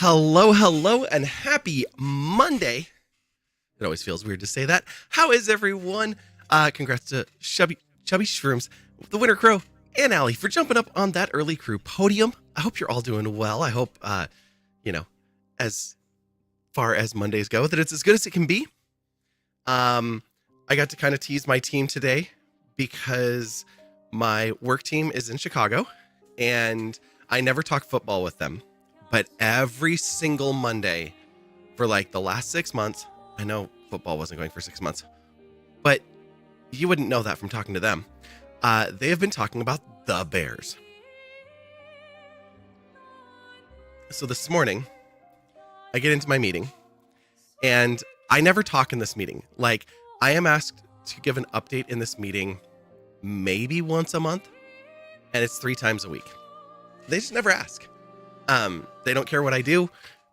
Hello, and happy Monday. It always feels weird to say that. How is everyone? Congrats to Chubby Shrooms, the Winter Crow, and Allie for jumping up on that early crew podium. I hope you're all doing well. I hope, as far as Mondays go, that it's as good as it can be. I got to kind of tease my team today because my work team is in Chicago, and I never talk football with them. But every single Monday for like the last 6 months, I know football wasn't going for 6 months, but you wouldn't know that from talking to them. They have been talking about the Bears. So this morning, I get into my meeting, and I never talk in this meeting. Like, I am asked to give an update in this meeting maybe once a month, and it's 3 times a week. They just never ask. They don't care what I do.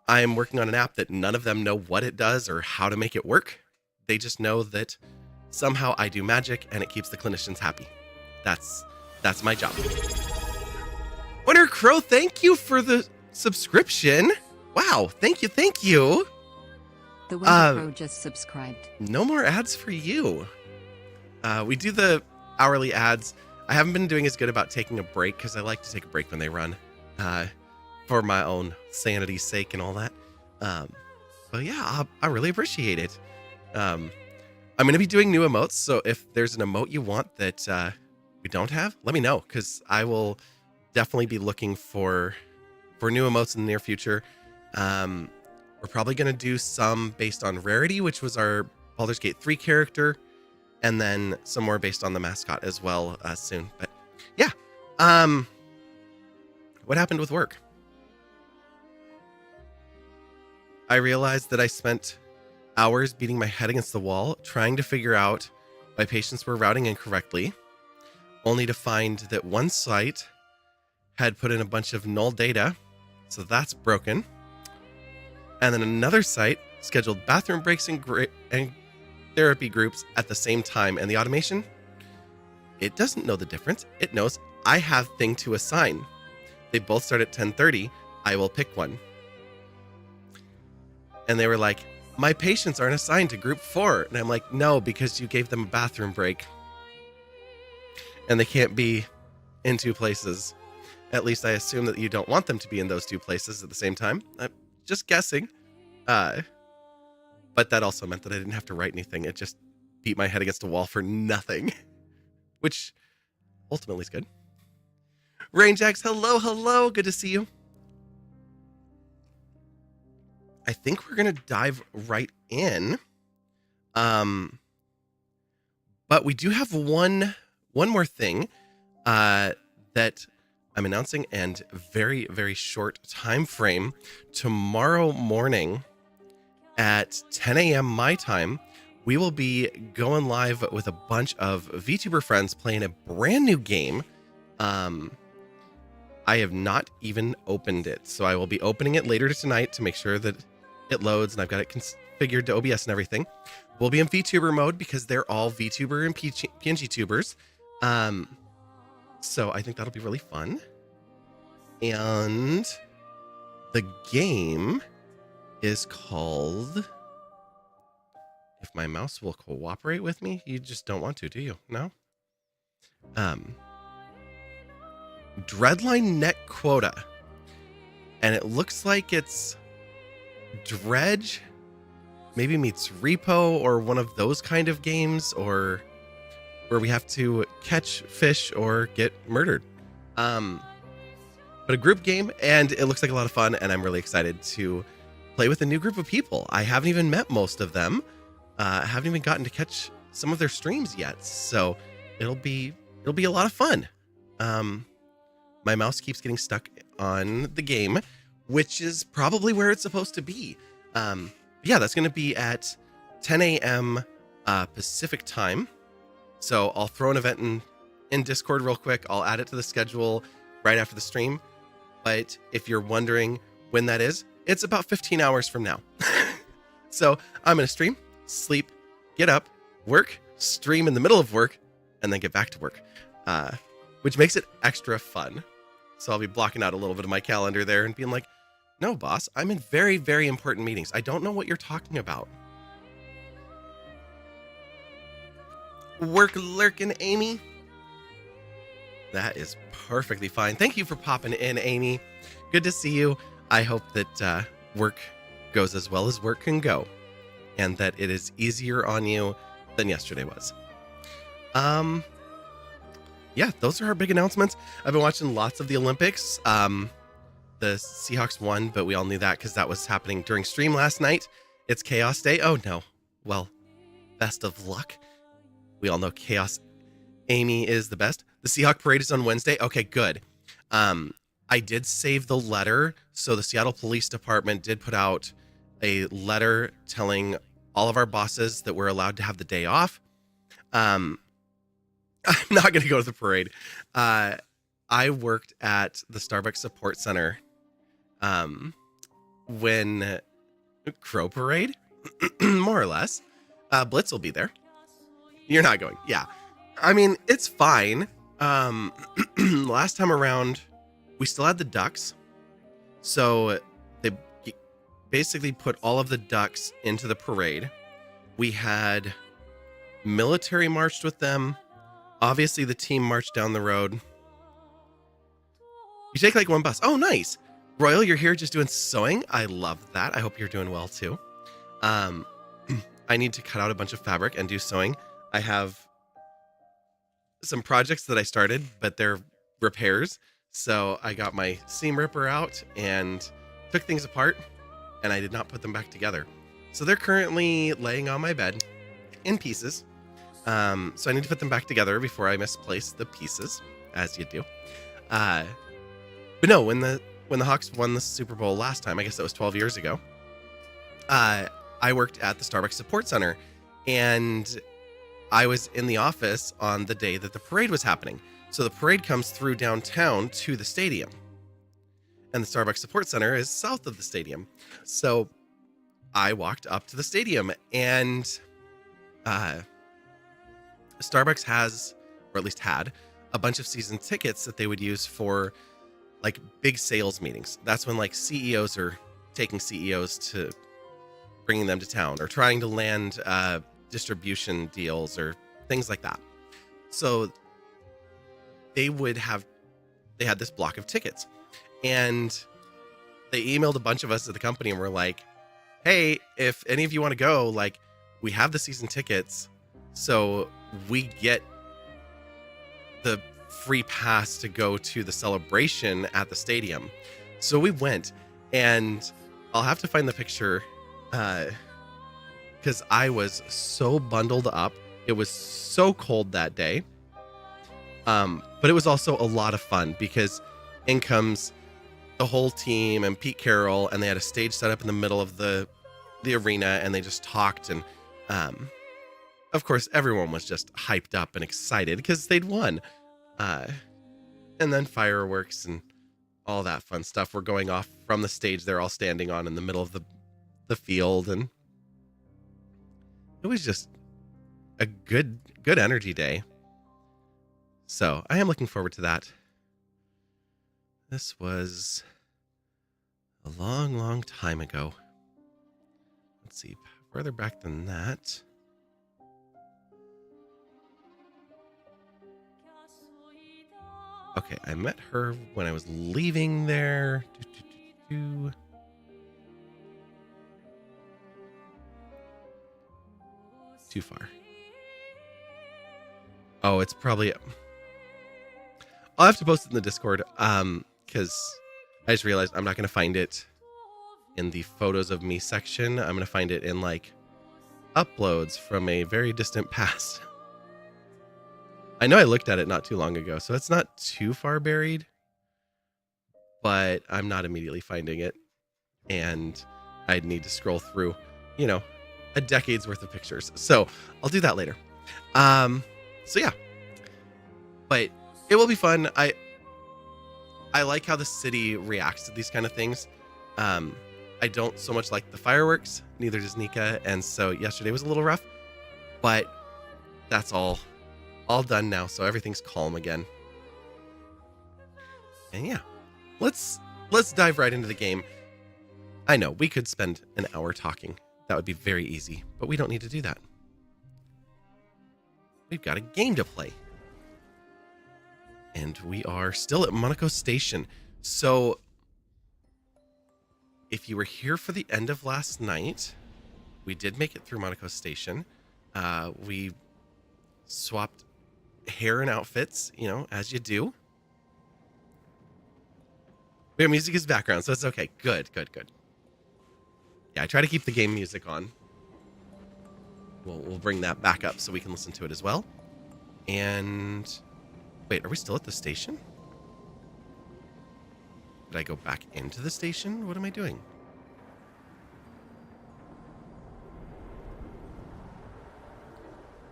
I'm working on an app that none of them know what it does or how to make it work. They just know that somehow I do magic and it keeps the clinicians happy. That's my job. Winter Crow, thank you for the subscription. Wow, thank you. The Winter Crow just subscribed. No more ads for you. We do the hourly ads. I haven't been doing as good about taking a break because I like to take a break when they run. For my own sanity's sake and all that. But yeah, I really appreciate it. I'm going to be doing new emotes, so if there's an emote you want that we don't have, let me know, because I will definitely be looking for new emotes in the near future. We're probably going to do some based on Rarity, which was our Baldur's Gate 3 character, and then some more based on the mascot as well soon. But yeah, what happened with work? I realized that I spent hours beating my head against the wall trying to figure out why patients were routing incorrectly, only to find that one site had put in a bunch of null data, so that's broken. And then another site scheduled bathroom breaks and therapy groups at the same time, and the automation, it doesn't know the difference. It knows I have thing to assign. They both start at 10:30. I will pick one. And they were like, my patients aren't assigned to group 4. And I'm like, no, because you gave them a bathroom break. And they can't be in 2 places. At least I assume that you don't want them to be in those 2 places at the same time. I'm just guessing. But that also meant that I didn't have to write anything. It just beat my head against a wall for nothing. Which ultimately is good. Rainjax, hello. Good to see you. I think we're going to dive right in. But we do have one more thing that I'm announcing, and very, very short time frame. Tomorrow morning at 10 a.m. my time, we will be going live with a bunch of VTuber friends playing a brand new game. I have not even opened it, so I will be opening it later tonight to make sure that it loads, and I've got it configured to OBS and everything. We'll be in VTuber mode because they're all VTuber and PNG tubers. So I think that'll be really fun. And the game is called, if my mouse will cooperate with me, you just don't want to, do you? No? Dreadline Net Quota. And it looks like it's Dredge maybe meets Repo, or one of those kind of games, or where we have to catch fish or get murdered. But a group game, and it looks like a lot of fun, and I'm really excited to play with a new group of people. I haven't even met most of them. Haven't even gotten to catch some of their streams yet, so it'll be a lot of fun. My mouse keeps getting stuck on the game, which is probably where it's supposed to be. Yeah, that's going to be at 10 a.m. Pacific time. So I'll throw an event in Discord real quick. I'll add it to the schedule right after the stream. But if you're wondering when that is, it's about 15 hours from now. So I'm going to stream, sleep, get up, work, stream in the middle of work, and then get back to work, which makes it extra fun. So I'll be blocking out a little bit of my calendar there and being like, No, boss, I'm in very, very important meetings. I don't know what you're talking about. Work lurking, Amy. That is perfectly fine. Thank you for popping in, Amy. Good to see you. I hope that work goes as well as work can go, and that it is easier on you than yesterday was. Yeah, those are our big announcements. I've been watching lots of the Olympics. The Seahawks won, but we all knew that because that was happening during stream last night. It's Chaos Day. Oh no. Well, best of luck. We all know Chaos Amy is the best. The Seahawk Parade is on Wednesday. Okay, good. I did save the letter. So the Seattle Police Department did put out a letter telling all of our bosses that we're allowed to have the day off. I'm not going to go to the parade. I worked at the Starbucks Support Center when Crow Parade, more or less. Blitz will be there. You're not going. Yeah. I mean, it's fine. Last time around, we still had the ducks. So they basically put all of the ducks into the parade. We had military marched with them. Obviously, the team marched down the road. You take like one bus. Oh, nice. Royal, you're here just doing sewing. I love that. I hope you're doing well too. I need to cut out a bunch of fabric and do sewing. I have some projects that I started, but they're repairs. So I got my seam ripper out and took things apart, and I did not put them back together. So they're currently laying on my bed in pieces. So I need to put them back together before I misplace the pieces, as you do. But no, when the Hawks won the Super Bowl last time, I guess that was 12 years ago, I worked at the Starbucks Support Center, and I was in the office on the day that the parade was happening. So the parade comes through downtown to the stadium, and the Starbucks Support Center is south of the stadium. So I walked up to the stadium, and Starbucks has, or at least had, a bunch of season tickets that they would use for like big sales meetings. That's when like CEOs are taking CEOs to bringing them to town, or trying to land distribution deals or things like that. So they had this block of tickets, and they emailed a bunch of us at the company and were like, hey, if any of you want to go, like, we have the season tickets, so we get the free pass to go to the celebration at the stadium. So we went, and I'll have to find the picture because I was so bundled up. It was so cold that day. But it was also a lot of fun because in comes the whole team and Pete Carroll, and they had a stage set up in the middle of the arena, and they just talked. And of course, everyone was just hyped up and excited because they'd won. And then fireworks and all that fun stuff were going off from the stage they're all standing on in the middle of the field. And it was just a good energy day. So I am looking forward to that. This was a long, long time ago. Let's see, further back than that. Okay, I met her when I was leaving there. Too far. Oh, it's probably... I'll have to post it in the Discord, because I just realized I'm not going to find it in the photos of me section. I'm going to find it in, like, uploads from a very distant past. I know I looked at it not too long ago, so it's not too far buried, but I'm not immediately finding it, and I'd need to scroll through, a decade's worth of pictures. So I'll do that later. So yeah, but it will be fun. I like how the city reacts to these kind of things. I don't so much like the fireworks, neither does Nika, and so yesterday was a little rough, but that's all done now, so everything's calm again. And yeah, let's dive right into the game. I know, we could spend an hour talking. That would be very easy, but we don't need to do that. We've got a game to play. And we are still at Monaco Station. So, if you were here for the end of last night, we did make it through Monaco Station. We swapped hair and outfits, you know, as you do. We have music as background, so it's okay. Good. Yeah, I try to keep the game music on. We'll bring that back up so we can listen to it as well. And wait, are we still at the station? Did I go back into the station? What am I doing?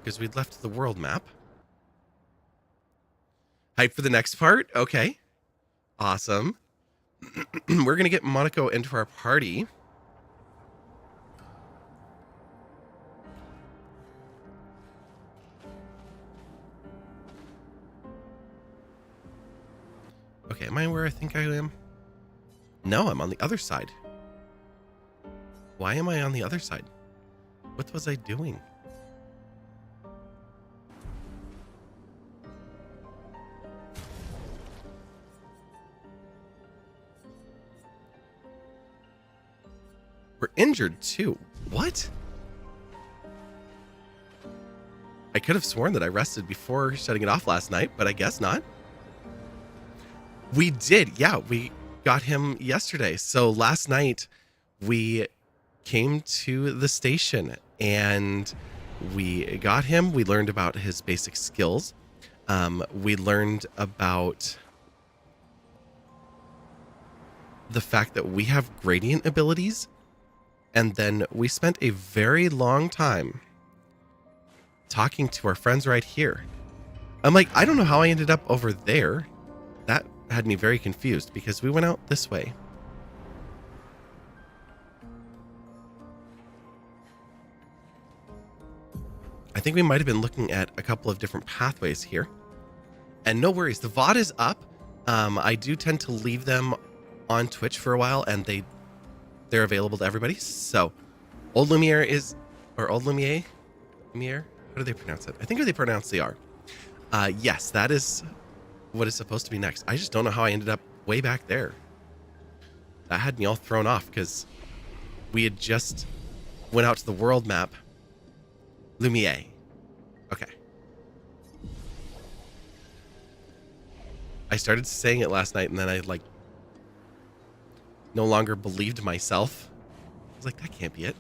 Because we'd left the world map. Hype for the next part? Okay. Awesome. We're going to get Monaco into our party. Okay, am I where I think I am? No, I'm on the other side. Why am I on the other side? What was I doing? We're injured too. What? I could have sworn that I rested before shutting it off last night, but I guess not. We did. Yeah, we got him yesterday. So last night we came to the station and we got him. We learned about his basic skills. We learned about the fact that we have gradient abilities. And then we spent a very long time talking to our friends right here. I'm like, I don't know how I ended up over there. That had me very confused because we went out this way. I think we might have been looking at a couple of different pathways here. And no worries, the VOD is up. I do tend to leave them on Twitch for a while, and they're available to everybody. So, Old Lumiere is, or Old Lumiere? Lumiere? How do they pronounce it? I think they pronounce the R. Yes, that is what is supposed to be next. I just don't know how I ended up way back there. That had me all thrown off because we had just went out to the world map. Lumiere. Okay. I started saying it last night and then I no longer believed myself. I was like, that can't be it.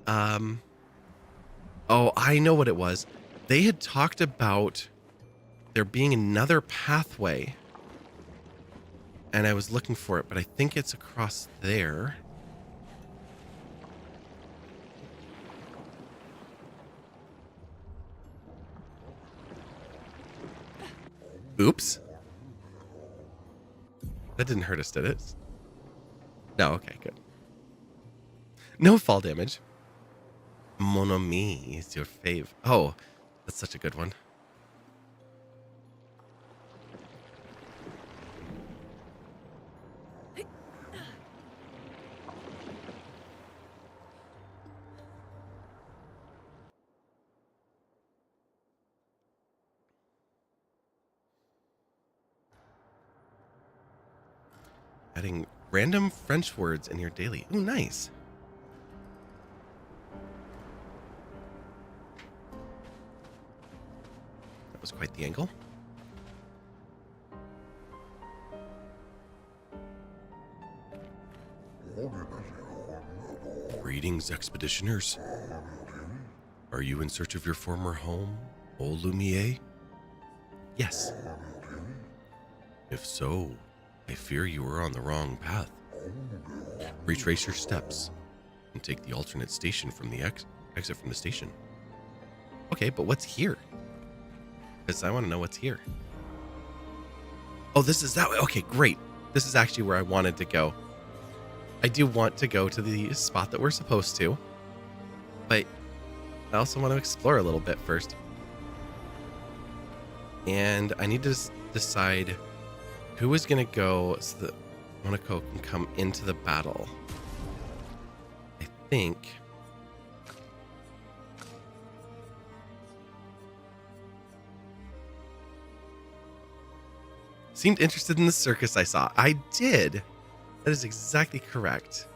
Oh, I know what it was. They had talked about there being another pathway. And I was looking for it, but I think it's across there. Oops. That didn't hurt us, did it? No, okay, good. No fall damage. Mon ami is your fave. Oh, that's such a good one. Adding random French words in your daily. Ooh, nice. That was quite the angle. Greetings, expeditioners. Are you in search of your former home, Old Lumiere? Yes. If so, I fear you are on the wrong path. Retrace your steps and take the alternate station from the exit from the station. Okay, but what's here? Because I want to know what's here. Oh, this is that way. Okay, great. This is actually where I wanted to go. I do want to go to the spot that we're supposed to, but I also want to explore a little bit first. And I need to decide who is going to go so that Monaco can come into the battle. think seemed interested in the circus I saw. I did. That is exactly correct.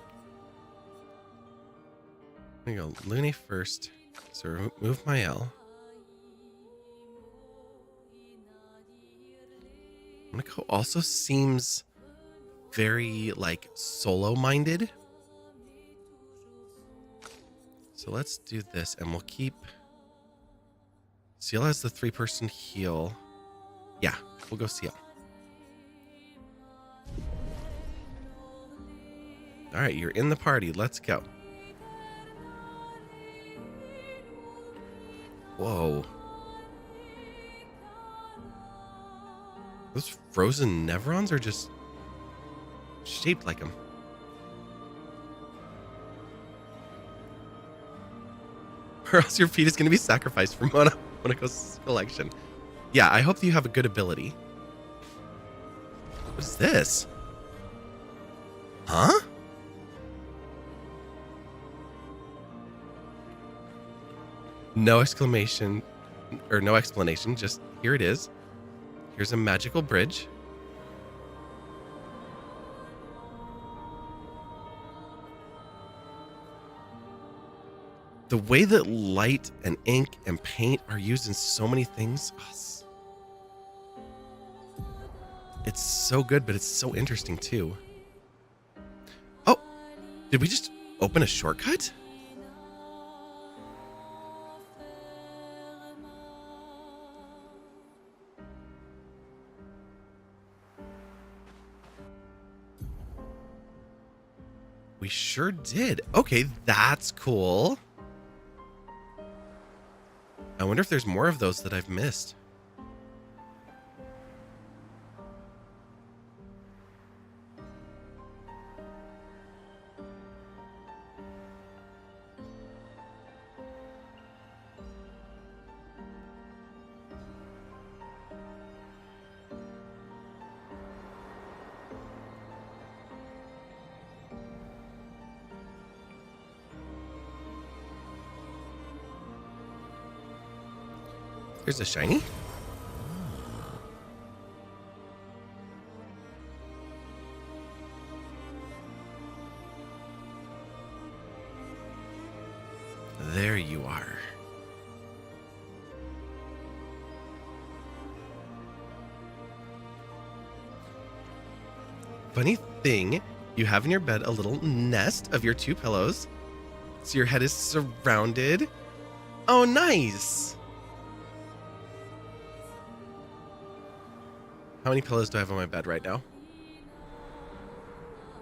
I'm gonna go Looney first. So remove my L. Monaco also seems very like solo minded. So let's do this and we'll keep Seal as the 3-person heal. Yeah, we'll go Seal. All right, you're in the party. Let's go. Whoa. Those frozen Nevrons are just shaped like them. Or else your feet is going to be sacrificed for Monaco's collection. Yeah, I hope that you have a good ability. What is this? Huh? No exclamation, or no explanation, just here it is. Here's a magical bridge. The way that light and ink and paint are used in so many things, it's so good, but it's so interesting too. Oh, did we just open a shortcut? We sure did. Okay, that's cool. I wonder if there's more of those that I've missed. There's a shiny. There you are. Funny thing, you have in your bed a little nest of your 2 pillows. So your head is surrounded. Oh, nice. How many pillows do I have on my bed right now?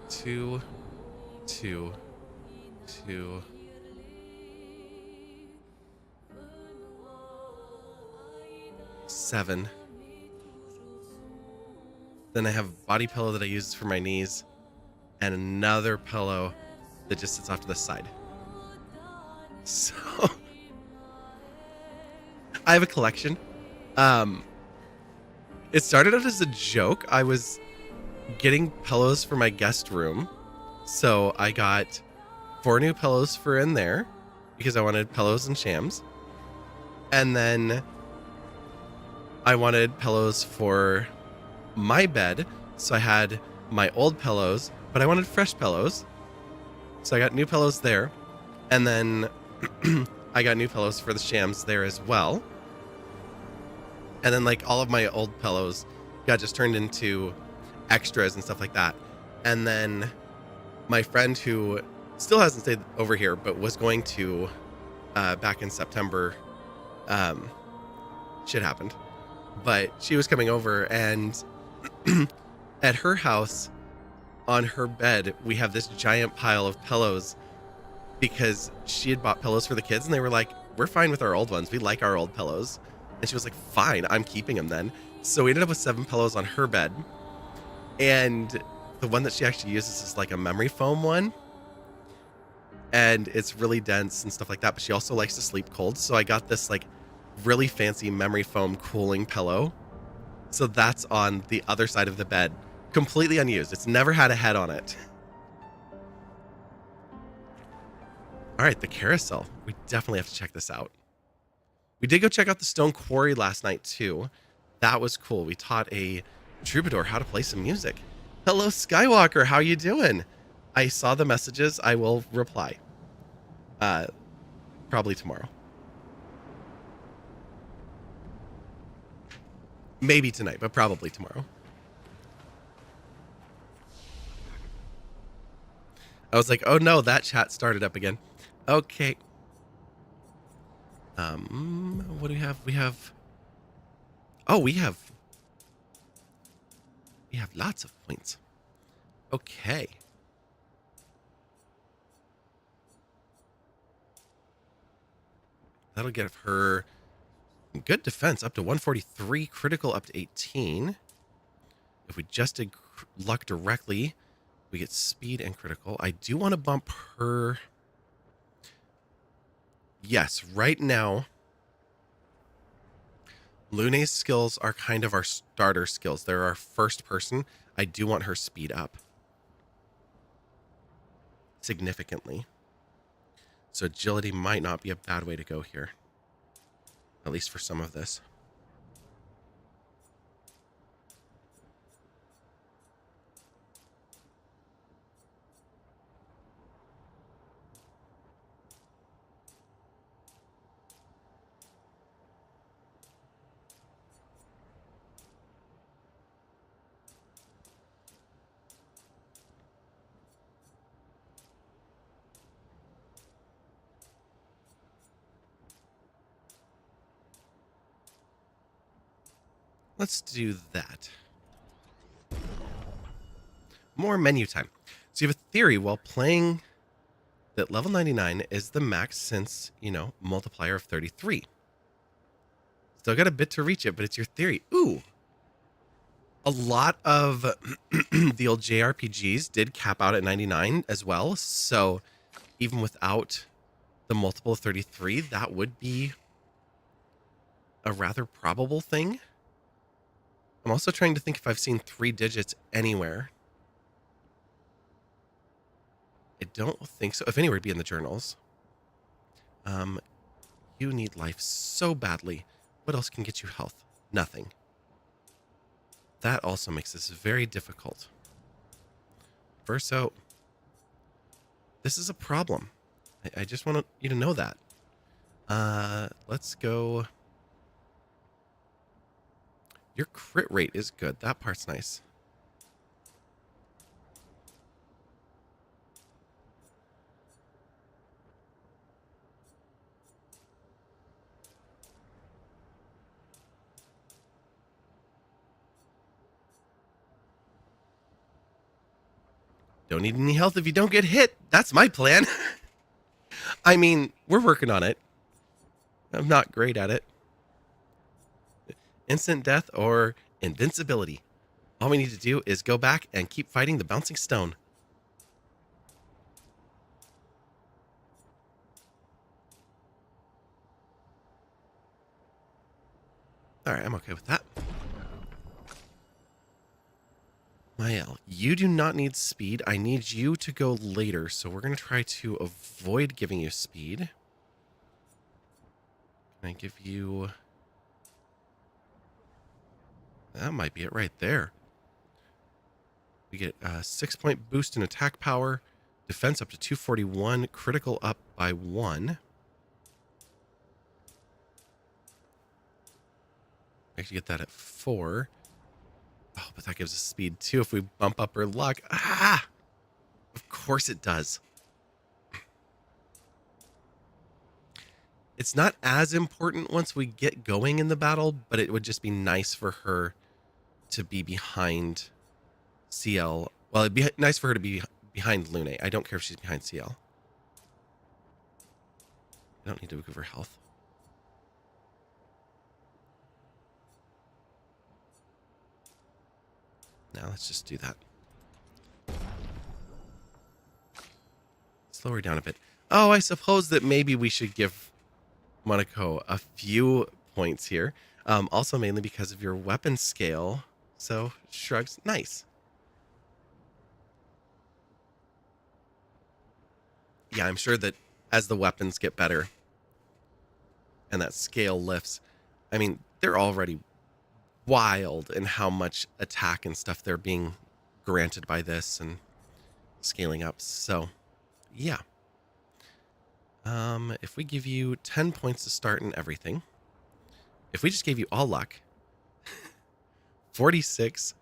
2, 2, 2. Seven. Then I have a body pillow that I use for my knees, and another pillow that just sits off to the side. So I have a collection. It started out as a joke. I was getting pillows for my guest room. So I got 4 new pillows for in there because I wanted pillows and shams. And then I wanted pillows for my bed. So I had my old pillows, but I wanted fresh pillows. So I got new pillows there. And then I got new pillows for the shams there as well. And then like all of my old pillows got just turned into extras and stuff like that. And then my friend who still hasn't stayed over here, but was going to back in September, shit happened. But she was coming over, and at her house, on her bed, we have this giant pile of pillows because she had bought pillows for the kids, and they were like, we're fine with our old ones. We like our old pillows. And she was like, fine, I'm keeping them then. So we ended up with 7 pillows on her bed. And the one that she actually uses is like a memory foam one. And it's really dense and stuff like that. But she also likes to sleep cold. So I got this like really fancy memory foam cooling pillow. So that's on the other side of the bed. Completely unused. It's never had a head on it. All right, the carousel. We definitely have to check this out. We did go check out the stone quarry last night too. That was cool. We taught a troubadour how to play some music. Hello, Skywalker. How you doing? I saw the messages. I will reply. Probably tomorrow. Maybe tonight, but probably tomorrow. I was like, oh no, that chat started up again. Okay. What do we have? We have lots of points. Okay. That'll give her good defense up to 143, critical up to 18. If we just did luck directly, we get speed and critical. I do want to bump her. Yes, right now, Lune's skills are kind of our starter skills. They're our first person. I do want her speed up significantly. So agility might not be a bad way to go here, at least for some of this. Let's do that. More menu time. So you have a theory while playing that level 99 is the max since, multiplier of 33. Still got a bit to reach it, but it's your theory. Ooh. A lot of the old JRPGs did cap out at 99 as well. So even without the multiple of 33, that would be a rather probable thing. I'm also trying to think if I've seen 3 digits anywhere. I don't think so. If anywhere, it'd be in the journals. You need life so badly. What else can get you health? Nothing. That also makes this very difficult. Verso, this is a problem. I just want you to know that. Let's go. Your crit rate is good. That part's nice. Don't need any health if you don't get hit. That's my plan. I mean, we're working on it. I'm not great at it. Instant death or invincibility. All we need to do is go back and keep fighting the bouncing stone. All right, I'm okay with that. Mael, you do not need speed. I need you to go later, so we're going to try to avoid giving you speed. Can I give you... That might be it right there. We get a 6-point boost in attack power, defense up to 241, critical up by 1. Actually get that at 4. Oh, but that gives us speed too if we bump up her luck. Ah! Of course it does. It's not as important once we get going in the battle, but it would just be nice for her to be behind CL. Well, it'd be nice for her to be behind Lune. I don't care if she's behind CL. I don't need to give her health. Now let's just do that. Slow her down a bit. Oh, I suppose that maybe we should give Monaco a few points here. Also mainly because of your weapon scale. So shrugs, nice. Yeah, I'm sure that as the weapons get better and that scale lifts. I mean, they're already wild in how much attack and stuff they're being granted by this and scaling up. So, yeah. If we give you 10 points to start and everything, if we just gave you all luck, 46,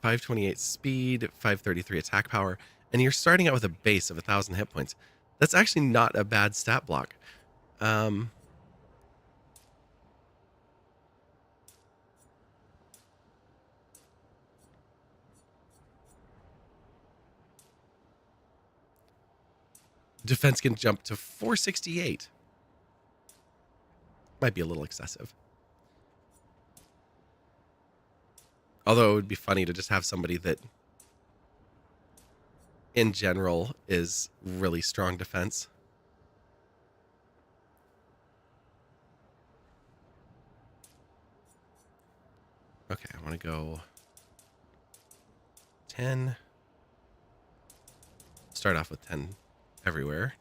528 speed, 533 attack power, and you're starting out with a base of 1,000 hit points. That's actually not a bad stat block. Defense can jump to 468. Might be a little excessive. Although it would be funny to just have somebody that, in general, is really strong defense. Okay, I want to go 10. Start off with 10 everywhere.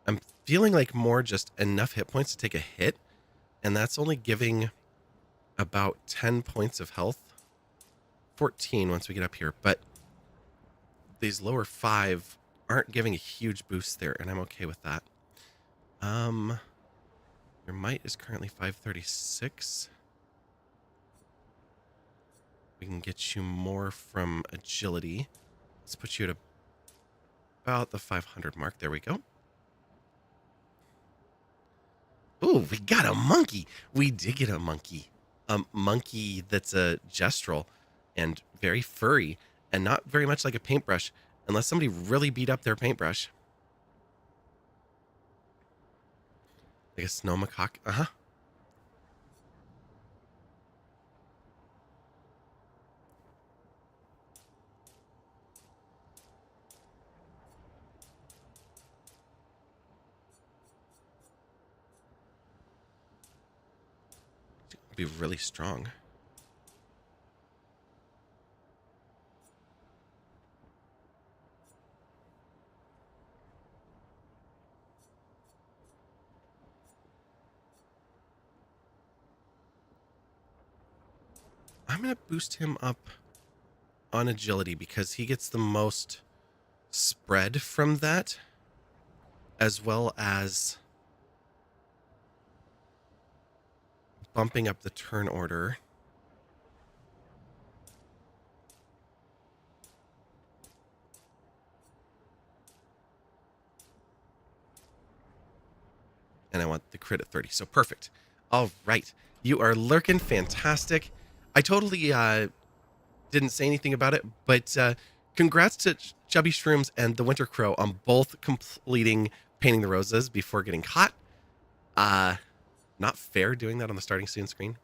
I'm feeling like more just enough hit points to take a hit, and that's only giving about 10 points of health. 14 once we get up here, but these lower 5 aren't giving a huge boost there, and I'm okay with that. Your might is currently 536. We can get you more from agility. Let's put you at about the 500 mark. There we go. Ooh, we got a monkey. We did get a monkey. A monkey that's a gestural and very furry and not very much like a paintbrush unless somebody really beat up their paintbrush. Like a snow macaque. Uh-huh. Be really strong. I'm going to boost him up on agility because he gets the most spread from that, as well as bumping up the turn order. And I want the crit at 30. So perfect. All right. You are lurking fantastic. I totally didn't say anything about it, but congrats to Chubby Shrooms and the Winter Crow on both completing painting the roses before getting caught. Not fair doing that on the starting soon screen,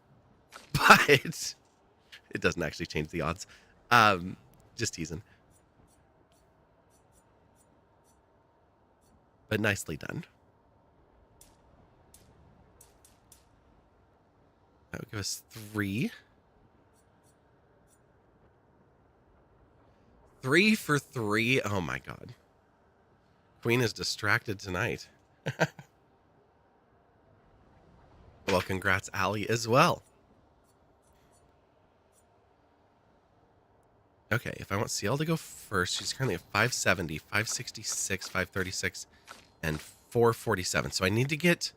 but it doesn't actually change the odds. Just teasing. But nicely done. That would give us 3. 3 for 3. Oh my god. Queen is distracted tonight. Well, congrats, Allie, as well. Okay, if I want CL to go first, she's currently at 570, 566, 536, and 447. So I need to get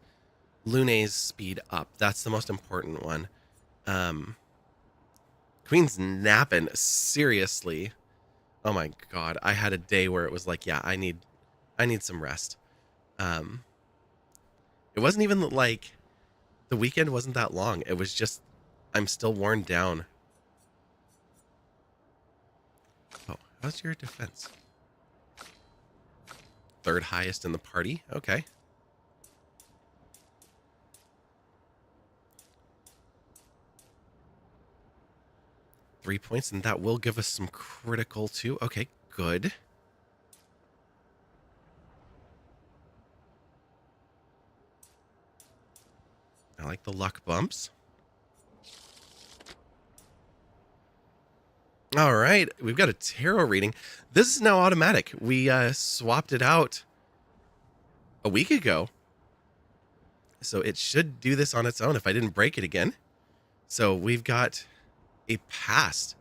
Lune's speed up. That's the most important one. Queen's napping. Seriously. Oh my god. I had a day where it was like, yeah, I need some rest. It wasn't even like the weekend wasn't that long. It was just I'm still worn down. Oh, how's your defense? 3rd highest in the party. Okay. 3 points, and that will give us some critical too. Okay, good. I like the luck bumps. All right, we've got a tarot reading. This is now automatic. We swapped it out a week ago, so it should do this on its own if I didn't break it again. So we've got a past,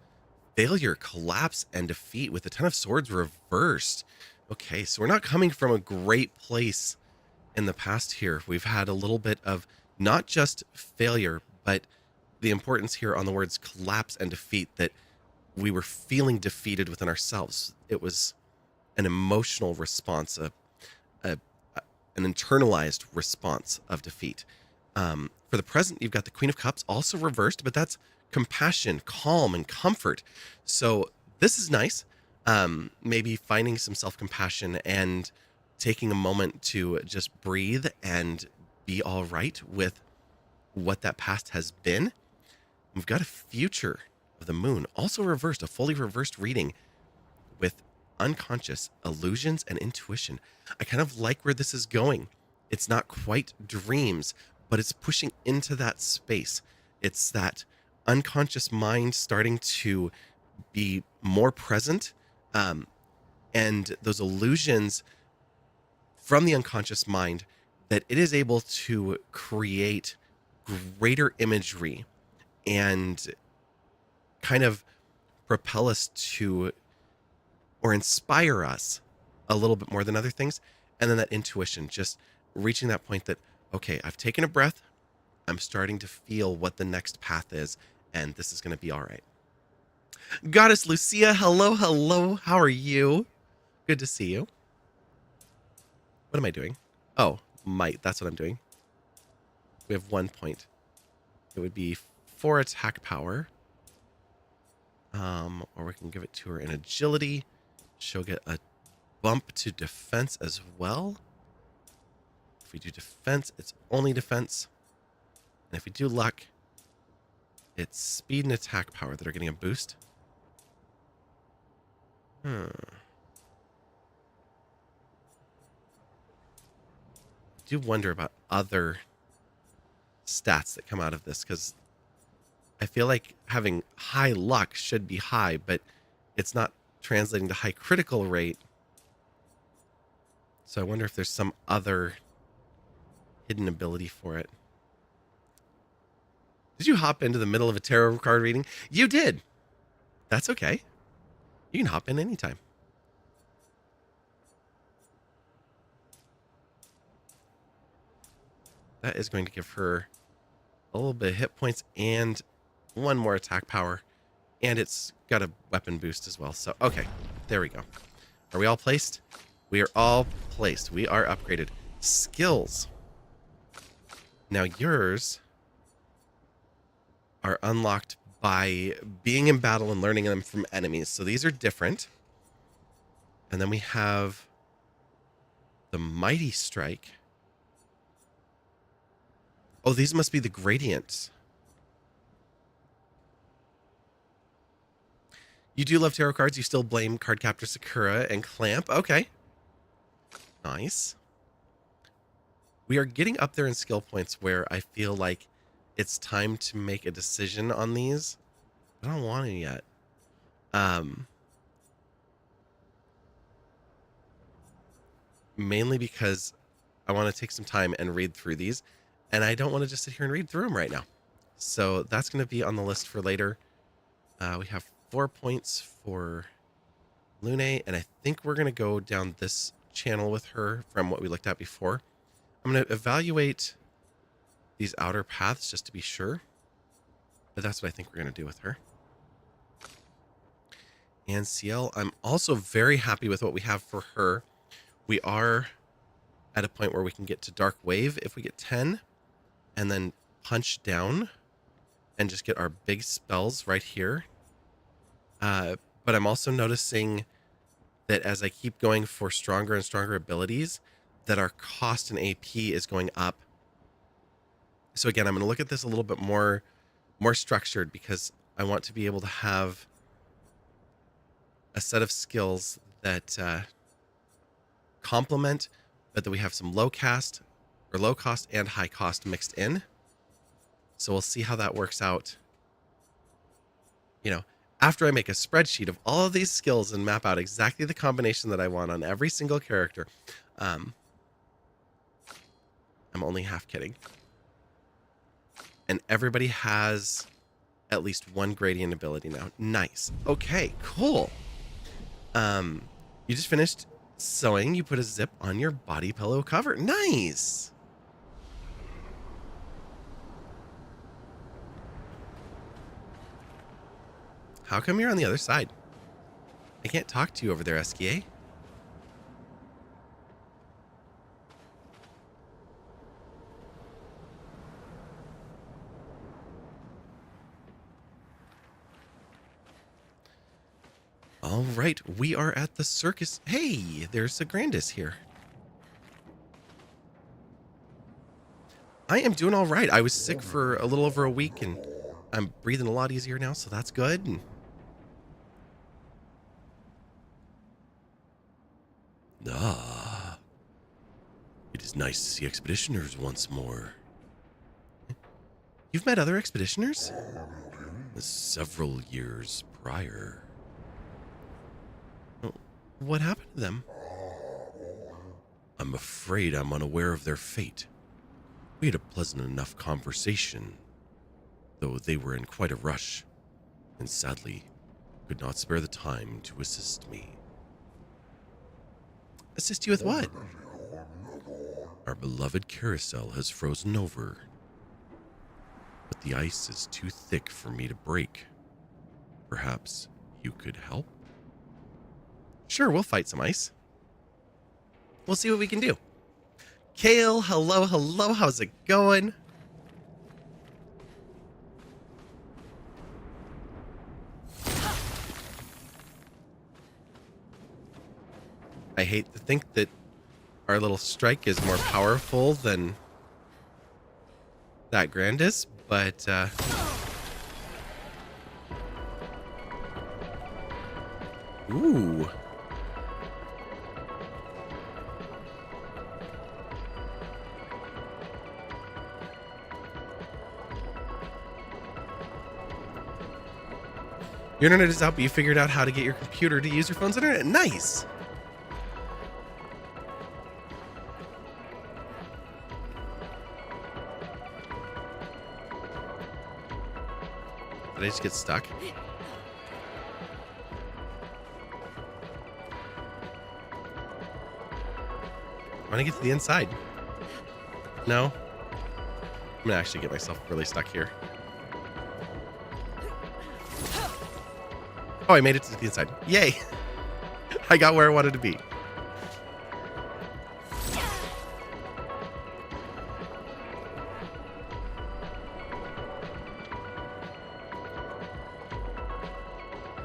failure, collapse, and defeat with the Ten of Swords reversed. Okay, so we're not coming from a great place in the past here. We've had a little bit of not just failure, but the importance here on the words collapse and defeat, that we were feeling defeated within ourselves. It was an emotional response, an internalized response of defeat. For the present, you've got the Queen of Cups also reversed, but that's compassion, calm, and comfort. So this is nice. Maybe finding some self-compassion and taking a moment to just breathe and be all right with what that past has been. We've got a future of the moon, also reversed, a fully reversed reading with unconscious, illusions, and intuition. I kind of like where this is going. It's not quite dreams, but it's pushing into that space. It's that unconscious mind starting to be more present, and those illusions from the unconscious mind, that it is able to create greater imagery and kind of propel us to, or inspire us a little bit more than other things. And then that intuition, just reaching that point that, okay, I've taken a breath, I'm starting to feel what the next path is, and this is going to be all right. Goddess Lucia, hello, hello. How are you? Good to see you. What am I doing? Oh, might. That's what I'm doing. We have 1 point. It would be 4 attack power. Or we can give it to her in agility. She'll get a bump to defense as well. If we do defense, it's only defense. And if we do luck, it's speed and attack power that are getting a boost. I do wonder about other stats that come out of this, because I feel like having high luck should be high, but it's not translating to high critical rate. So I wonder if there's some other hidden ability for it. Did you hop into the middle of a tarot card reading? You did. That's okay. You can hop in anytime. That is going to give her a little bit of hit points and 1 more attack power. And it's got a weapon boost as well. So, okay. There we go. Are we all placed? We are all placed. We are upgraded. Skills. Now yours are unlocked by being in battle and learning them from enemies. So these are different. And then we have the Mighty Strike. Oh, these must be the gradients. You do love tarot cards. You still blame Cardcaptor Sakura and Clamp. Okay. Nice. We are getting up there in skill points where I feel like it's time to make a decision on these. I don't want to yet. Mainly because I want to take some time and read through these, and I don't want to just sit here and read through them right now. So that's going to be on the list for later. We have 4 points for Lune, and I think we're going to go down this channel with her from what we looked at before. I'm going to evaluate these outer paths just to be sure, but that's what I think we're going to do with her. And CL, I'm also very happy with what we have for her. We are at a point where we can get to Dark Wave if we get 10, and then punch down and just get our big spells right here. But I'm also noticing that as I keep going for stronger and stronger abilities, that our cost in AP is going up. So again, I'm going to look at this a little bit more structured, because I want to be able to have a set of skills that complement, but that we have some low cost and high cost mixed in. So we'll see how that works out. You know, after I make a spreadsheet of all of these skills and map out exactly the combination that I want on every single character. I'm only half kidding. And everybody has at least one gradient ability now. Nice. Okay, cool. You just finished sewing. You put a zip on your body pillow cover. Nice. How come you're on the other side? I can't talk to you over there, SKA. All right, we are at the circus. Hey, there's a Grandis here. I am doing all right. I was sick for a little over a week, and I'm breathing a lot easier now, so that's good. And it is nice to see expeditioners once more. You've met other expeditioners? Several years prior. What happened to them? I'm afraid I'm unaware of their fate. We had a pleasant enough conversation, though they were in quite a rush, and sadly could not spare the time to assist me. Assist you with what? Our beloved carousel has frozen over, but the ice is too thick for me to break. Perhaps you could help? Sure, we'll fight some ice. We'll see what we can do. Kale, hello, hello. How's it going? I hate to think that our little strike is more powerful than that Grandis, but ooh. Your internet is out, but you figured out how to get your computer to use your phone's internet. Nice. Did I just get stuck? I want to get to the inside. No? I'm going to actually get myself really stuck here. Oh, I made it to the inside. Yay! I got where I wanted to be.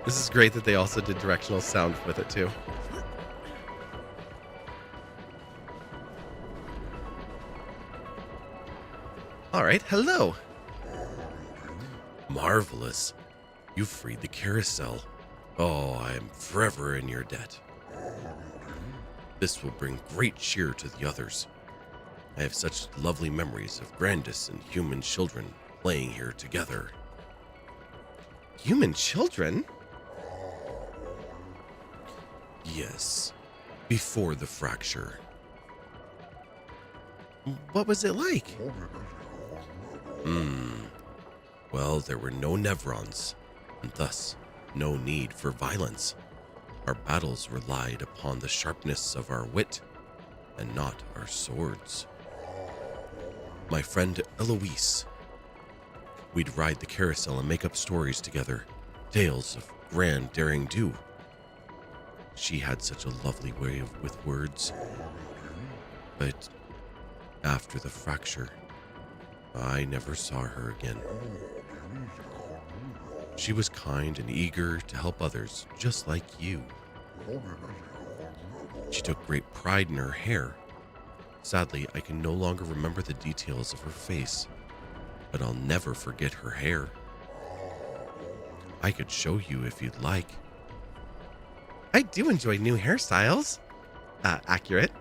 This is great that they also did directional sound with it, too. All right, hello. Marvelous. You freed the carousel. Oh, I am forever in your debt. This will bring great cheer to the others. I have such lovely memories of Grandis and human children playing here together. Human children? Yes, before the fracture. What was it like? Well, there were no Nevrons, and thus no need for violence. Our battles relied upon the sharpness of our wit, and not our swords. My friend Eloise. We'd ride the carousel and make up stories together, tales of grand daring do. She had such a lovely way with words. But after the fracture, I never saw her again. She was kind and eager to help others, just like you. She took great pride in her hair. Sadly, I can no longer remember the details of her face, but I'll never forget her hair. I could show you if you'd like. I do enjoy new hairstyles. Accurate.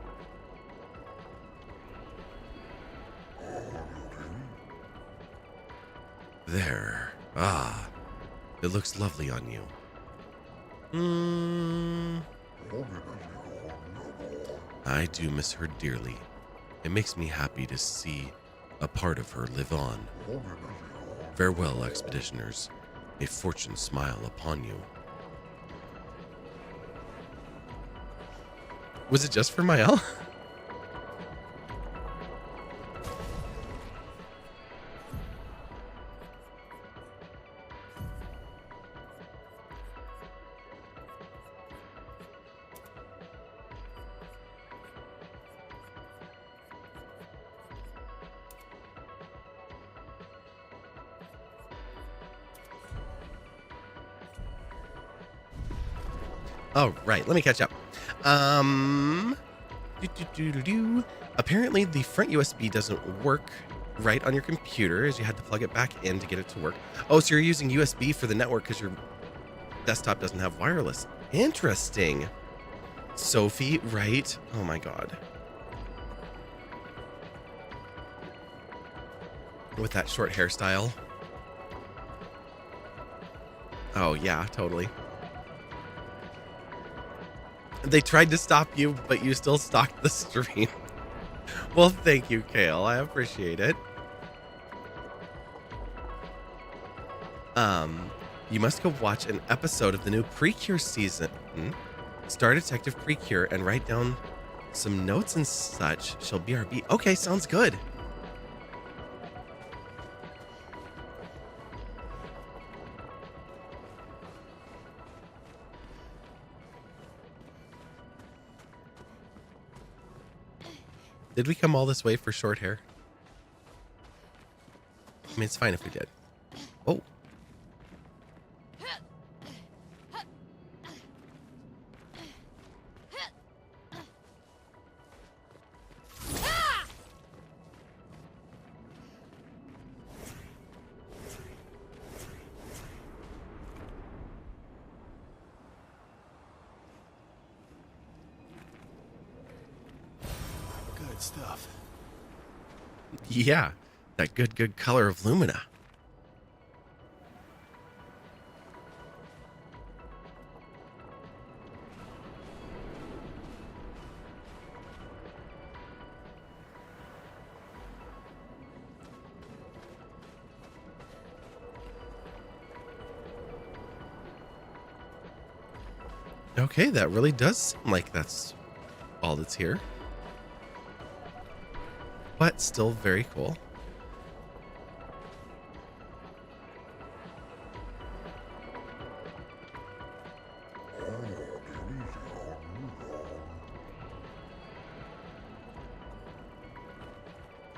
There. Ah, it looks lovely on you. I do miss her dearly. It makes me happy to see a part of her live on. Farewell, expeditioners. May fortune smile upon you. Was it just for Mael? Oh, right. Let me catch up. Apparently, the front USB doesn't work right on your computer, as you had to plug it back in to get it to work. Oh, so you're using USB for the network because your desktop doesn't have wireless. Interesting. Sophie, right? Oh my god. With that short hairstyle. Oh, yeah, totally. They tried to stop you, but you still stalked the stream. Well, thank you, Kale. I appreciate it. You must go watch an episode of the new Precure season. Star Detective Precure and write down some notes and such. She'll BRB. Okay, sounds good. Did we come all this way for short hair? I mean, it's fine if we did. Oh. Stuff. Yeah, that good color of Lumina. Okay, that really does seem like that's all that's here. But still very cool.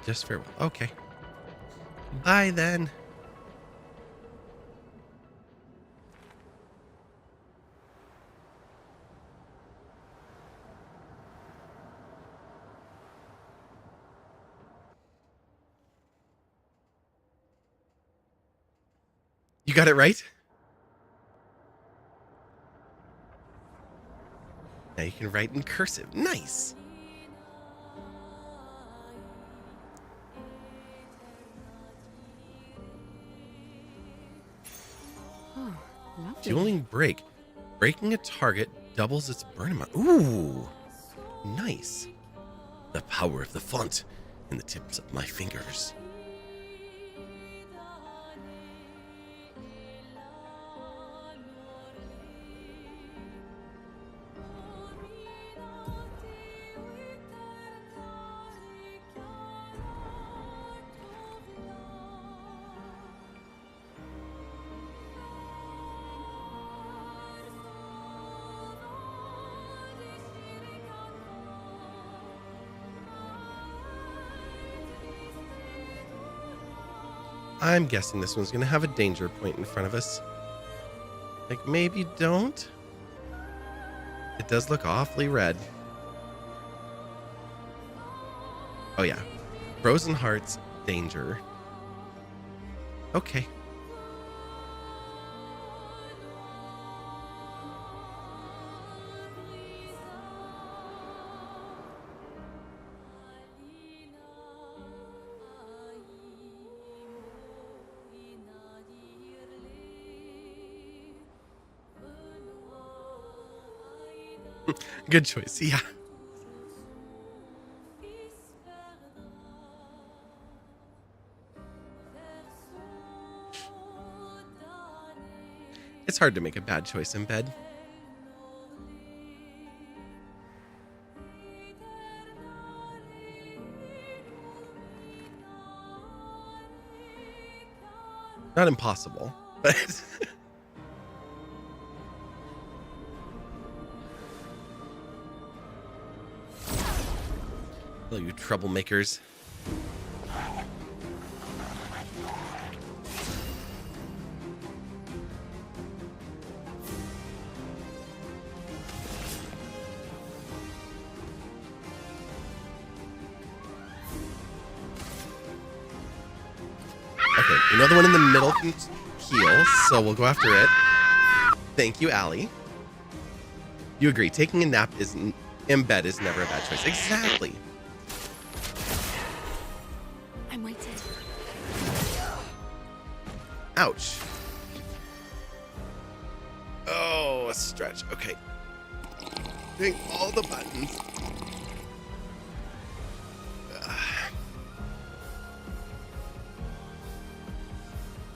Just farewell. Okay. Bye then. You got it right? Now you can write in cursive. Nice. Oh, lovely. Dueling break. Breaking a target doubles its burn amount. Ooh. Nice. The power of the font in the tips of my fingers. I'm guessing this one's going to have a danger point in front of us. Like, maybe don't. It does look awfully red. Oh, yeah. Frozen Hearts, danger. Okay. Good choice. Yeah. It's hard to make a bad choice in bed. Not impossible, but hello, you troublemakers. Okay, we know the one in the middle can heal, so we'll go after it. Thank you, Allie. You agree, taking a nap in bed is never a bad choice. Exactly. I'm waiting. Ouch. Oh, a stretch. Okay. Hitting all the buttons.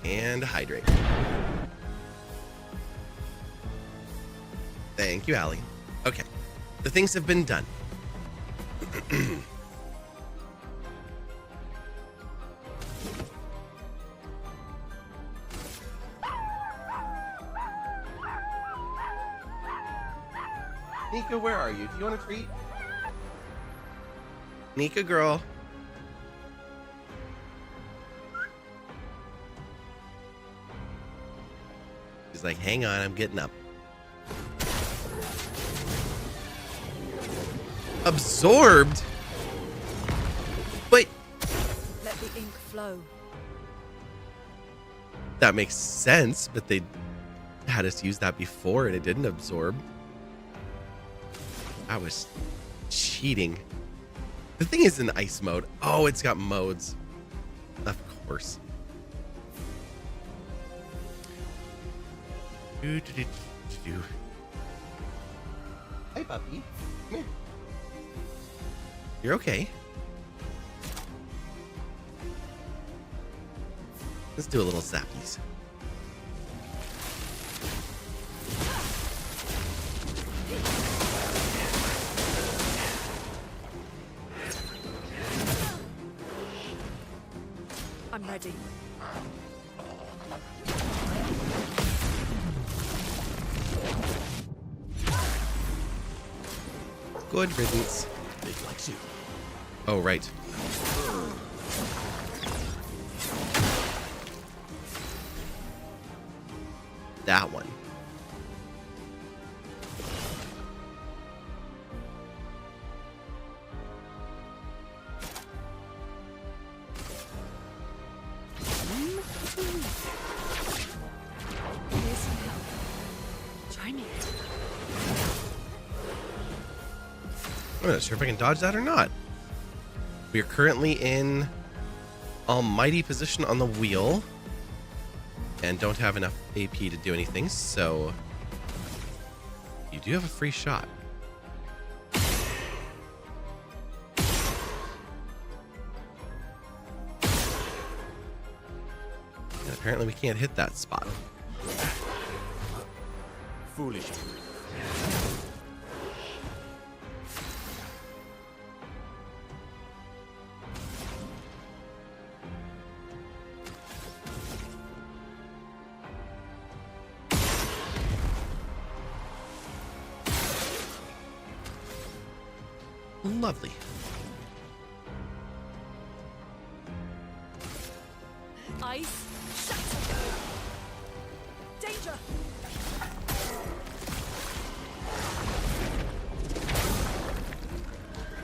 And hydrate. Thank you, Allie. Okay. The things have been done. Nika, where are you? Do you want a treat? Nika, girl. She's like, hang on, I'm getting up. Absorbed? But Let the ink flow. that makes sense, but they had us use that before and it didn't absorb. I was cheating. The thing is in ice mode. Oh, it's got modes. Of course. Hi, puppy. Come here. You're okay. Let's do a little zappies. I'm ready. Good riddance. Big like you. Oh, right. That one. Here's some help. Try me. I'm not sure if I can dodge that or not. We are currently in almighty position on the wheel and don't have enough AP to do anything, so you do have a free shot. And apparently we can't hit that spot. Foolish. Lovely. Ice. Shatter. Danger.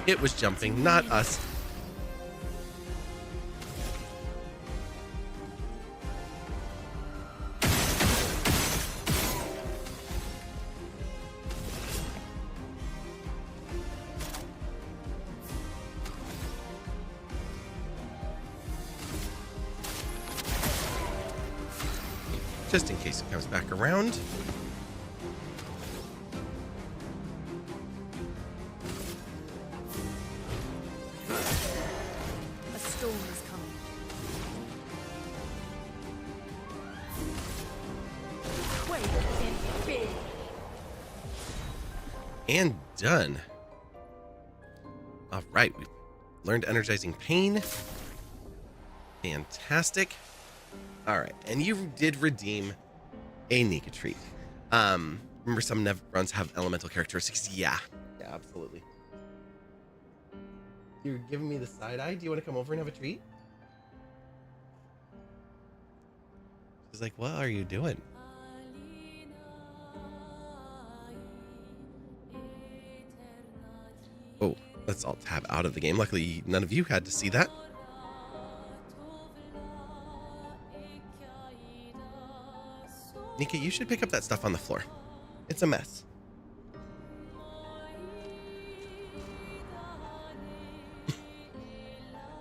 It was jumping, not us. Just in case it comes back around. And done. All right, we've learned energizing pain. Fantastic. All right, and you did redeem a Nika treat. Remember some Nev runs have elemental characteristics? Yeah, absolutely. You're giving me the side eye. Do you want to come over and have a treat? She's like, what are you doing? Oh, let's all tab out of the game. Luckily, none of you had to see that. Nika, you should pick up that stuff on the floor. It's a mess.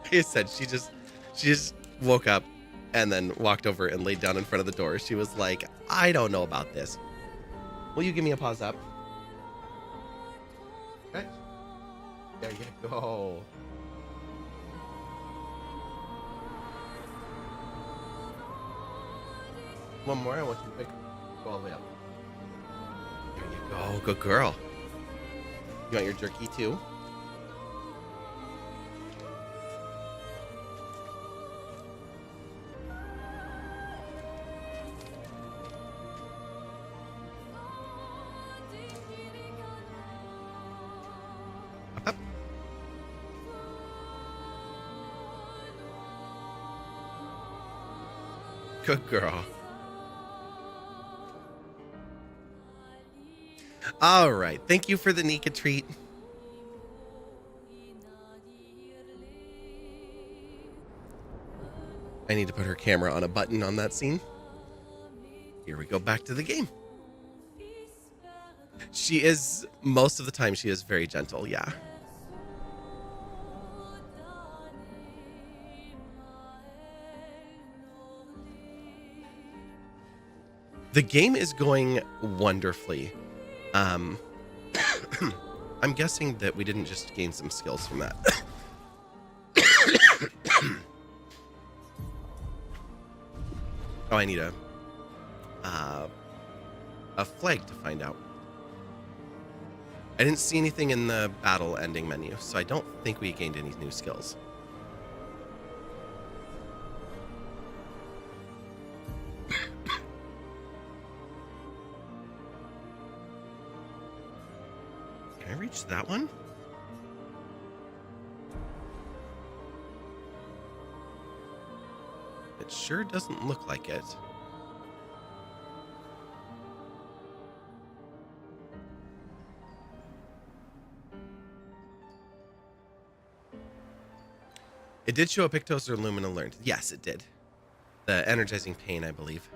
Like I said, she just woke up and then walked over and laid down in front of the door. She was like, I don't know about this. Will you give me a pause up? Okay. There you go. One more. I want you to pick. Go all the way up. There you go. Good girl. You want your jerky too? Up. Good girl. All right. Thank you for the Nika treat. I need to put her camera on a button on that scene. Here we go back to the game. She is, most of the time, she is very gentle. Yeah. The game is going wonderfully. I'm guessing that we didn't just gain some skills from that. Oh, I need a flag to find out. I didn't see anything in the battle ending menu, so I don't think we gained any new skills. Can I reach that one? It sure doesn't look like it. It did show a Pictos or Lumina learned. Yes, it did. The energizing pain, I believe.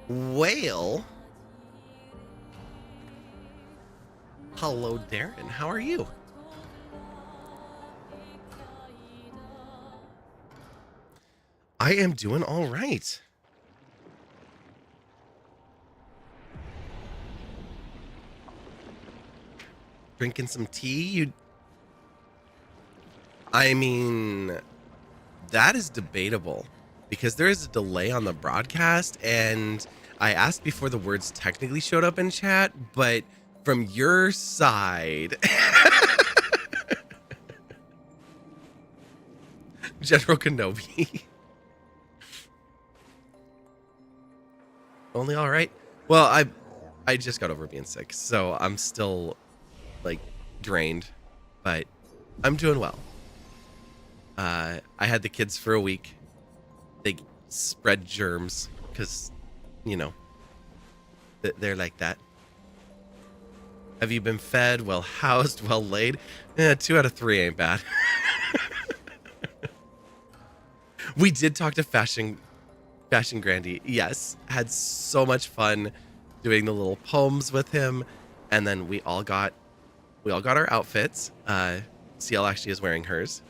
Whale. Hello, Darren. How are you? I am doing all right. Drinking some tea? I mean, that is debatable because there is a delay on the broadcast, and I asked before the words technically showed up in chat, but from your side, General Kenobi. Only all right. Well, I just got over being sick, so I'm still like drained, but I'm doing well. I had the kids for a week. They spread germs because, you know, they're like that. Have you been fed, well housed, well laid? 2 out of 3 ain't bad. We did talk to Fashion Grandy. Yes, had so much fun doing the little poems with him, and then we all got our outfits. CL actually is wearing hers.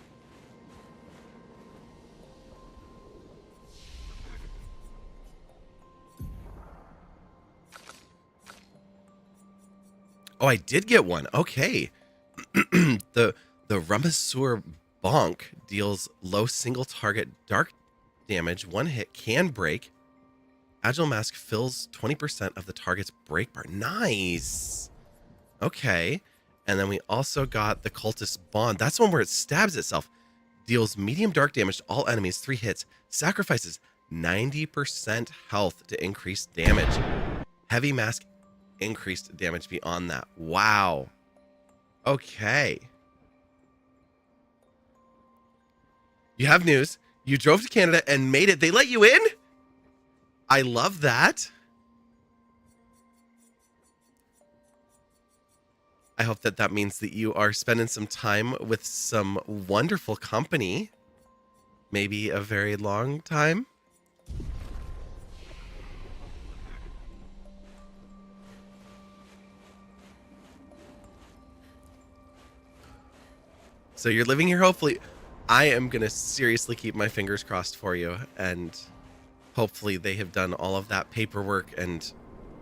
Oh, I did get one. Okay. the Obscur bonk deals low single target dark damage. One hit can break. Agile Mask fills 20% of the target's break bar. Nice. Okay. And then we also got the Cultist Bond. That's one where it stabs itself. Deals medium dark damage to all enemies, 3 hits. Sacrifices 90% health to increase damage. Heavy Mask increased damage beyond that. Wow. Okay. You have news. You drove to Canada and made it. They let you in? I love that. I hope that that means that you are spending some time with some wonderful company. Maybe a very long time. So you're living here, hopefully. I am going to seriously keep my fingers crossed for you, and hopefully they have done all of that paperwork and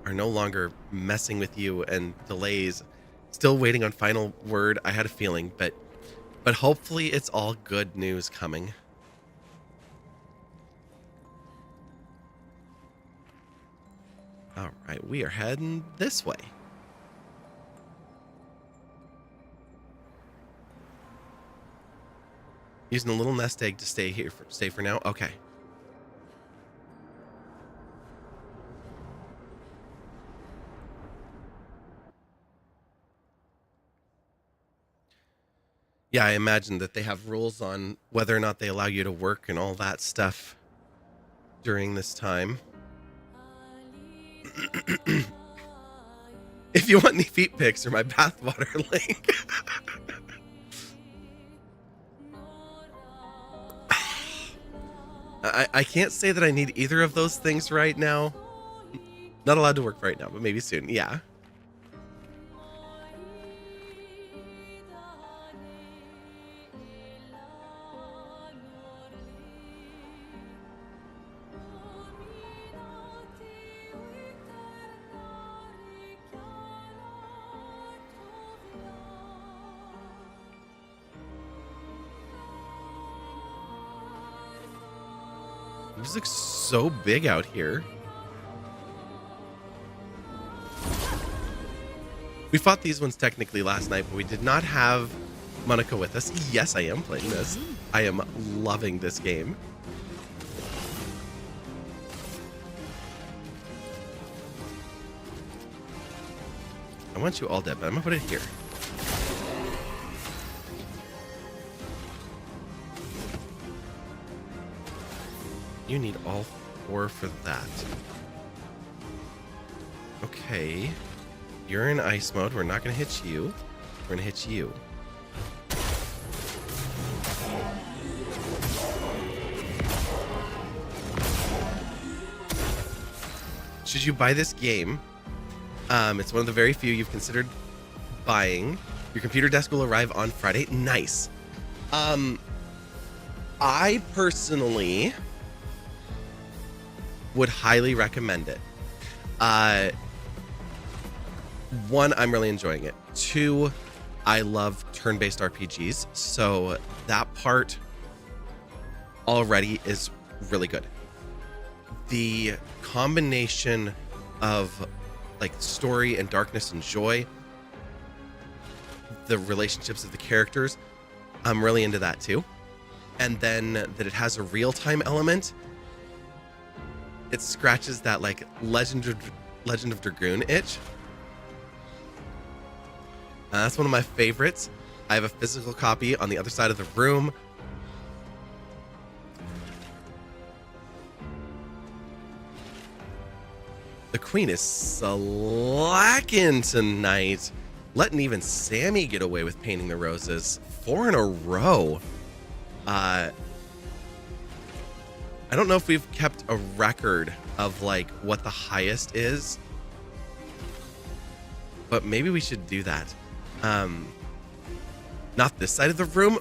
are no longer messing with you and delays. Still waiting on final word. I had a feeling, but hopefully it's all good news coming. All right, we are heading this way. Using a little nest egg to stay for now. Okay. Yeah, I imagine that they have rules on whether or not they allow you to work and all that stuff during this time. If you want any feet pics or my bathwater link. I can't say that I need either of those things right now. Not allowed to work right now, but maybe soon. Yeah. This looks so big out here. We fought these ones technically last night, but we did not have Monica with us. Yes, I am playing this. I am loving this game. I want you all dead, but I'm gonna put it here. You need all 4 for that. Okay. You're in ice mode. We're not going to hit you. We're going to hit you. Should you buy this game? It's one of the very few you've considered buying. Your computer desk will arrive on Friday. Nice. I personally would highly recommend it. 1, I'm really enjoying it. 2, I love turn-based RPGs, so that part already is really good. The combination of like story and darkness and joy, the relationships of the characters, I'm really into that too. And then that it has a real-time element. It scratches that like Legend of Dragoon itch. That's one of my favorites. I have a physical copy on the other side of the room. The queen is slacking tonight. Letting even Sammy get away with painting the roses. 4 in a row. I don't know if we've kept a record of like what the highest is, but maybe we should do that. Not this side of the room.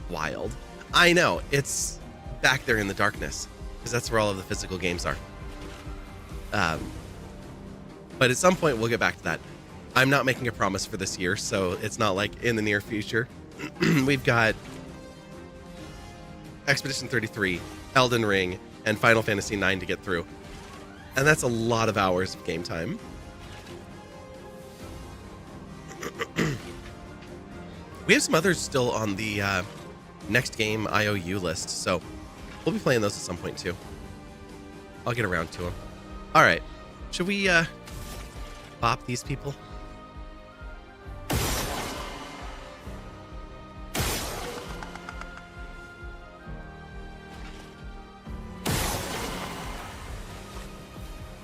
Wild. I know, it's back there in the darkness because that's where all of the physical games are. But at some point we'll get back to that. I'm not making a promise for this year, so it's not like in the near future. We've got Expedition 33, Elden Ring, and Final Fantasy 9 to get through. And that's a lot of hours of game time. We have some others still on the next game IOU list, so we'll be playing those at some point too. I'll get around to them. All right, should we bop these people?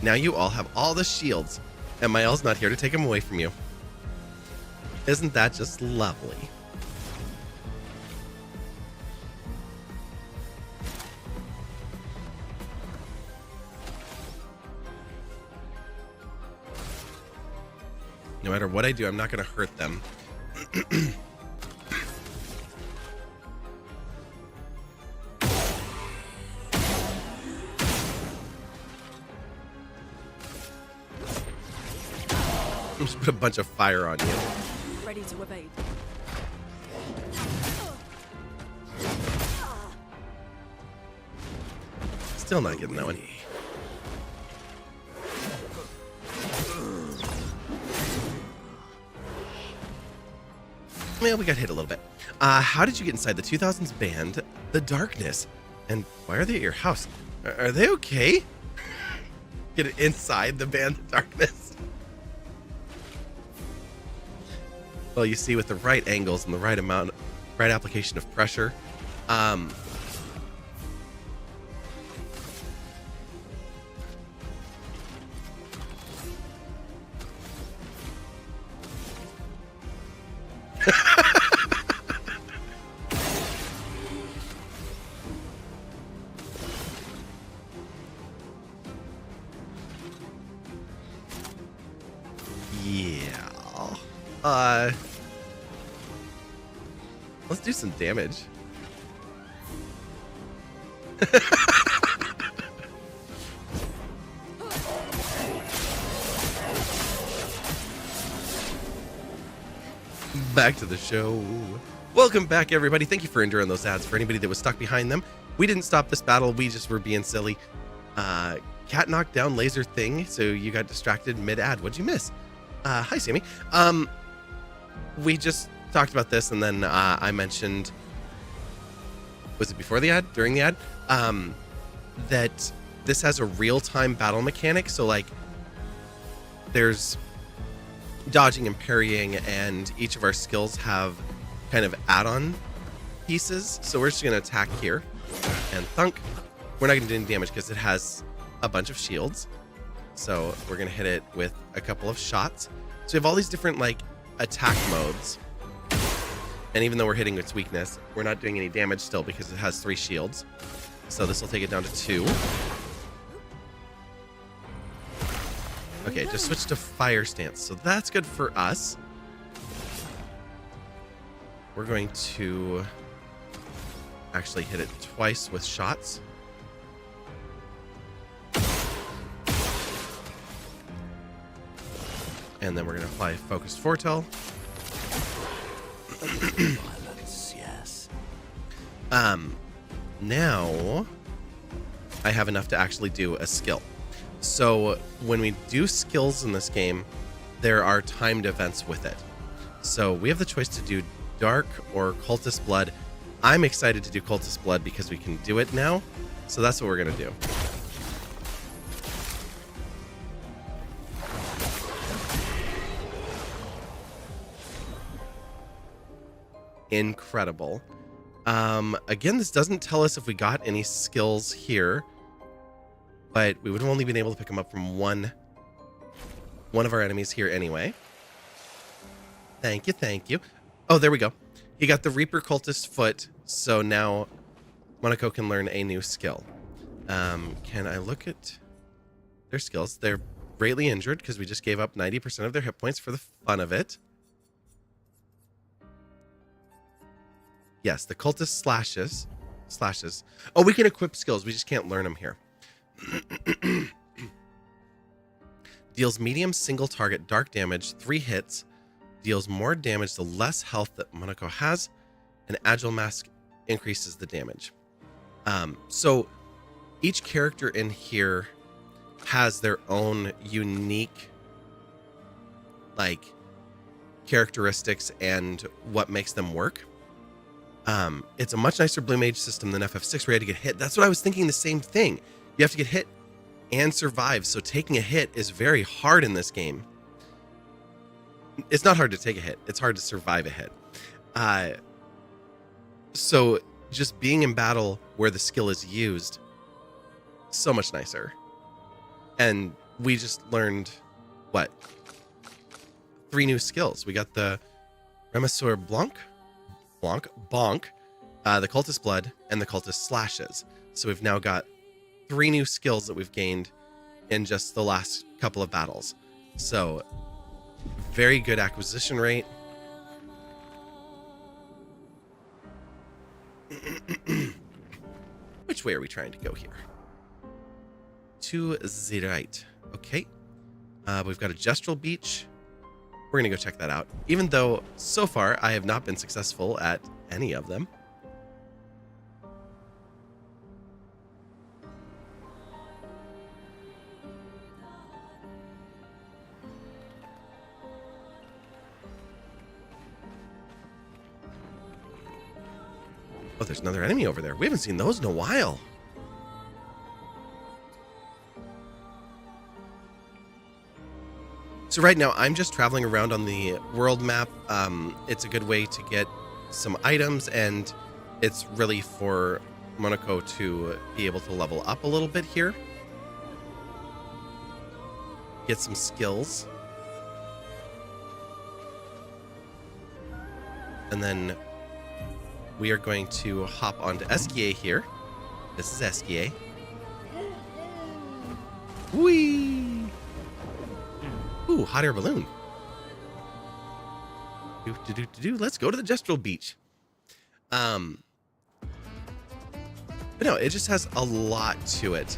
Now you all have all the shields, and Mael's not here to take them away from you. Isn't that just lovely? No matter what I do, I'm not going to hurt them. Just put a bunch of fire on you. Ready to evade. Still not getting that one. Well, we got hit a little bit. How did you get inside the 2000s band, The Darkness? And why are they at your house? Are they okay? Get inside the band, The Darkness. Well, you see, with the right angles and the right application of pressure, let's do some damage. Back to the show. Welcome back, everybody. Thank you for enduring those ads. For anybody that was stuck behind them, we didn't stop this battle. We just were being silly. Cat knocked down laser thing, so you got distracted mid-ad. What'd you miss? Hi, Sammy. We just talked about this, and then I mentioned, was it before the ad? During the ad? That this has a real-time battle mechanic. So, like, there's dodging and parrying, and each of our skills have kind of add-on pieces. So we're just going to attack here and thunk. We're not going to do any damage because it has a bunch of shields. So we're going to hit it with a couple of shots. So we have all these different, like, attack modes. And even though we're hitting its weakness, we're not doing any damage still because it has 3 shields. So this will take it down to 2. Okay, just switch to fire stance. So that's good for us. We're going to actually hit it twice with shots. And then we're going to apply focused foretell. Violence, yes. Now I have enough to actually do a skill. So when we do skills in this game, there are timed events with it. So we have the choice to do Dark or Cultist Blood. I'm excited to do Cultist Blood because we can do it now. So that's what we're going to do. Incredible. Again, this doesn't tell us if we got any skills here, but we would have only been able to pick them up from one of our enemies here anyway. Thank you, thank you. Oh, there we go. He got the Reaper Cultist Foot, so now Monaco can learn a new skill. Can I look at their skills? They're greatly injured because we just gave up 90% of their hit points for the fun of it. Yes, the Cultist slashes. Oh, we can equip skills. We just can't learn them here. Deals medium single target dark damage, 3 hits. Deals more damage the less health that Monoko has. And Agile Mask increases the damage. So each character in here has their own unique like characteristics and what makes them work. It's a much nicer Blue Mage system than FF6 where you had to get hit. That's what I was thinking, the same thing. You have to get hit and survive. So taking a hit is very hard in this game. It's not hard to take a hit. It's hard to survive a hit. So just being in battle where the skill is used, so much nicer. And we just learned, what? 3 new skills. We got the Remisseur Bonk, the Cultist Blood, and the Cultist Slashes. So we've now got 3 new skills that we've gained in just the last couple of battles. So very good acquisition rate. Which way are we trying to go here? To the right. Okay. We've got a Gestural Beach. We're going to go check that out. Even though, so far, I have not been successful at any of them. Oh, there's another enemy over there. We haven't seen those in a while. So right now, I'm just traveling around on the world map. It's a good way to get some items, and it's really for Monoko to be able to level up a little bit here. Get some skills. And then we are going to hop onto Esquier here. This is Esquier. Whee! Ooh, hot air balloon. Let's go to the Gestural Beach. But no, it just has a lot to it.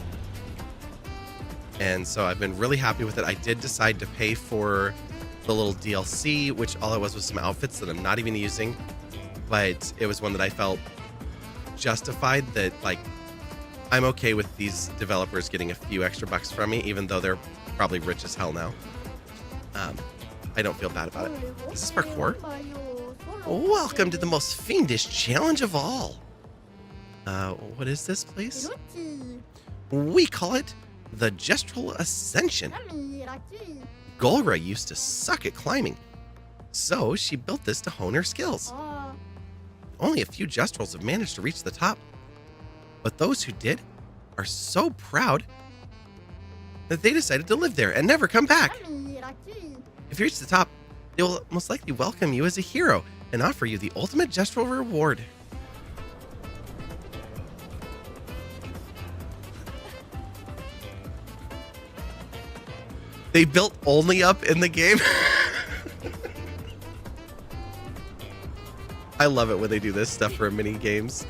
And so I've been really happy with it. I did decide to pay for the little DLC, which all it was some outfits that I'm not even using. But it was one that I felt justified, that like I'm okay with these developers getting a few extra bucks from me, even though they're probably rich as hell now. I don't feel bad about it. Is this parkour? Welcome to the most fiendish challenge of all. What is this place? We call it the Gestural Ascension. Golra used to suck at climbing, so she built this to hone her skills. Only a few Gestrals have managed to reach the top, but those who did are so proud that they decided to live there and never come back. If you reach the top, they will most likely welcome you as a hero and offer you the ultimate Gestral reward. They built only up in the game. I love it when they do this stuff for mini games.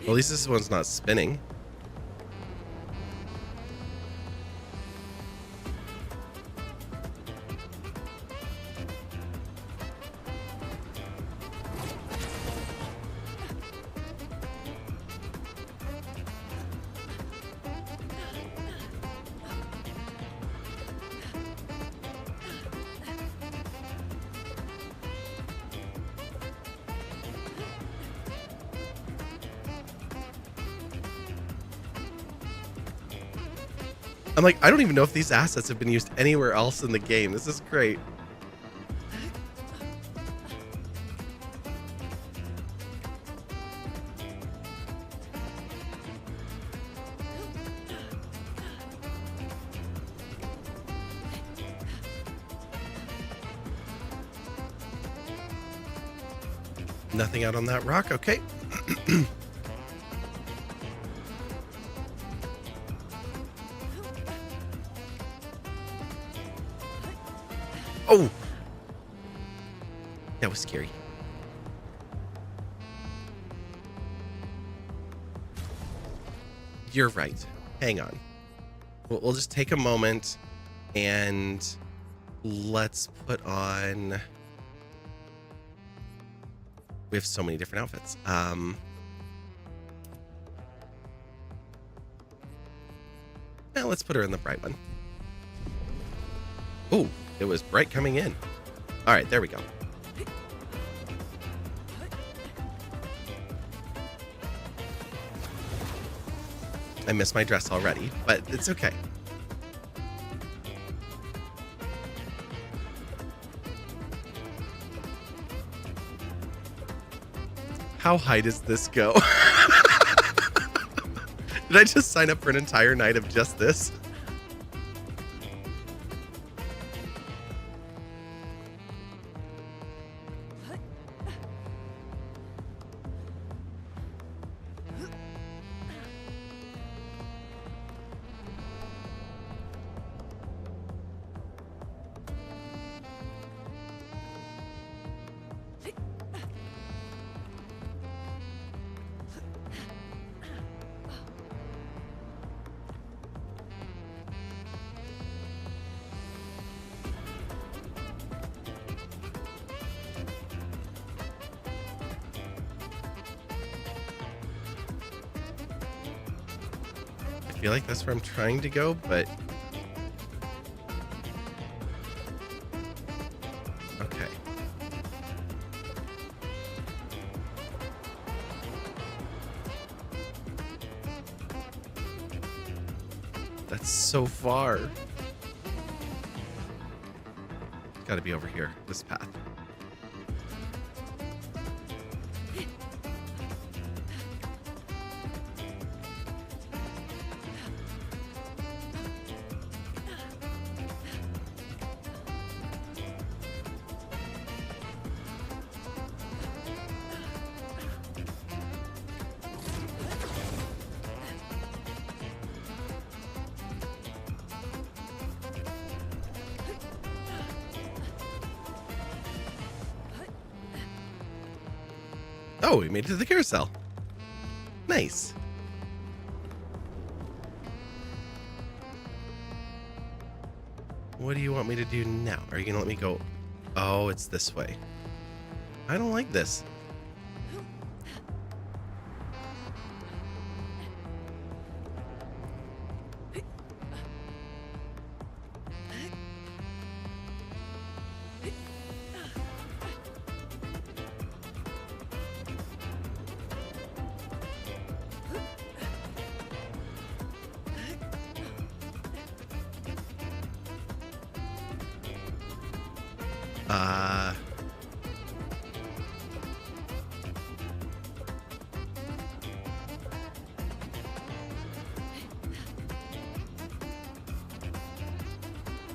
Well, at least this one's not spinning. I'm like, I don't even know if these assets have been used anywhere else in the game. This is great. Nothing out on that rock. Okay. Oh! That was scary. You're right. Hang on. We'll just take a moment and let's put on... We have so many different outfits. Now let's put her in the bright one. Oh, it was bright coming in. All right, there we go. I missed my dress already, but it's okay. How high does this go? Did I just sign up for an entire night of just this? I feel like that's where I'm trying to go, but... Okay. That's so far. It's gotta be over here, this path. Oh, we made it to the carousel. Nice. What do you want me to do now? Are you going to let me go? Oh, it's this way. I don't like this.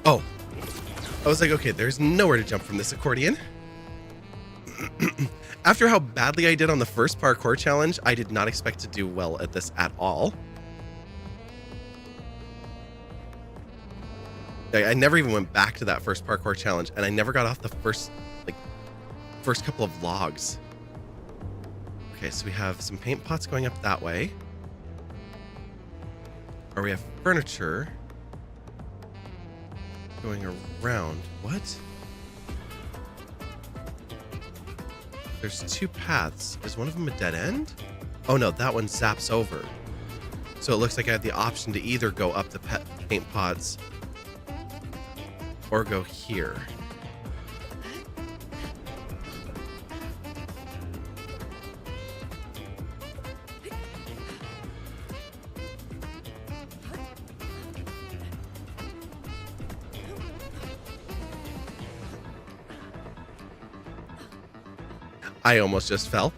Oh, I was like, okay, there's nowhere to jump from this accordion. After how badly I did on the first parkour challenge, I did not expect to do well at this at all. I never even went back to that first parkour challenge, and I never got off the first couple of logs. Okay, so we have some paint pots going up that way. Or we have furniture going around. What? There's two paths. Is one of them a dead end? Oh no, that one zaps over. So it looks like I had the option to either go up the paint pots or go here. I almost just fell.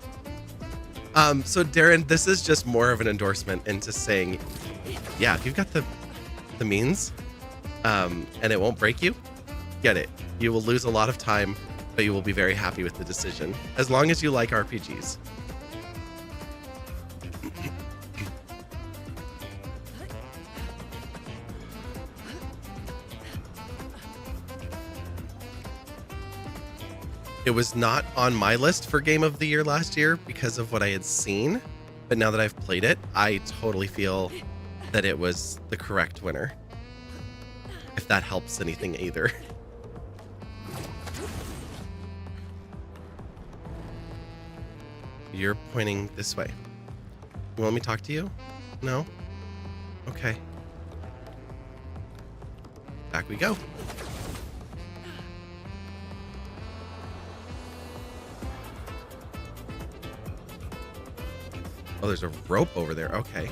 So Darren, this is just more of an endorsement into saying, yeah, if you've got the means, and it won't break you, get it. You will lose a lot of time but you will be very happy with the decision, as long as you like RPGs. It was not on my list for Game of the Year last year because of what I had seen, but now that I've played it, I totally feel that it was the correct winner. If that helps anything either. You're pointing this way. You want me to talk to you? No? Okay. Back we go. Oh, there's a rope over there. Okay.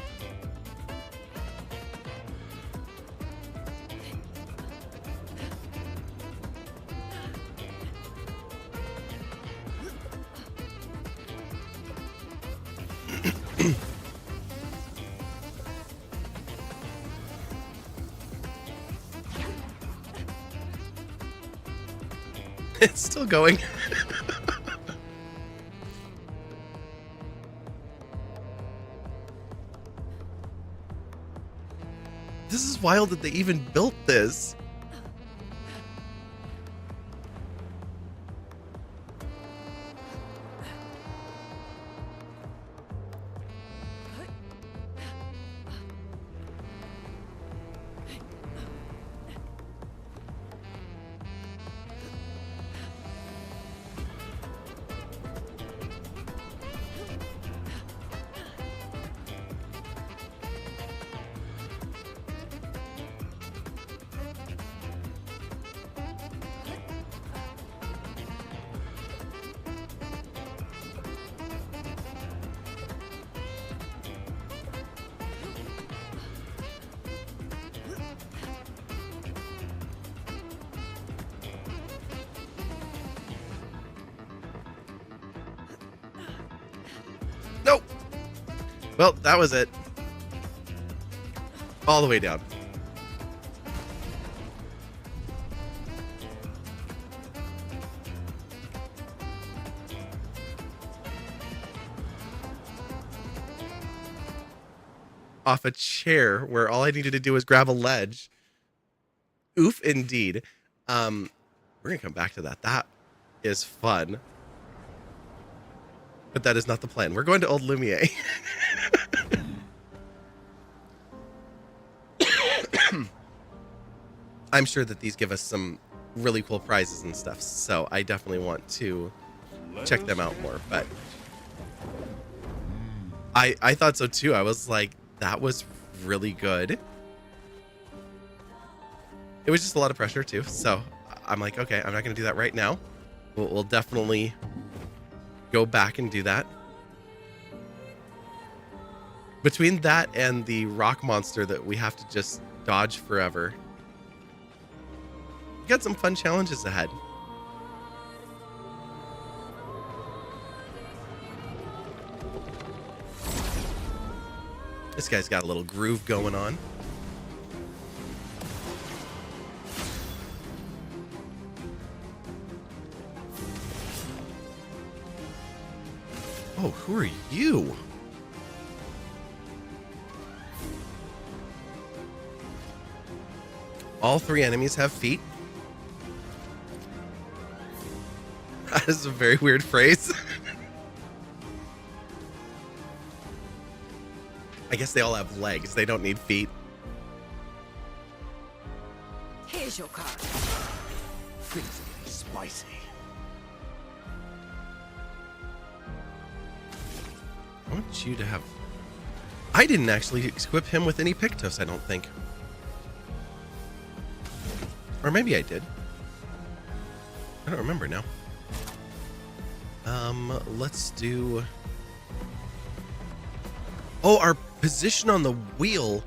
It's still going. This is wild that they even built this. Nope. Well, that was it. All the way down. Off a chair where all I needed to do was grab a ledge. Oof, indeed. We're gonna come back to that. That is fun. But that is not the plan. We're going to Old Lumiere. I'm sure that these give us some really cool prizes and stuff, so I definitely want to check them out more. But I thought so too. I was like, that was really good. It was just a lot of pressure too, so I'm like, okay, I'm not going to do that right now. We'll definitely go back and do that. Between that and the rock monster that we have to just dodge forever, we got some fun challenges ahead. This guy's got a little groove going on. Oh, who are you? All three enemies have feet. That is a very weird phrase. I guess they all have legs. They don't need feet. Here's your card. Things are getting spicy. I want you to have... I didn't actually equip him with any Pictos, I don't think. Or maybe I did. I don't remember now. Let's do... Oh, our position on the wheel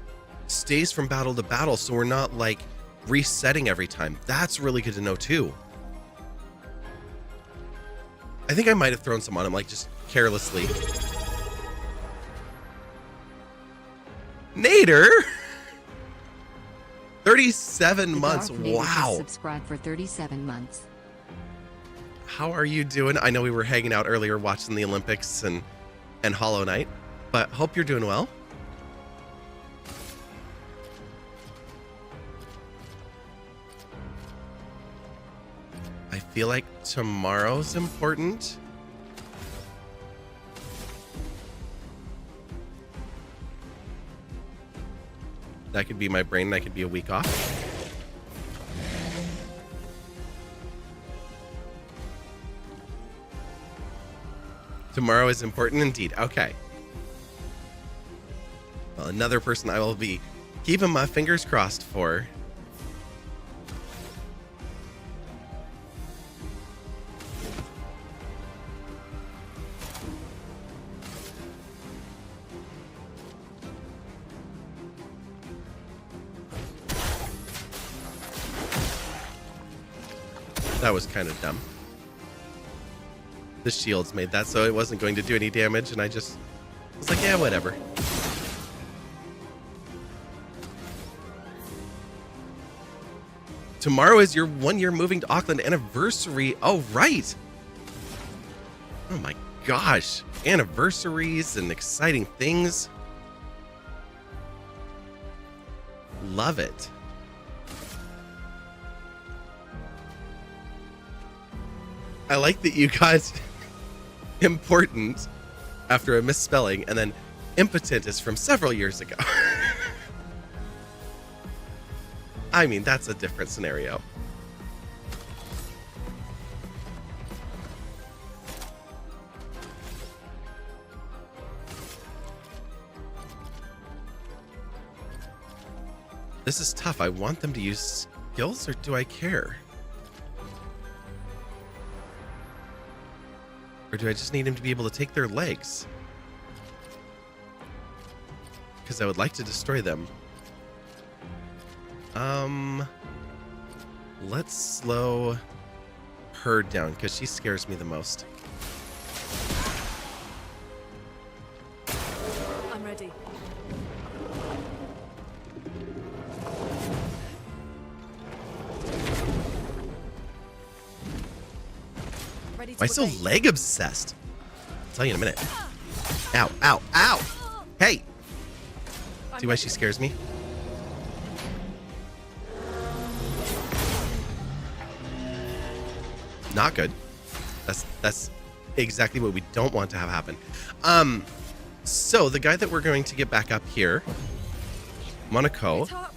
stays from battle to battle, so we're not, like, resetting every time. That's really good to know, too. I think I might have thrown some on him, like, just carelessly. Nader! 37 months. Wow. Subscribe for 37 months. how are you doing? I know we were hanging out earlier watching the Olympics and Hollow Knight, but hope you're doing well. I feel like tomorrow's important. That could be my brain and I could be a week off. Tomorrow is important indeed. Okay. Well, another person I will be keeping my fingers crossed for. That was kind of dumb. The shields made that so it wasn't going to do any damage, and I just was like, yeah, whatever. Tomorrow is your 1 year moving to Auckland anniversary. Oh, right. Oh my gosh. Anniversaries and exciting things. Love it. I like that you got important after a misspelling, and then impotent is from several years ago. I mean, that's a different scenario. This is tough. I want them to use skills, or do I care? Or do I just need him to be able to take their legs? Because I would like to destroy them. Let's slow her down, because she scares me the most. I'm ready. Ready to Why so obey. leg obsessed? I'll tell you in a minute. Ow, ow, ow! Hey! I'm See why ready. she scares me? Not good. That's exactly what we don't want to have happen. So the guy that we're going to get back up here, Monaco, It's hot.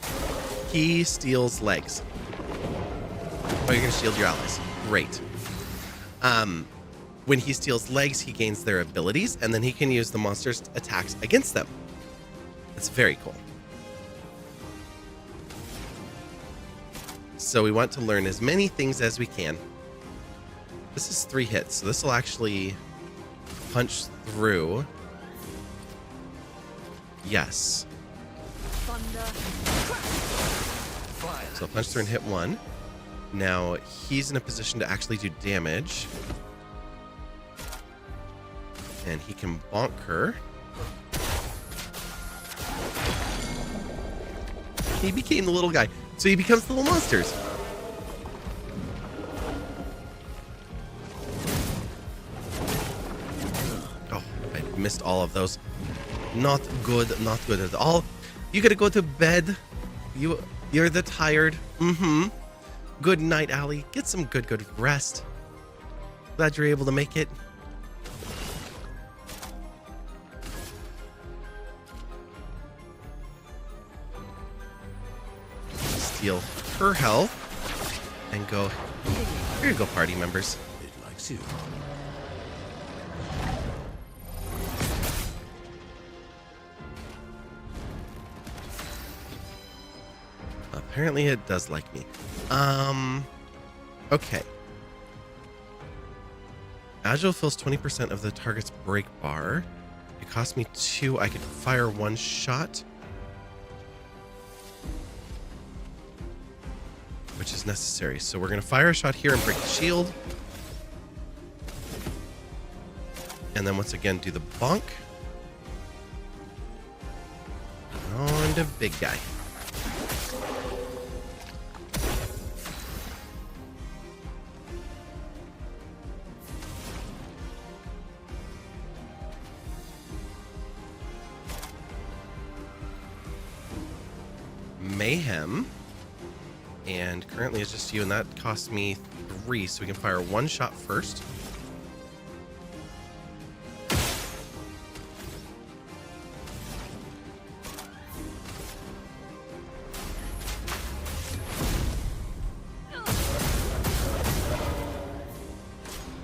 he steals legs. Oh, you're gonna shield your allies. Great. When he steals legs, he gains their abilities, and then he can use the monster's attacks against them. It's very cool. So we want to learn as many things as we can. This is 3 hits, so this will actually punch through. Yes. Thunder. Fire. So punch through and hit 1. Now he's in a position to actually do damage. And he can bonk her. He became the little guy. So he becomes the little monsters. Oh, I missed all of those. Not good at all. You gotta go to bed. You're the tired. Mm-hmm. Good night, Allie. Get some good rest. Glad you're able to make it. Steal her health and go. Here you go, party members. It likes you. Apparently it does like me. Okay. Agile fills 20% of the target's break bar. It cost me 2. I could fire 1 shot, which is necessary. So we're going to fire a shot here and break the shield. And then once again, do the bonk. On to big guy. Mayhem. And currently it's just you, and that costs me 3, so we can fire 1 shot first.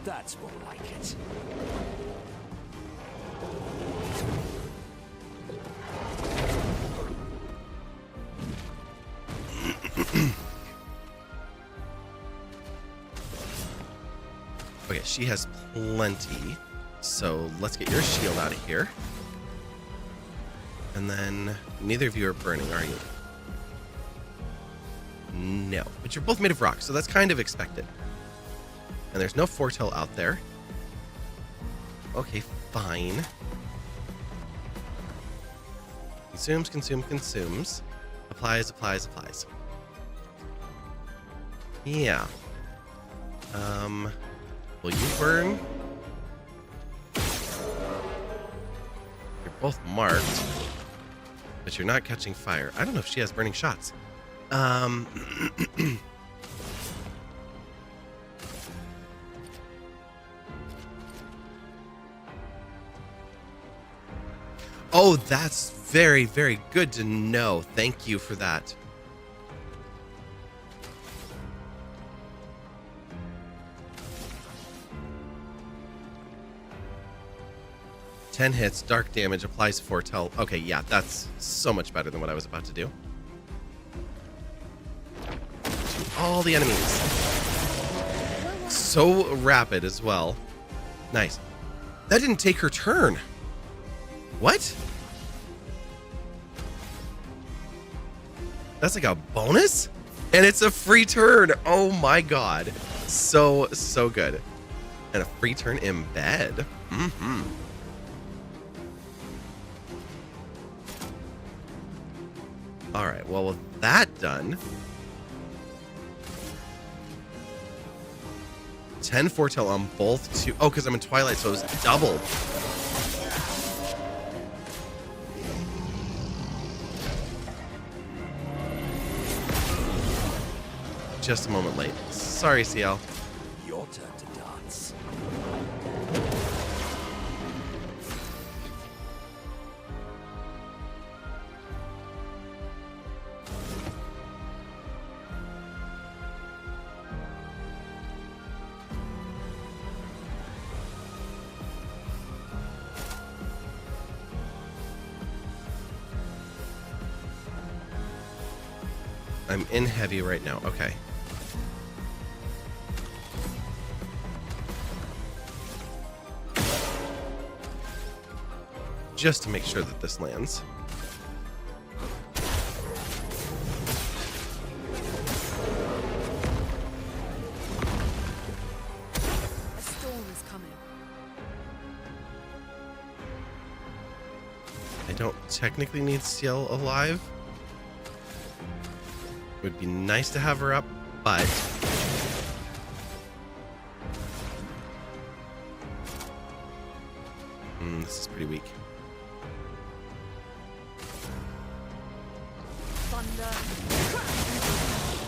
That's more like it. Okay, she has plenty, so let's get your shield out of here. And then neither of you are burning, are you? No, but you're both made of rock, so that's kind of expected. And there's no foretell out there. Okay, fine. Consumes, consumes. Applies. Yeah. Will you burn? You're both marked, but you're not catching fire. I don't know if she has burning shots. Oh, that's very, very good to know. Thank you for that. Ten hits, dark damage, applies foretell. Okay, yeah, that's so much better than what I was about to do. All the enemies. So rapid as well. Nice. That didn't take her turn. What? That's like a bonus? And it's a free turn. Oh my god. So good. And a free turn embed. Mm-hmm. Alright, well with that done. 10 foretell on both two. Oh, because I'm in Twilight, so it was doubled. Just a moment late. Sorry, CL. Your turn to dance. I'm in heavy right now. Okay. Just to make sure that this lands. A storm is coming. I don't technically need CL alive. Would be nice to have her up, but this is pretty weak. Thunder.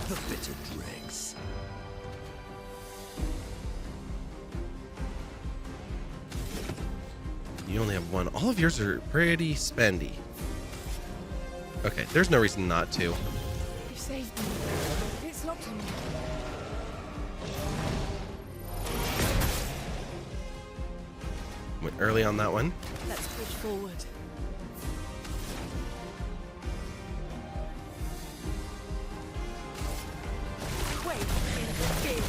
The bitter dregs. You only have one. All of yours are pretty spendy. Okay, there's no reason not to. You saved me. It's locked on me. Went early on that one. Let's push forward. Wait, in big.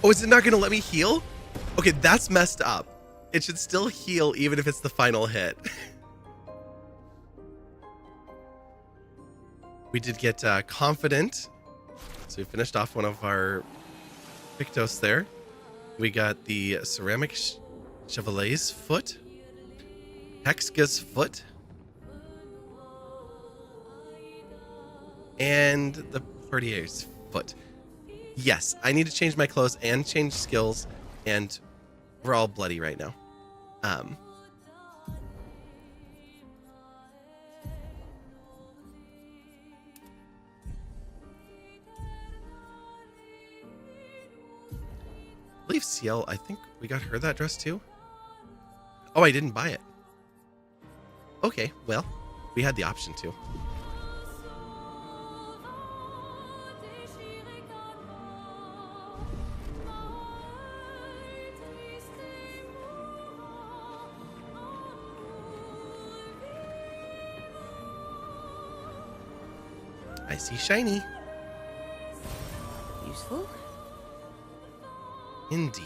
Oh, is it not going to let me heal? Okay, that's messed up. It should still heal even if it's the final hit. We did get confident. So we finished off one of our Pictos there. We got the Ceramic Chevalet's foot. Hexga's foot. And the Portier's foot. Yes, I need to change my clothes and change skills, and we're all bloody right now. I believe Ciel, I think we got her that dress too. Oh, I didn't buy it. Okay, well, we had the option to. I see shiny. Useful? Indeed.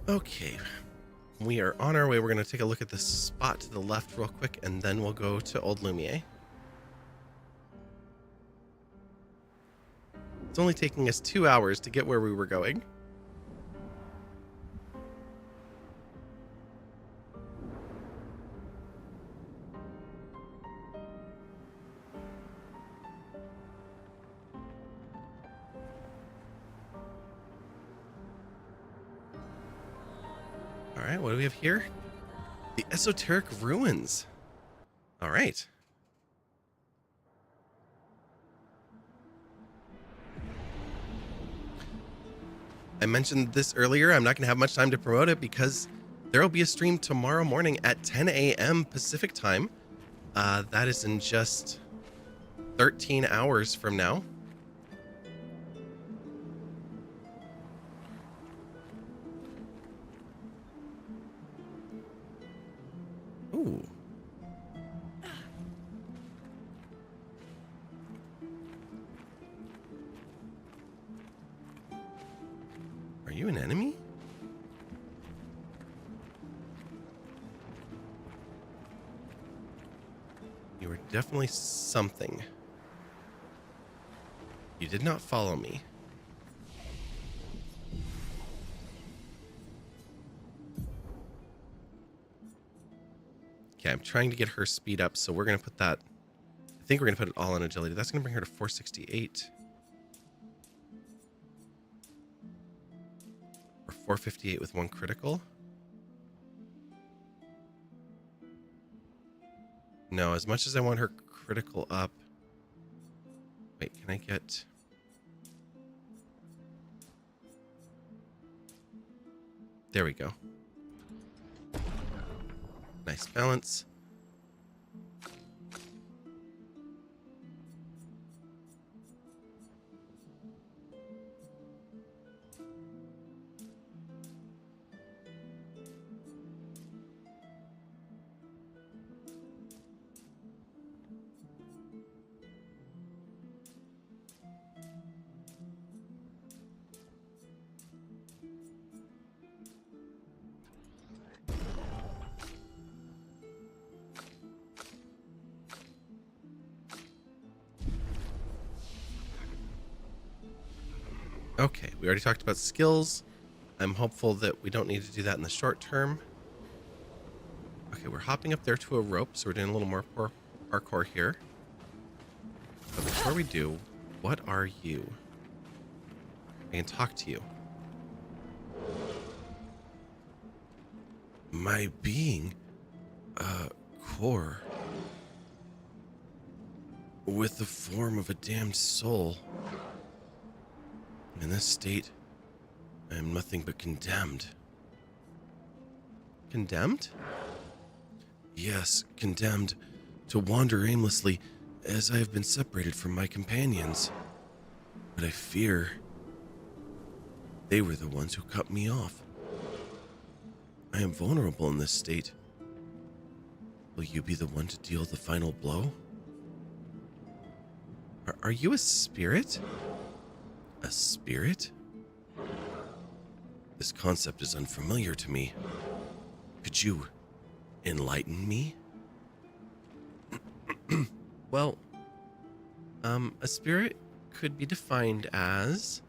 Okay, we are on our way. We're going to take a look at the spot to the left real quick, and then we'll go to Old Lumiere. It's only taking us 2 hours to get where we were going. All right, what do we have here? The Esoteric Ruins. All right. I mentioned this earlier. I'm not going to have much time to promote it because there will be a stream tomorrow morning at 10 a.m. Pacific time. That is in just 13 hours from now. Ooh. Are you an enemy? You are definitely something. You did not follow me. Okay, I'm trying to get her speed up, so we're going to put that... I think we're going to put it all on agility. That's going to bring her to 468. Or 458 with 1 critical. No, as much as I want her critical up... Wait, can I get... There we go. Nice balance. Okay, we already talked about skills. I'm hopeful that we don't need to do that in the short term. Okay, we're hopping up there to a rope, so we're doing a little more parkour here. But before we do, what are you? I can talk to you. My being, core, with the form of a damned soul. In this state, I am nothing but condemned. Condemned? Yes, condemned to wander aimlessly as I have been separated from my companions. But I fear they were the ones who cut me off. I am vulnerable in this state. Will you be the one to deal the final blow? Are you a spirit? A spirit? This concept is unfamiliar to me. Could you enlighten me? Well, a spirit could be defined as...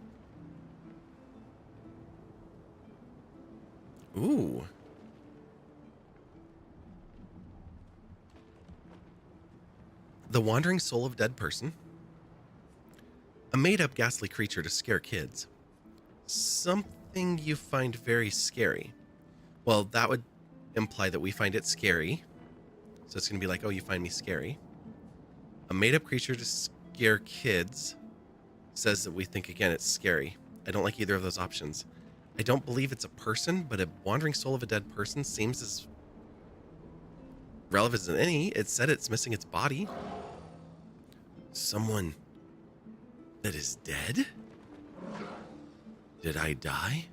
Ooh. The wandering soul of a dead person. A made-up ghastly creature to scare kids. Something you find very scary. Well, that would imply that we find it scary. So it's going to be like, oh, you find me scary. A made-up creature to scare kids says that we think, again, it's scary. I don't like either of those options. I don't believe it's a person, but a wandering soul of a dead person seems as relevant as any. It said it's missing its body. Someone that is dead? Did I die?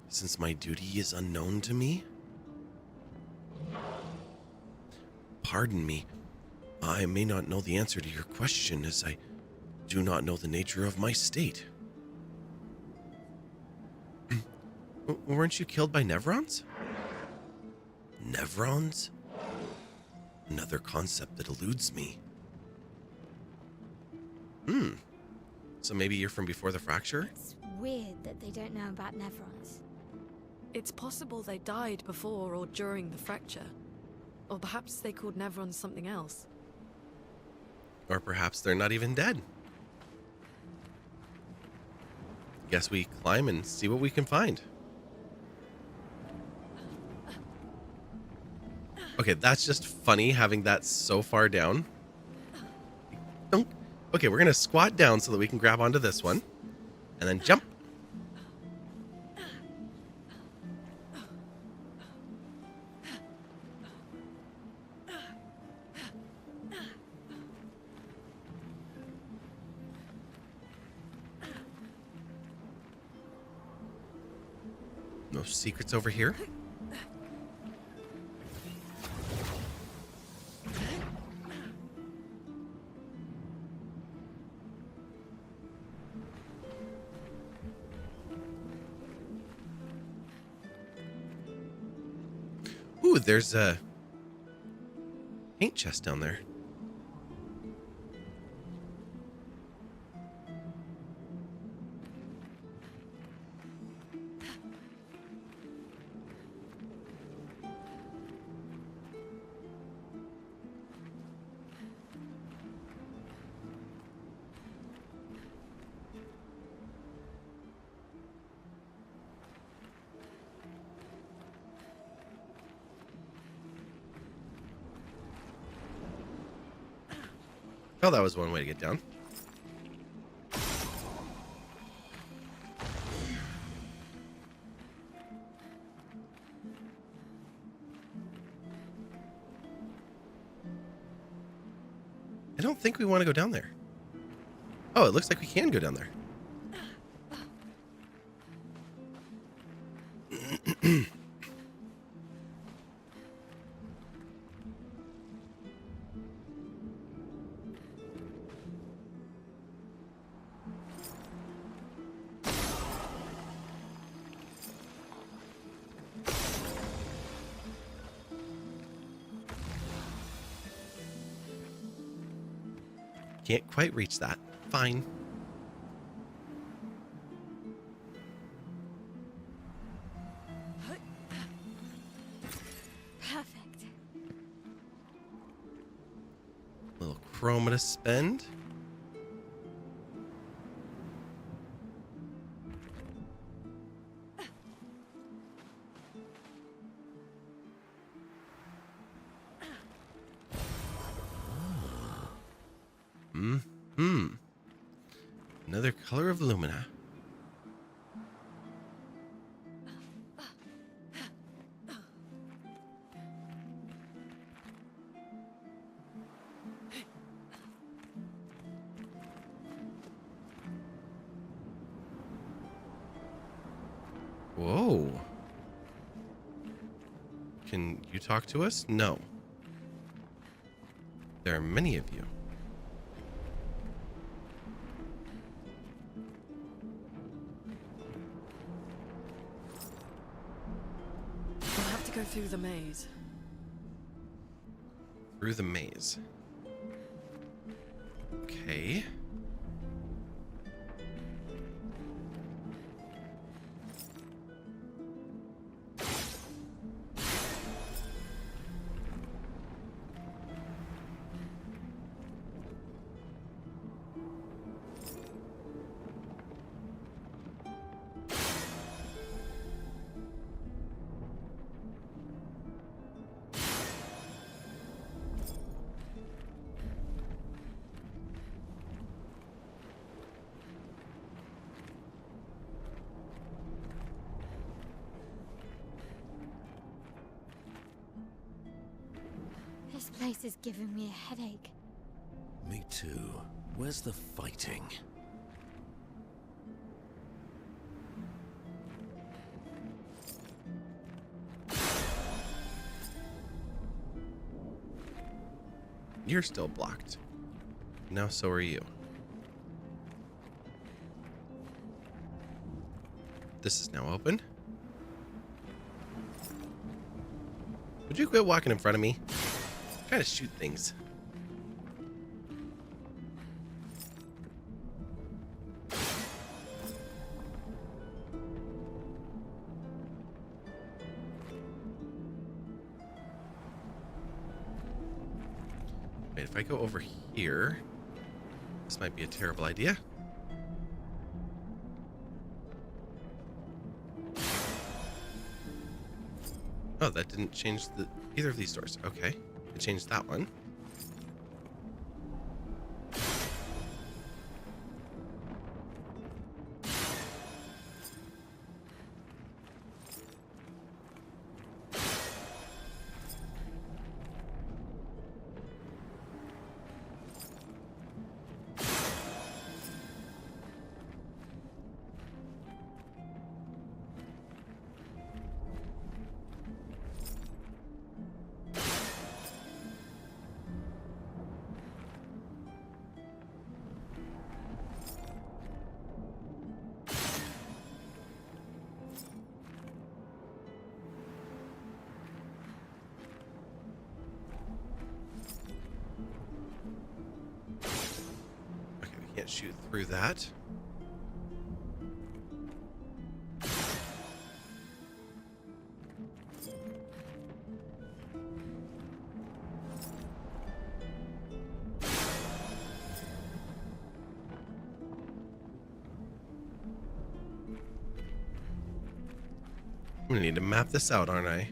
Since my duty is unknown to me? Pardon me. I may not know the answer to your question, as I do not know the nature of my state. Weren't you killed by Nevrons? Nevrons? Another concept that eludes me. So maybe you're from before the fracture? It's weird that they don't know about Nevrons. It's possible they died before or during the fracture. Or perhaps they called Nevrons something else. Or perhaps they're not even dead. Guess we climb and see what we can find. Okay, that's just funny having that so far down. Dunk. Okay, we're going to squat down so that we can grab onto this one. And then jump. No secrets over here. Ooh, there's a paint chest down there. Oh, that was one way to get down. I don't think we want to go down there. Oh, it looks like we can go down there. Can't quite reach that. Fine. Perfect. Little chroma to spend. Another color of Lumina. Whoa. Can you talk to us? No. There are many of you. We'll have to go through the maze. Through the maze. Okay. This place is giving me a headache. Me too. Where's the fighting? You're still blocked. Now so are you. This is now open. Would you quit walking in front of me? I'm trying to shoot things. Wait, if I go over here, this might be a terrible idea. Oh, that didn't change either of these doors. Okay, it changed that one. Can't shoot through that. I'm gonna need to map this out, aren't I?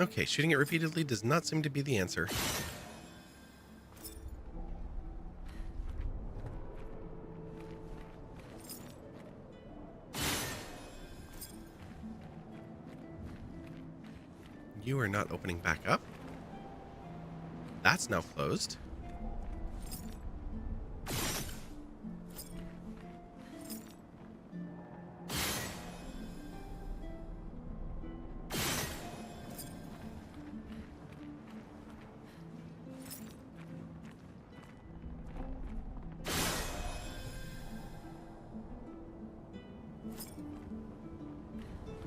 Okay, shooting it repeatedly does not seem to be the answer. You are not opening back up. That's now closed.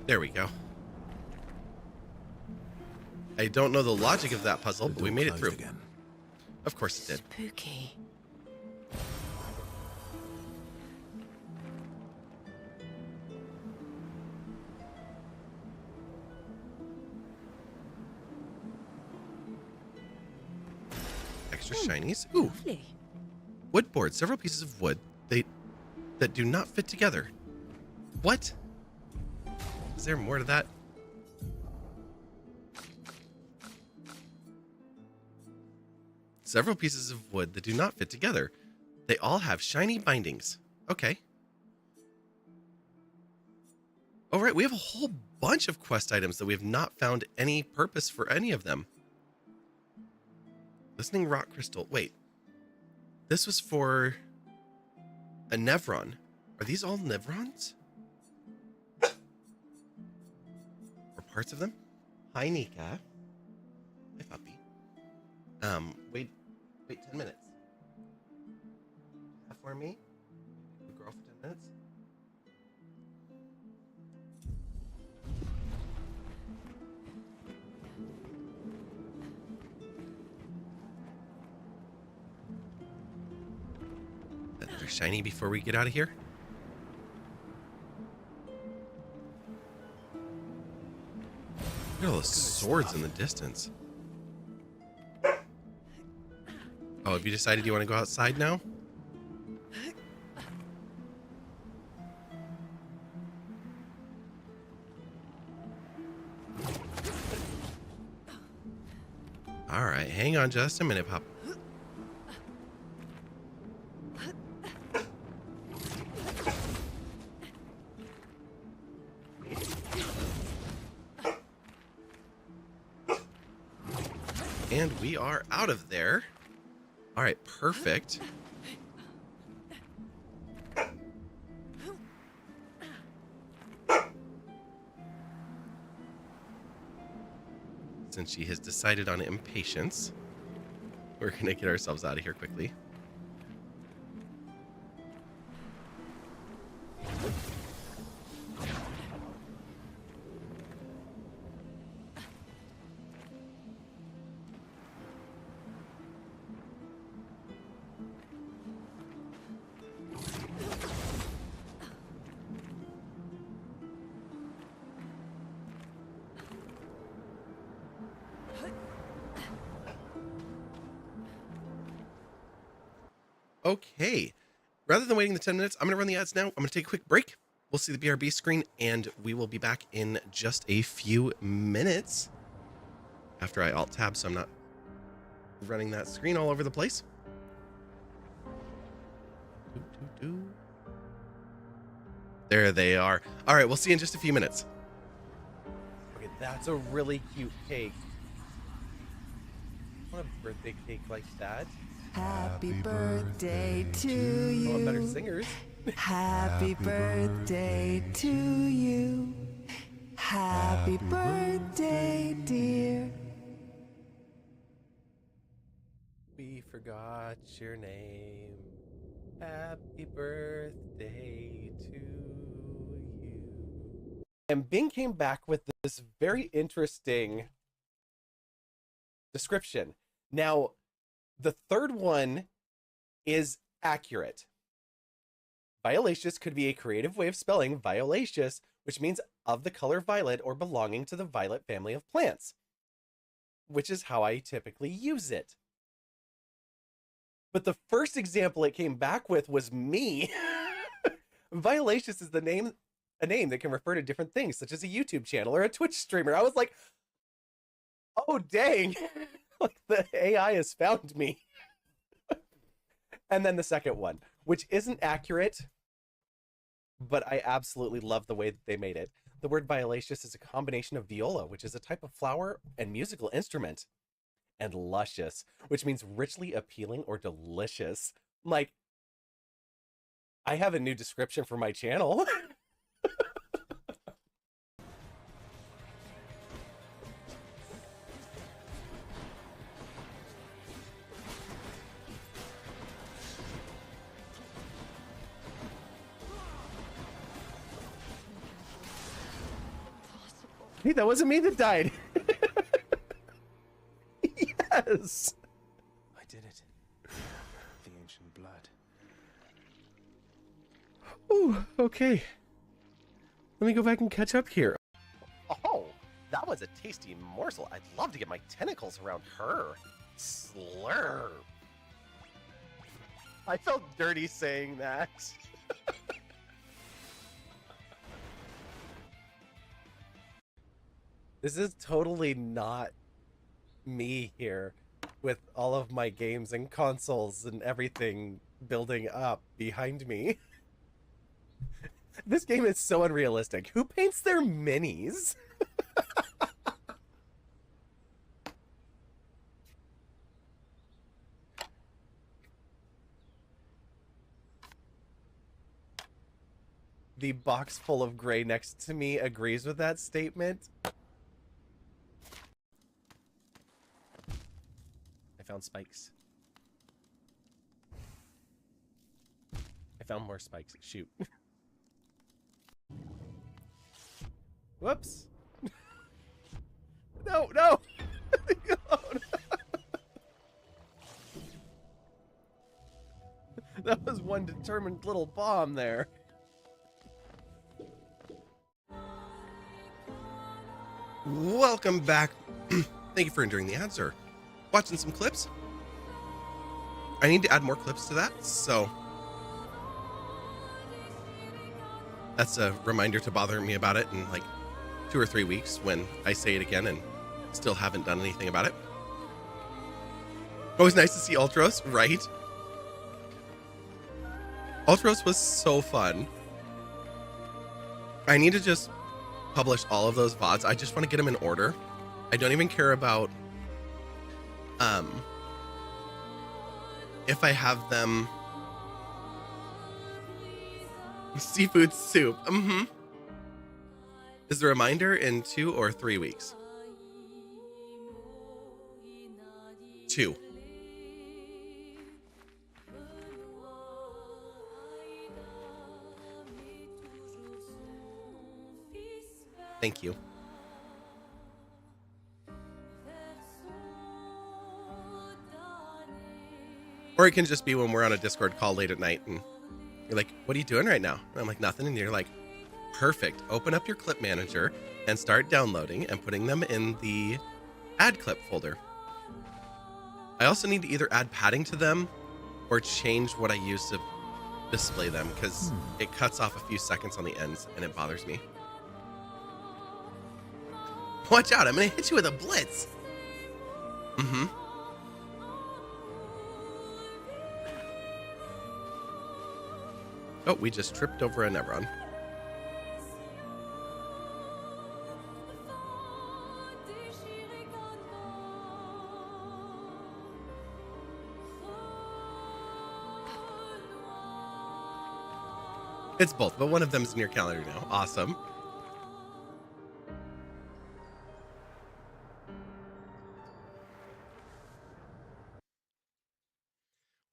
There we go. I don't know the logic of that puzzle, but we made it through. Again. Of course it did. Spooky. Extra shinies. Ooh, Lovely. wood board. Several pieces of wood that do not fit together. What? Is there more to that? Several pieces of wood that do not fit together. They all have shiny bindings. Okay. All right, we have a whole bunch of quest items that we have not found any purpose for any of them. Listening rock crystal. Wait. This was for a Nevron. Are these all Nevrons? Or parts of them? Hi, Nika. Hi, puppy. Wait 10 minutes. That for me? A girl for 10 minutes? Another shiny before we get out of here? Look at all those swords in the distance. Oh, have you decided you want to go outside now? All right, hang on just a minute, Pop. And we are out of there. All right, perfect. Since she has decided on impatience, we're going to get ourselves out of here quickly. Okay, rather than waiting the 10 minutes, I'm going to run the ads now. I'm going to take a quick break. We'll see the BRB screen, and we will be back in just a few minutes after I Alt-Tab so I'm not running that screen all over the place. There they are. All right, we'll see you in just a few minutes. Okay, that's a really cute cake. I want a birthday cake like that. Happy birthday to I you. want better singers. Happy birthday to you. Happy birthday, dear. We forgot your name. Happy birthday to you. And Bing came back with this very interesting description. Now, the third one is accurate. Violaceous could be a creative way of spelling violaceous, which means of the color violet or belonging to the violet family of plants, which is how I typically use it. But the first example it came back with was me. Violaceous is a name that can refer to different things, such as a YouTube channel or a Twitch streamer. I was like, Oh, dang. Like the AI has found me. And then the second one, which isn't accurate, but I absolutely love the way that they made it. The word violacious is a combination of viola, which is a type of flower and musical instrument, and luscious, which means richly appealing or delicious. Like, I have a new description for my channel. Hey, that wasn't me that died. Yes. I did it. The ancient blood. Ooh, okay. Let me go back and catch up here. Oh, that was a tasty morsel. I'd love to get my tentacles around her. Slurp. I felt dirty saying that. This is totally not me here with all of my games and consoles and everything building up behind me. This game is so unrealistic. Who paints their minis? The box full of gray next to me agrees with that statement. I found spikes. I found more spikes. Shoot. Whoops. No, no. Leave me alone. That was one determined little bomb there. Welcome back. Thank you for enduring the answer. Watching some clips. I need to add more clips to that, so that's a reminder to bother me about it in like 2 or 3 weeks when I say it again and still haven't done anything about it. Always nice to see Ultros, right? Ultros was so fun. I need to just publish all of those VODs. I just want to get them in order. I don't even care about if I have them seafood soup. Is the reminder in 2 or 3 weeks? 2. Thank you. Or it can just be when we're on a Discord call late at night and you're like, what are you doing right now? And I'm like, nothing. And you're like, perfect. Open up your clip manager and start downloading and putting them in the add clip folder. I also need to either add padding to them or change what I use to display them because it cuts off a few seconds on the ends and it bothers me. Watch out, I'm gonna hit you with a blitz. Oh, we just tripped over a Nevron. It's both, but one of them is in your calendar now. Awesome.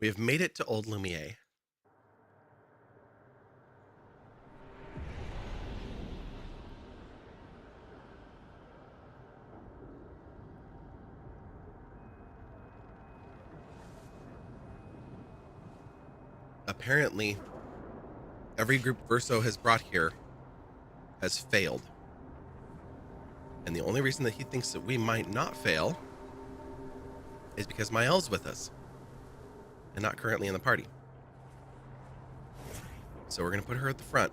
We have made it to Old Lumiere. Apparently, every group Verso has brought here has failed. And the only reason that he thinks that we might not fail is because Mael's with us and not currently in the party. So we're going to put her at the front.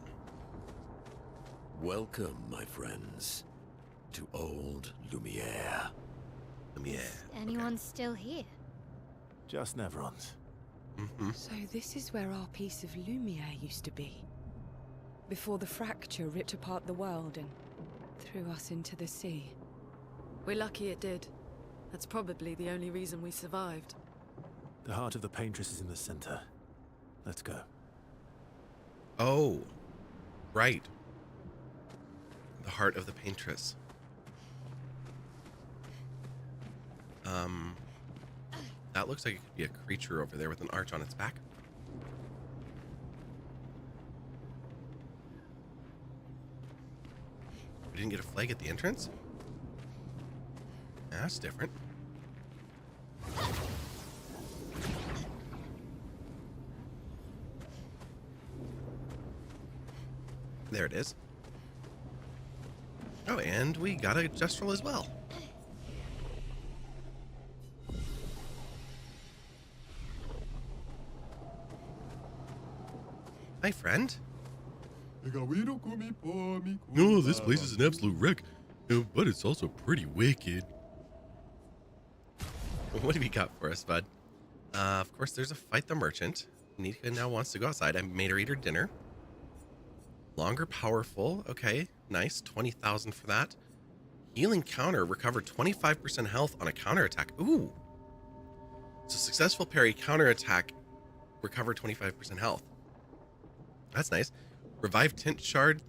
Welcome, my friends, to Old Lumiere. Yeah. Is anyone still here? Just Nevrons. Mm-hmm. So this is where our piece of Lumiere used to be. Before the fracture ripped apart the world and threw us into the sea. We're lucky it did. That's probably the only reason we survived. The heart of the paintress is in the center. Let's go. Oh, right. The heart of the paintress. That looks like it could be a creature over there with an arch on its back. We didn't get a flag at the entrance? That's different. There it is. Oh, and we got a Jestrel as well. Hi, friend. No, this place is an absolute wreck, but it's also pretty wicked. What have you got for us, bud? Of course, there's a fight the merchant. Nika now wants to go outside. I made her eat her dinner. Longer, powerful. Okay, nice. 20,000 for that. Healing counter. Recover 25% health on a counterattack. Ooh. So successful parry, counterattack, recover 25% health. That's nice. Revive tint shard.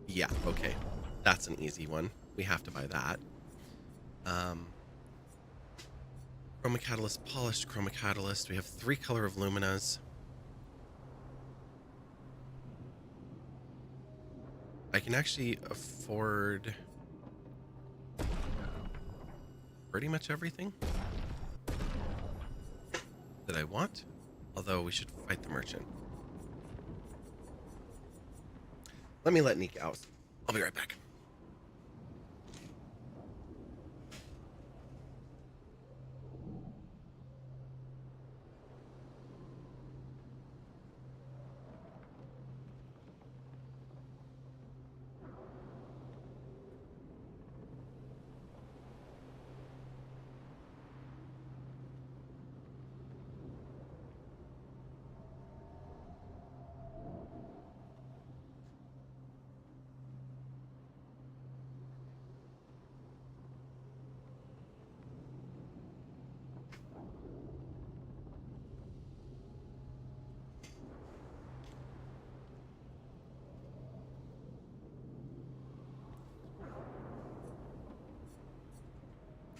Yeah, okay. That's an easy one. We have to buy that. Chroma Catalyst, Polished Chroma Catalyst. We have 3 Color of Luminas. I can actually afford pretty much everything that I want. Although we should fight the merchant. Let me let Nick out. I'll be right back.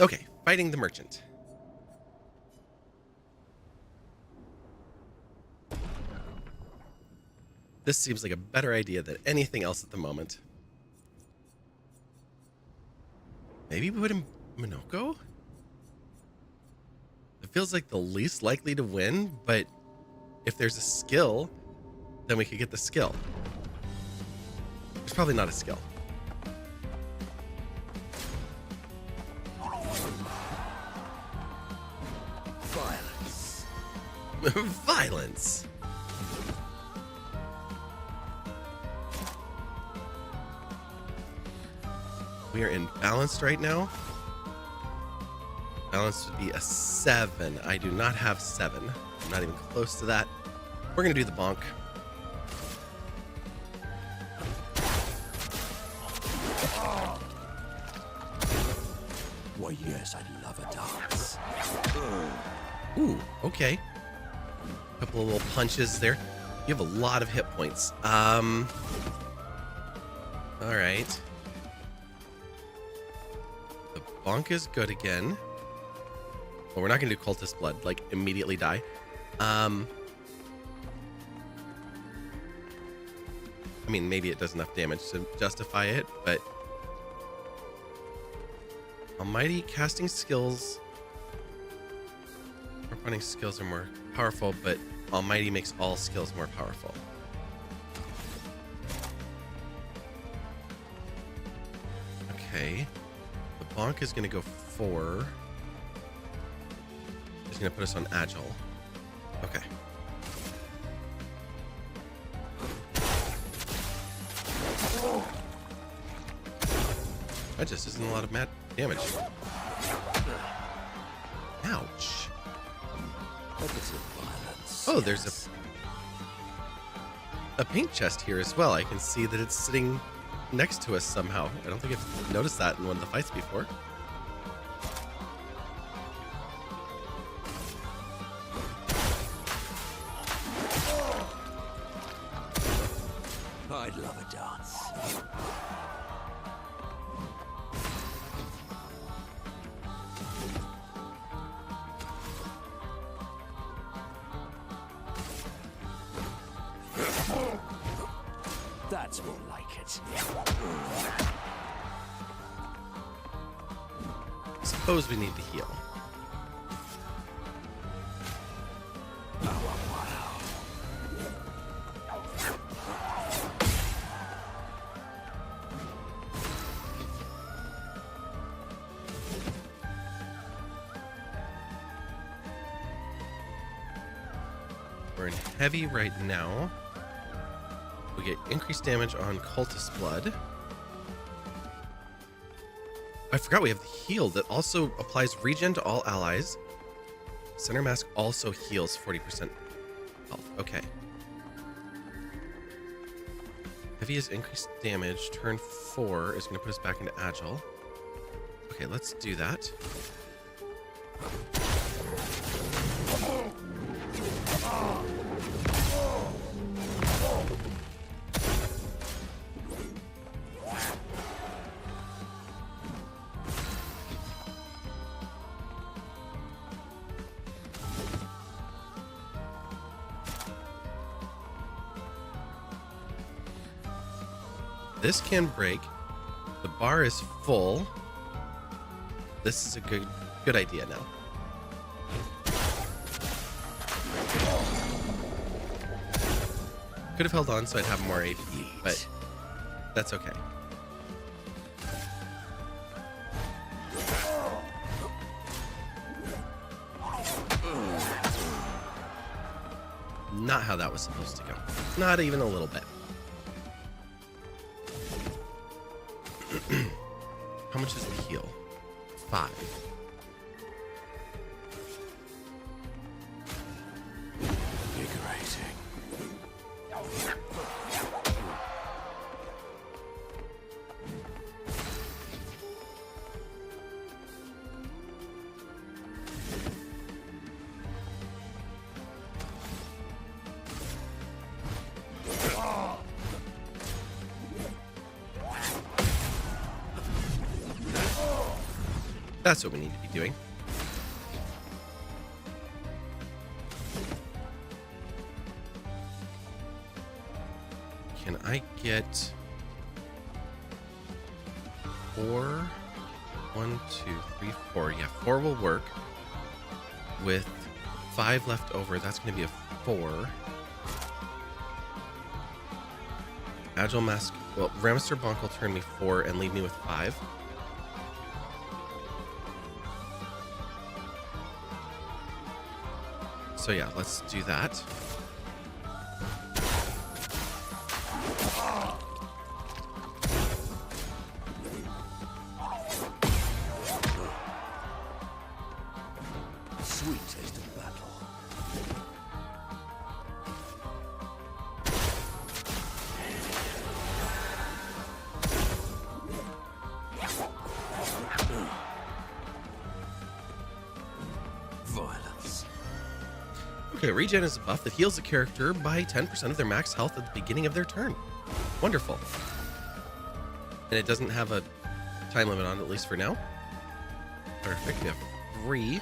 Okay, fighting the merchant. This seems like a better idea than anything else at the moment. Maybe put in Minoko? It feels like the least likely to win, but if there's a skill, then we could get the skill. There's probably not a skill. Violence. Violence. We are imbalanced right now. Balance would be a 7. I do not have 7. I'm not even close to that. We're going to do the bonk. Why, yes, I love a dance. Ooh, okay. Couple of little punches there. You have a lot of hit points. All right. The bonk is good again. Well, we're not going to do cultist blood, like immediately die. I mean, maybe it does enough damage to justify it, but Almighty casting skills, running skills are more powerful, but Almighty makes all skills more powerful. Okay, the bonk is going to go 4. It's going to put us on agile. Okay. That just isn't a lot of damage. Ouch. A bit of violence. Oh, there's a paint chest here as well. I can see that it's sitting next to us somehow. I don't think I've noticed that in one of the fights before. I'd love a dance. That's more like it. Suppose we need to heal. We're in heavy right now. We get increased damage on cultist blood. I forgot we have the heal that also applies regen to all allies. Center mask also heals 40% health. Okay. Heavy is increased damage. Turn 4 is going to put us back into agile. Okay, let's do that. This can break. The bar is full. This is a good idea now. Could have held on so I'd have more AP, but that's okay. Not how that was supposed to go. Not even a little bit. How much is the heal? 5. Invigorating. That's what we need to be doing. Can I get 4? 1, 2, 3, 4. Yeah, 4 will work. With 5 left over, that's going to be a 4. Agile Mask. Well, Ramaster Bonk will turn me 4 and leave me with 5. So yeah, let's do that. Sweet taste of battle. Violence. Okay, regen is a buff that heals a character by 10% of their max health at the beginning of their turn. Wonderful. And it doesn't have a time limit on it, at least for now. Perfect. We have 3.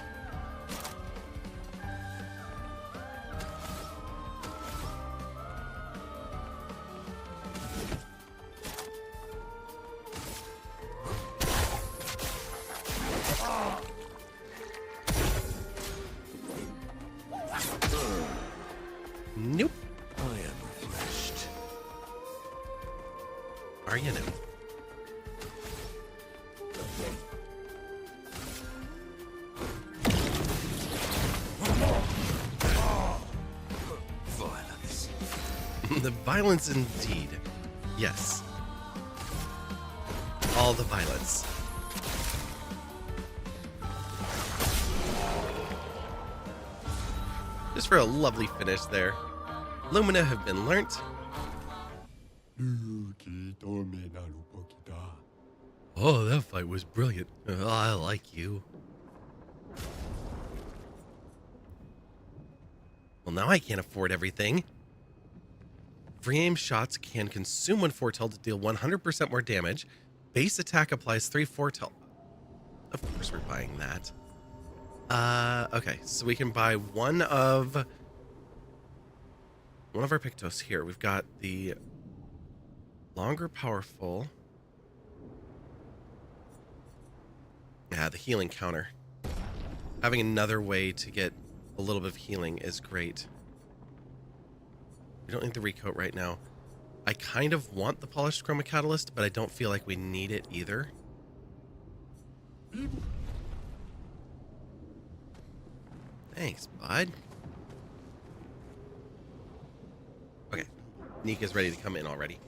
Nope. I am refreshed. Are you now? Violence. The violence indeed. Yes. All the violence. just for a lovely finish there. Lumina have been learnt. Oh, that fight was brilliant. Oh, I like you. Well, now I can't afford everything. Free aim shots can consume 1 foretell to deal 100% more damage. Base attack applies 3 foretell. Of course we're buying that. Okay, so we can buy one of our Pictos here. We've got the longer powerful. Yeah, the healing counter. Having another way to get a little bit of healing is great. We don't need the recoat right now. I kind of want the polished chroma catalyst, but I don't feel like we need it either. Thanks, bud. Okay, Nika's ready to come in already.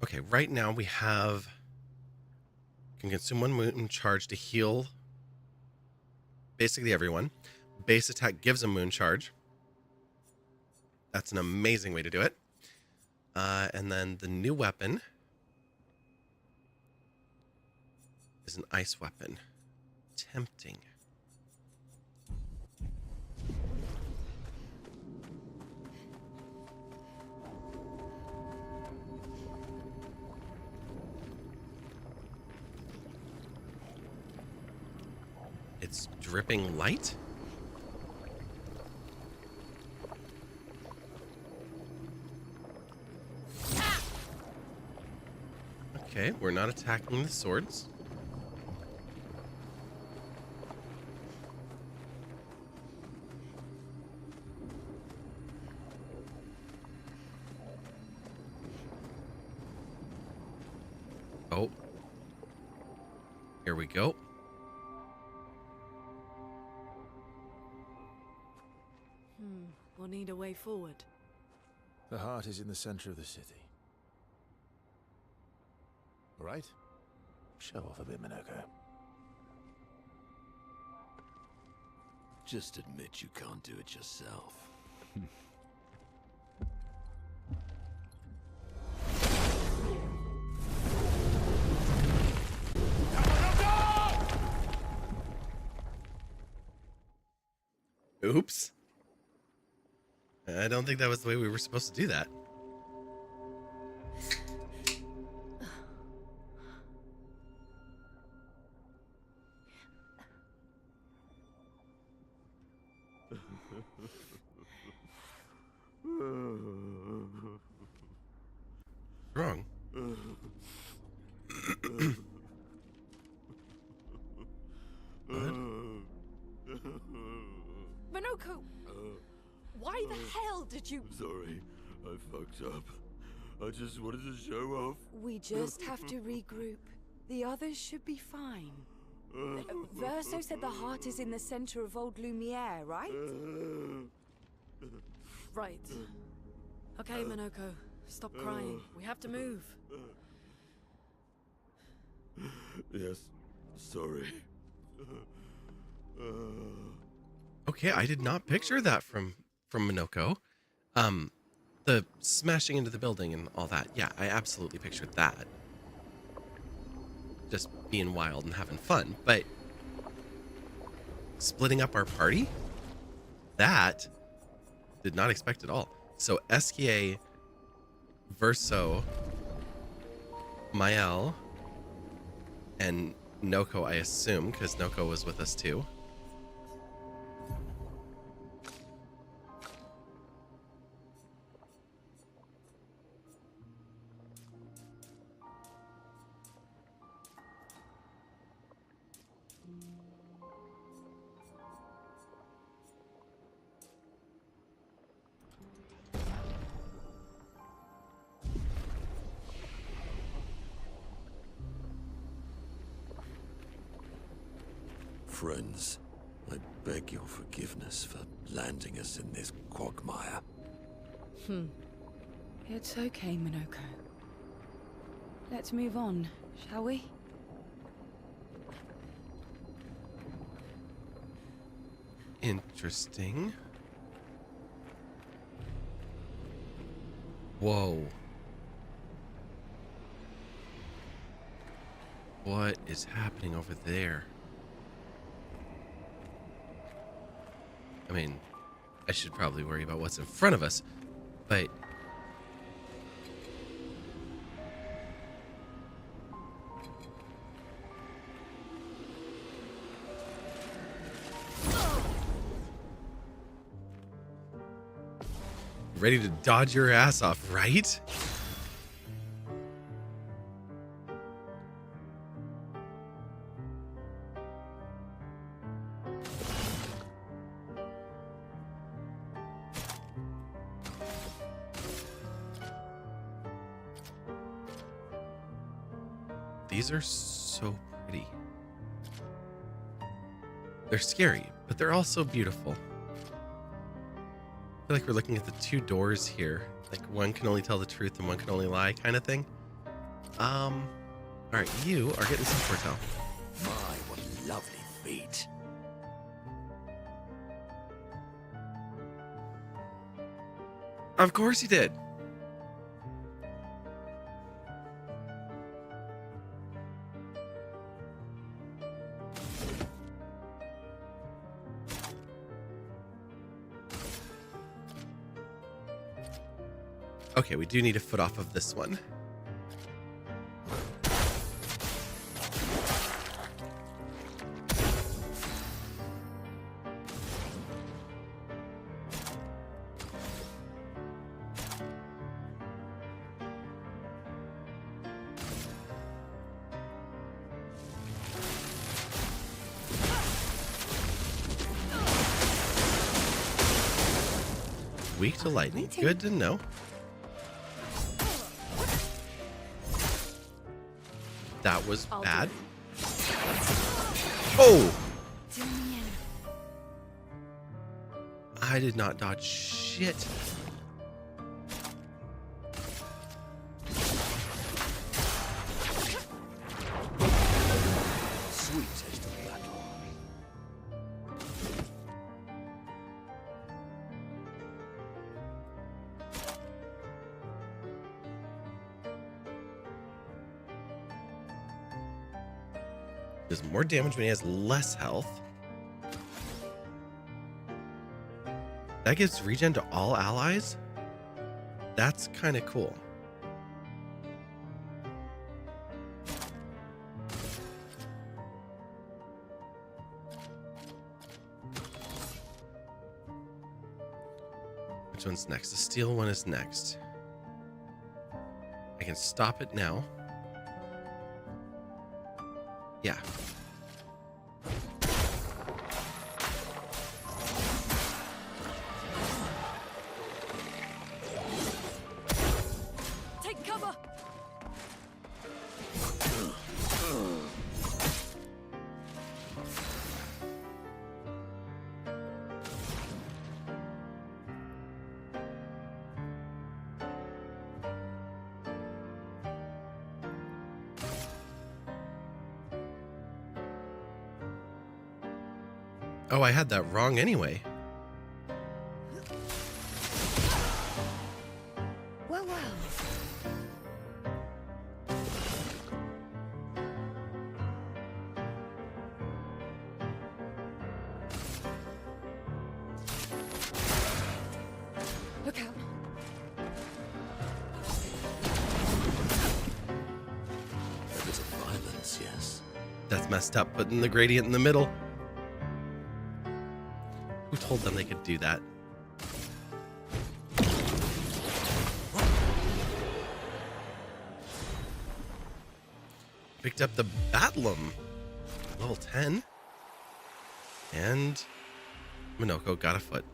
Okay, right now we have can consume 1 moon charge to heal basically everyone. Base attack gives a moon charge. That's an amazing way to do it. And then the new weapon is an ice weapon. Tempting. It's dripping light? Okay, we're not attacking the swords. Oh. Here we go. We'll need a way forward. The heart is in the center of the city. All right? Show off a bit, Minoko. Just admit you can't do it yourself. Oops. I don't think that was the way we were supposed to do that. Wrong. Minoko! Why the hell did you... Sorry, I fucked up. I just wanted to show off. We just have to regroup. The others should be fine. Verso said the heart is in the center of Old Lumiere, right? Right. Okay, Minoko. Stop crying. We have to move. Yes, sorry. Okay, I did not picture that from Minoko. The smashing into the building and all that. Yeah, I absolutely pictured that. Just being wild and having fun. But splitting up our party? That did not expect at all. So SKA, Verso, Mael, and Noko, I assume, because Noko was with us too. friends. I beg your forgiveness for landing us in this quagmire. It's okay, Minoko. Let's move on, shall we? Interesting. Whoa. What is happening over there? I mean, I should probably worry about what's in front of us, but... Ready to dodge your ass off, right? These are so pretty. They're scary, but they're also beautiful. I feel like we're looking at the two doors here. Like one can only tell the truth and one can only lie kind of thing. All right, you are getting some foretell. My, what lovely feet. Of course you did. Okay, we do need a foot off of this one. Weak to lightning. Good to know. That was bad. Oh! I did not dodge shit. Sweet taste of battle. Does more damage when he has less health. That gives regen to all allies? That's kind of cool. Which one's next? The steel one is next. I can stop it now. Yeah. Take cover! Oh, I had that wrong anyway. Well, well. Look out. A bit of violence, yes. That's messed up, putting the gradient in the middle. Who told them they could do that? Picked up the Batlum, level 10. And Minoko got a foot.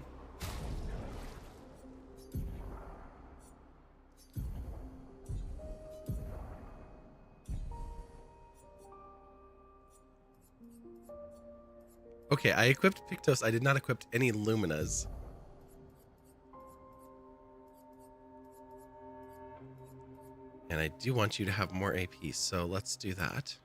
Okay, I equipped Pictos. I did not equip any Luminas. And I do want you to have more AP, so let's do that.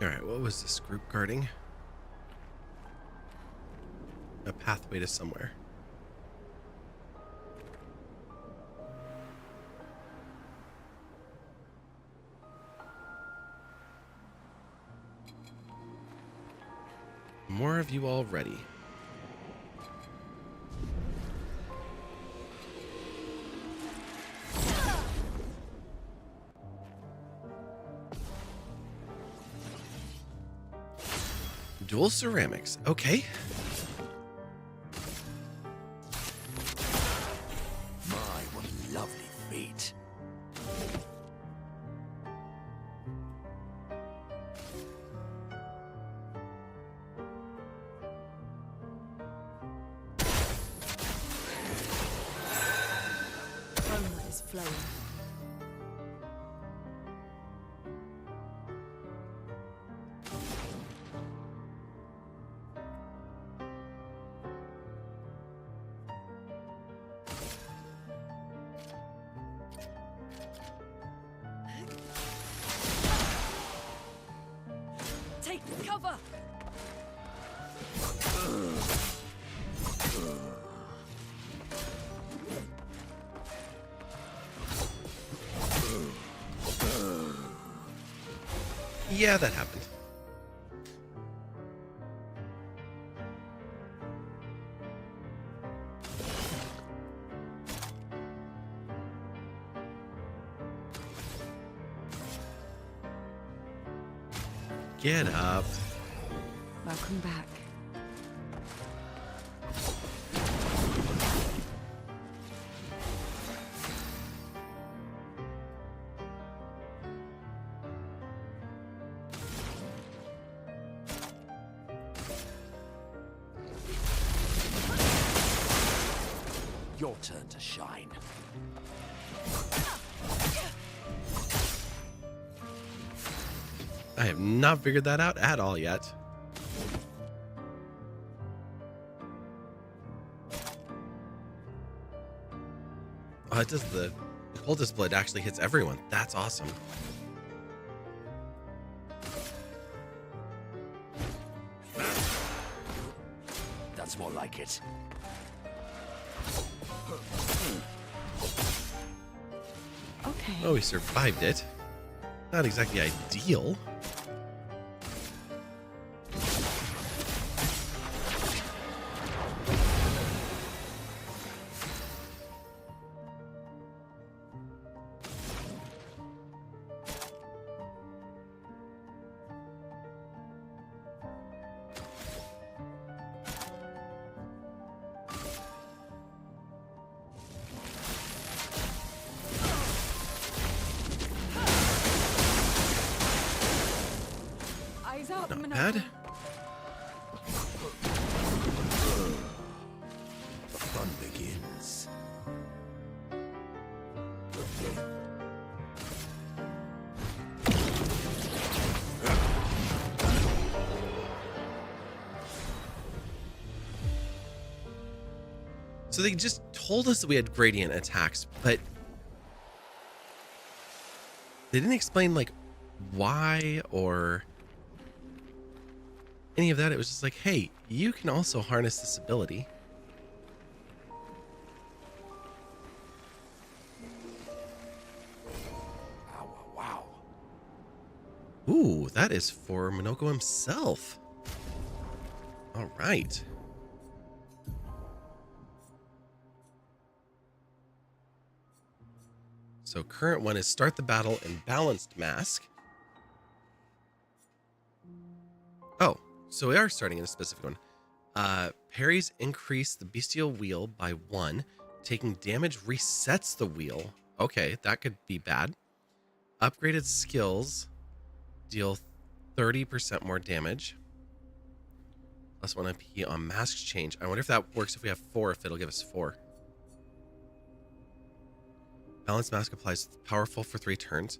All right, what was this group guarding? A pathway to somewhere. More of you already. Dual ceramics. Okay. My, what lovely feet. Aroma is flowing. Take cover! Yeah, that happened. Get up. Welcome back. Your turn to shine. I have not figured that out at all yet. Oh, it does the cultist blood actually hits everyone. That's awesome. That's more like it. Okay. Oh, we survived it. Not exactly ideal. Eyes up, Not Manolo. bad. The fun begins. So they just told us that we had gradient attacks, but they didn't explain like why or any of that. It was just like, hey, you can also harness this ability. Wow. Ooh, that is for Minoko himself. All right. So current one is start the battle in balanced mask. Oh, so we are starting in a specific one. Parries increase the bestial wheel by 1. Taking damage resets the wheel. Okay, that could be bad. Upgraded skills deal 30% more damage. Plus 1 MP on mask change. I wonder if that works if we have 4, if it'll give us 4. Balanced mask applies powerful for 3 turns.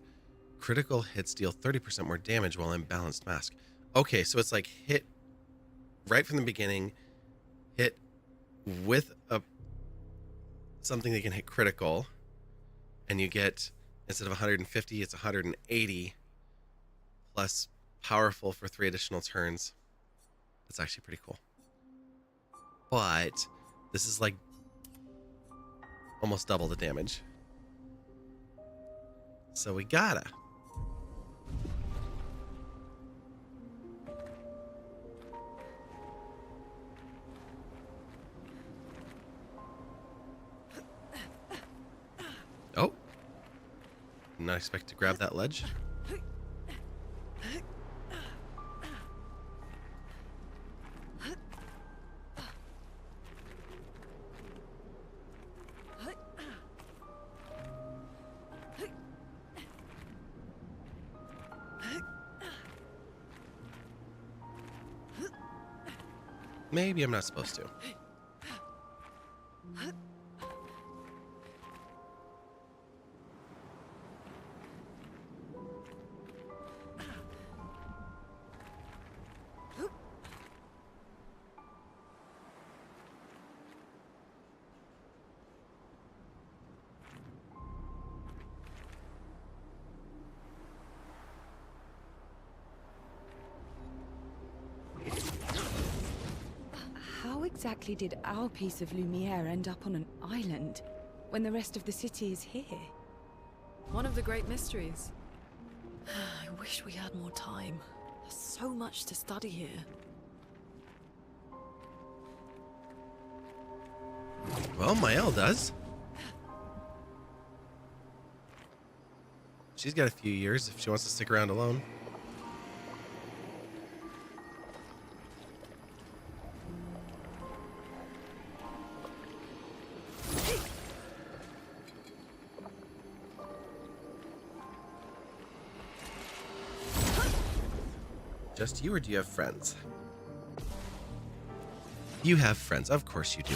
Critical hits deal 30% more damage while in balanced mask. Okay, so it's like hit right from the beginning, hit with something that can hit critical, and you get, instead of 150, it's 180 plus powerful for 3 additional turns. That's actually pretty cool. But this is like almost double the damage. So we gotta. Oh. Did not expect to grab that ledge. Maybe I'm not supposed to. How exactly did our piece of Lumiere end up on an island when the rest of the city is here? One of the great mysteries. I wish we had more time. There's so much to study here. Well, Mael does. She's got a few years if she wants to stick around alone. Just you, or do you have friends? You have friends. Of course you do.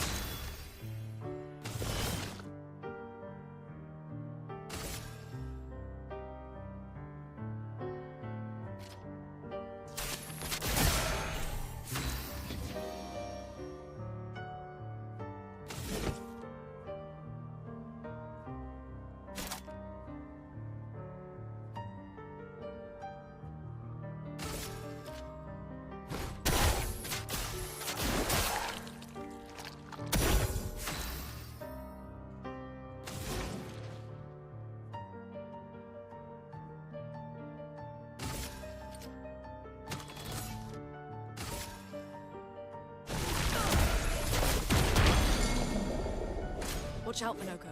Watch out, Minoko.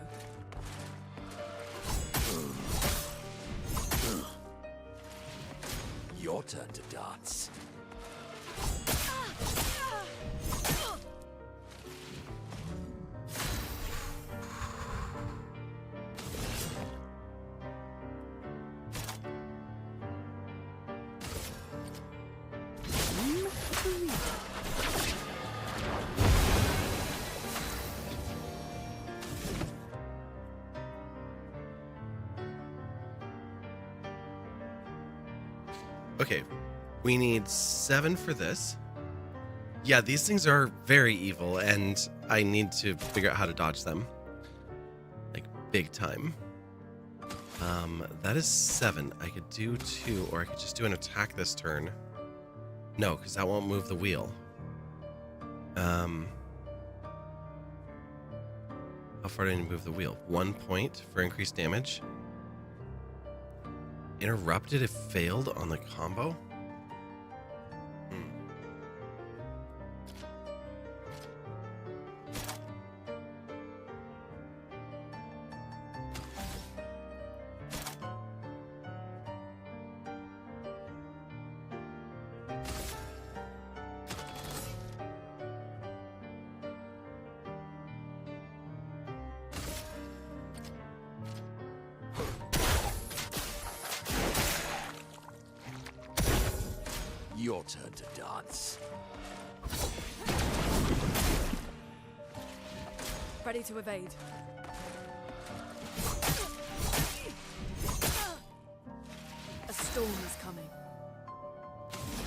Your turn to dance. Okay, we need 7 for this. Yeah, these things are very evil, and I need to figure out how to dodge them. Like, big time. That is 7. I could do 2, or I could just do an attack this turn. No, because that won't move the wheel. How far do I need to move the wheel? 1 point for increased damage. Interrupted if failed on the combo? Your turn to dance. Ready to evade. A storm is coming.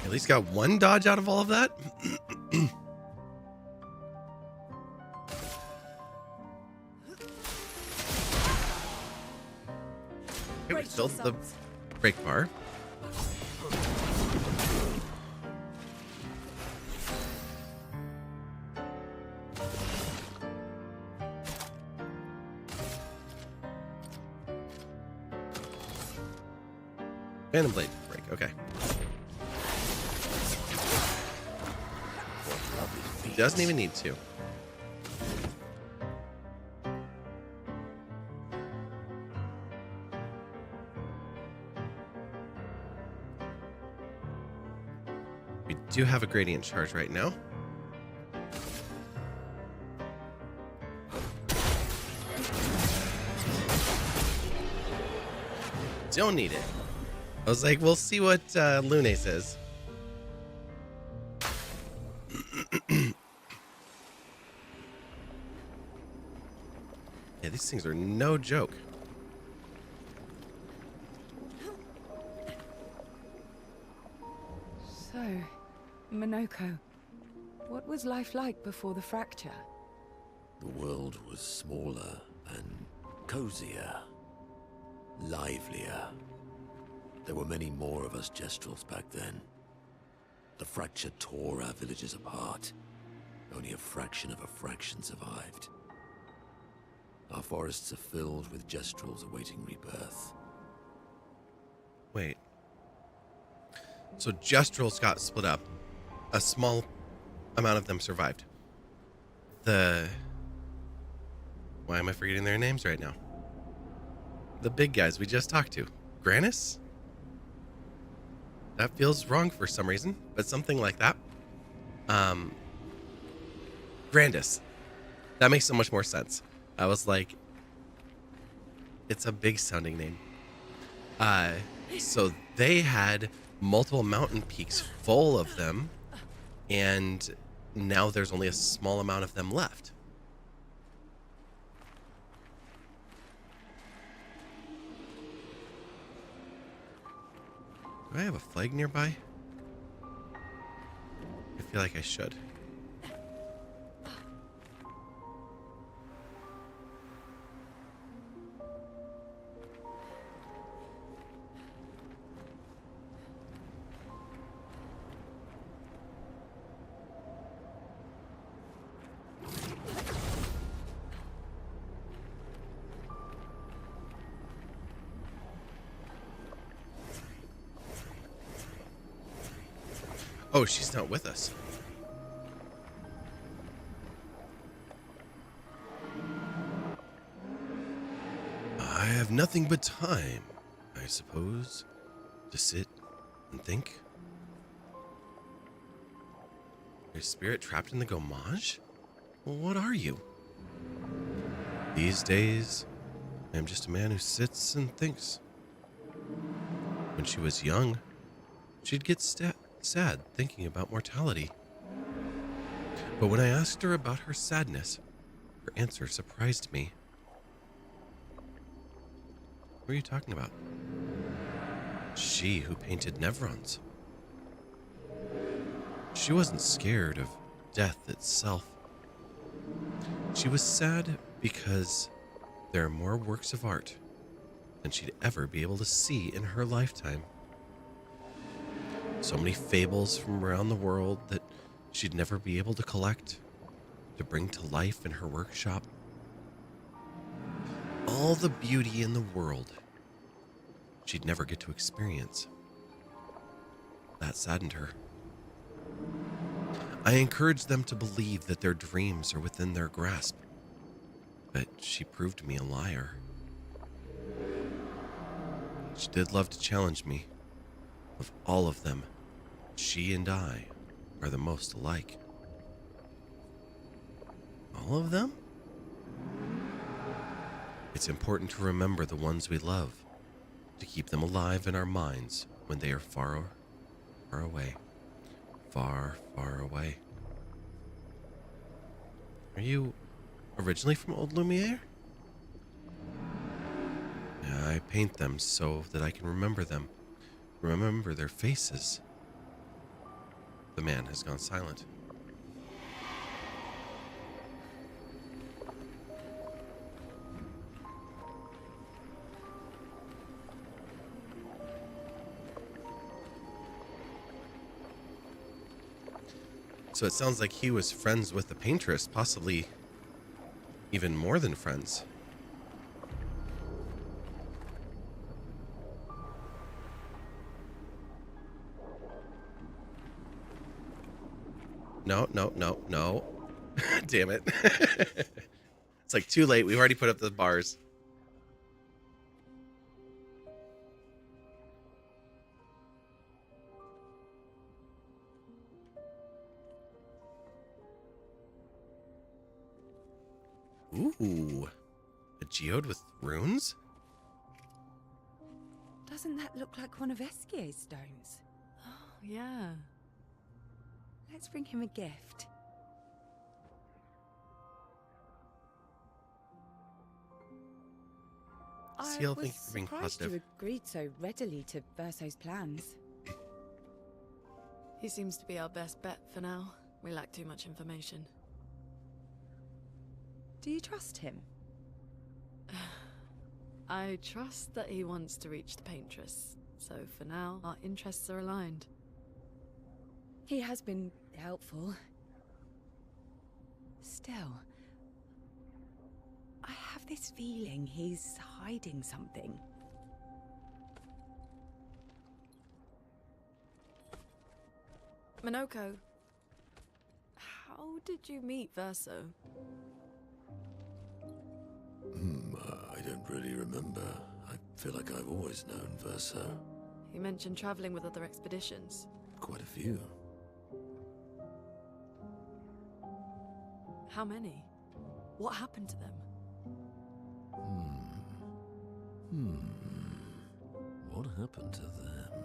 At least got 1 dodge out of all of that. Okay, we filled the break bar. Phantom Blade break, okay. He doesn't even need to. We do have a gradient charge right now. Don't need it. I was like, we'll see what Lune says. Yeah, these things are no joke. So, Monoko, what was life like before the fracture? The world was smaller and cozier, livelier. There were many more of us Gestrels back then. The fracture tore our villages apart. Only a fraction of a fraction survived. Our forests are filled with Gestrels awaiting rebirth. Wait. So Gestrels got split up. A small amount of them survived. Why am I forgetting their names right now? The big guys we just talked to. Granis? That feels wrong for some reason, but something like that. Grandis. That makes so much more sense. I was like, it's a big sounding name. So they had multiple mountain peaks full of them, and now there's only a small amount of them left. Do I have a flag nearby? I feel like I should. Oh, she's not with us. I have nothing but time, I suppose, to sit and think. Your spirit trapped in the Gomage? Well, what are you? These days, I am just a man who sits and thinks. When she was young, she'd get sad thinking about mortality. But when I asked her about her sadness, her answer surprised me. What are you talking about? She who painted Nevrons. She wasn't scared of death itself, She was sad because there are more works of art than she'd ever be able to see in her lifetime. So many fables from around the world that she'd never be able to collect, to bring to life in her workshop. All the beauty in the world she'd never get to experience. That saddened her. I encouraged them to believe that their dreams are within their grasp, but she proved me a liar. She did love to challenge me. Of all of them, she and I are the most alike. All of them? It's important to remember the ones we love, to keep them alive in our minds when they are far, far away. Far, far away. Are you originally from Old Lumiere? Yeah, I paint them so that I can remember them. Remember their faces. The man has gone silent. So it sounds like he was friends with the paintress, possibly even more than friends. No. Damn it. It's like too late. We've already put up the bars. Ooh, a geode with runes? Doesn't that look like one of Esquier's stones? Oh, yeah. Let's bring him a gift. Seal, I thank was you for being surprised positive. you agreed so readily to Verso's plans. He seems to be our best bet for now. We lack too much information. Do you trust him? I trust that he wants to reach the paintress. So for now, our interests are aligned. He has been helpful. Still, I have this feeling he's hiding something. Minoko, how did you meet Verso? I don't really remember. I feel like I've always known Verso. You mentioned traveling with other expeditions. Quite a few. How many? What happened to them? What happened to them?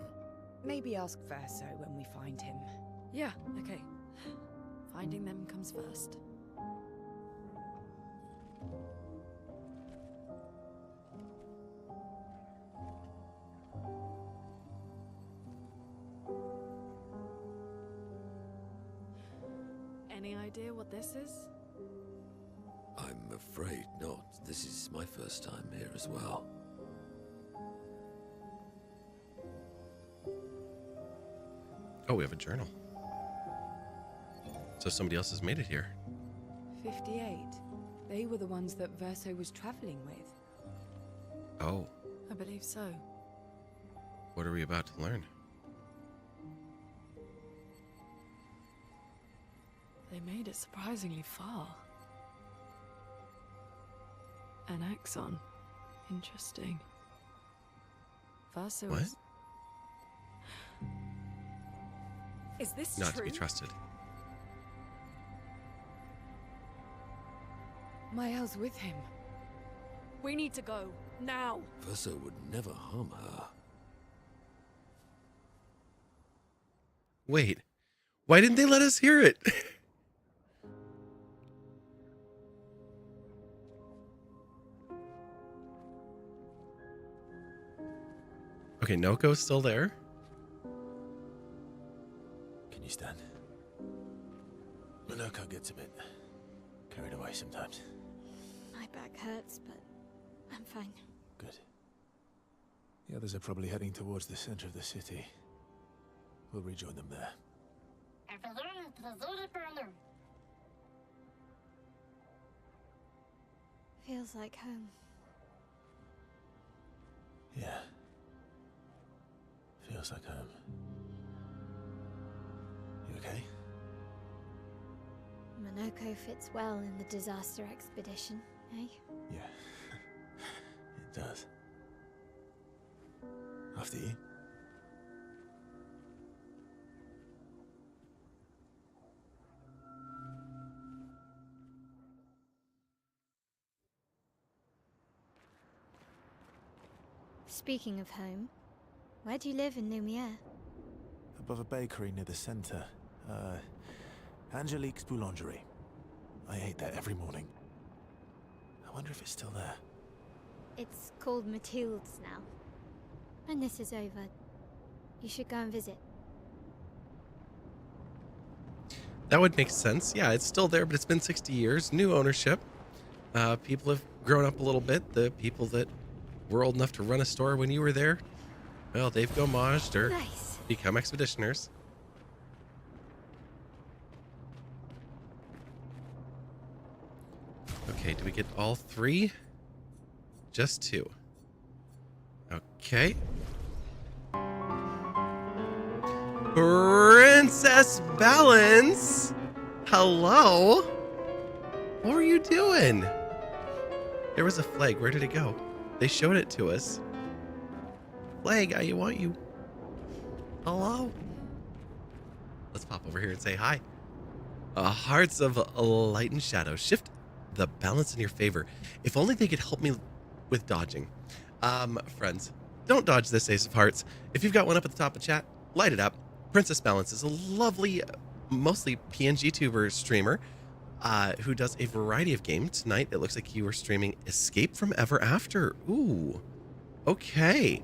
Maybe ask Verso when we find him. Yeah, okay. Finding them comes first. Any idea what this is? I'm afraid not. This is my first time here as well. Oh, we have a journal. So somebody else has made it here. 58. They were the ones that Verso was traveling with. Oh, I believe so. what are we about to learn? They made it surprisingly far. An axon. Interesting. Verso What? Is this Not true? to be trusted. Mael's with him. We need to go. Now. Verso would never harm her. Wait, why didn't they let us hear it? Okay, Noko's still there. Can you stand? Minoko gets a bit carried away sometimes. My back hurts, but I'm fine. Good. The others are probably heading towards the center of the city. We'll rejoin them there. Feels like home. Yeah. Feels like home. You okay? Monoko fits well in the disaster expedition, eh? Yeah. It does. After you. Speaking of home, where do you live in Lumiere? Above a bakery near the center. Angelique's Boulangerie. I ate there every morning. I wonder if it's still there. It's called Mathilde's now. When this is over, you should go and visit. That would make sense. Yeah, it's still there, but it's been 60 years. New ownership. People have grown up a little bit. The people that were old enough to run a store when you were there, well, they've gomaged or Nice. become expeditioners. Okay, do we get all three? Just two. Okay. Princess Balance! Hello? What were you doing? There was a flag. Where did it go? They showed it to us. Flag, I want you. Hello? Let's pop over here and say hi. Hearts of Light and Shadow. Shift the balance in your favor. If only they could help me with dodging. Friends, don't dodge this Ace of Hearts. If you've got one up at the top of chat, light it up. Princess Balance is a lovely, mostly PNG tuber streamer who does a variety of games. Tonight, it looks like you were streaming Escape from Ever After. Ooh, okay.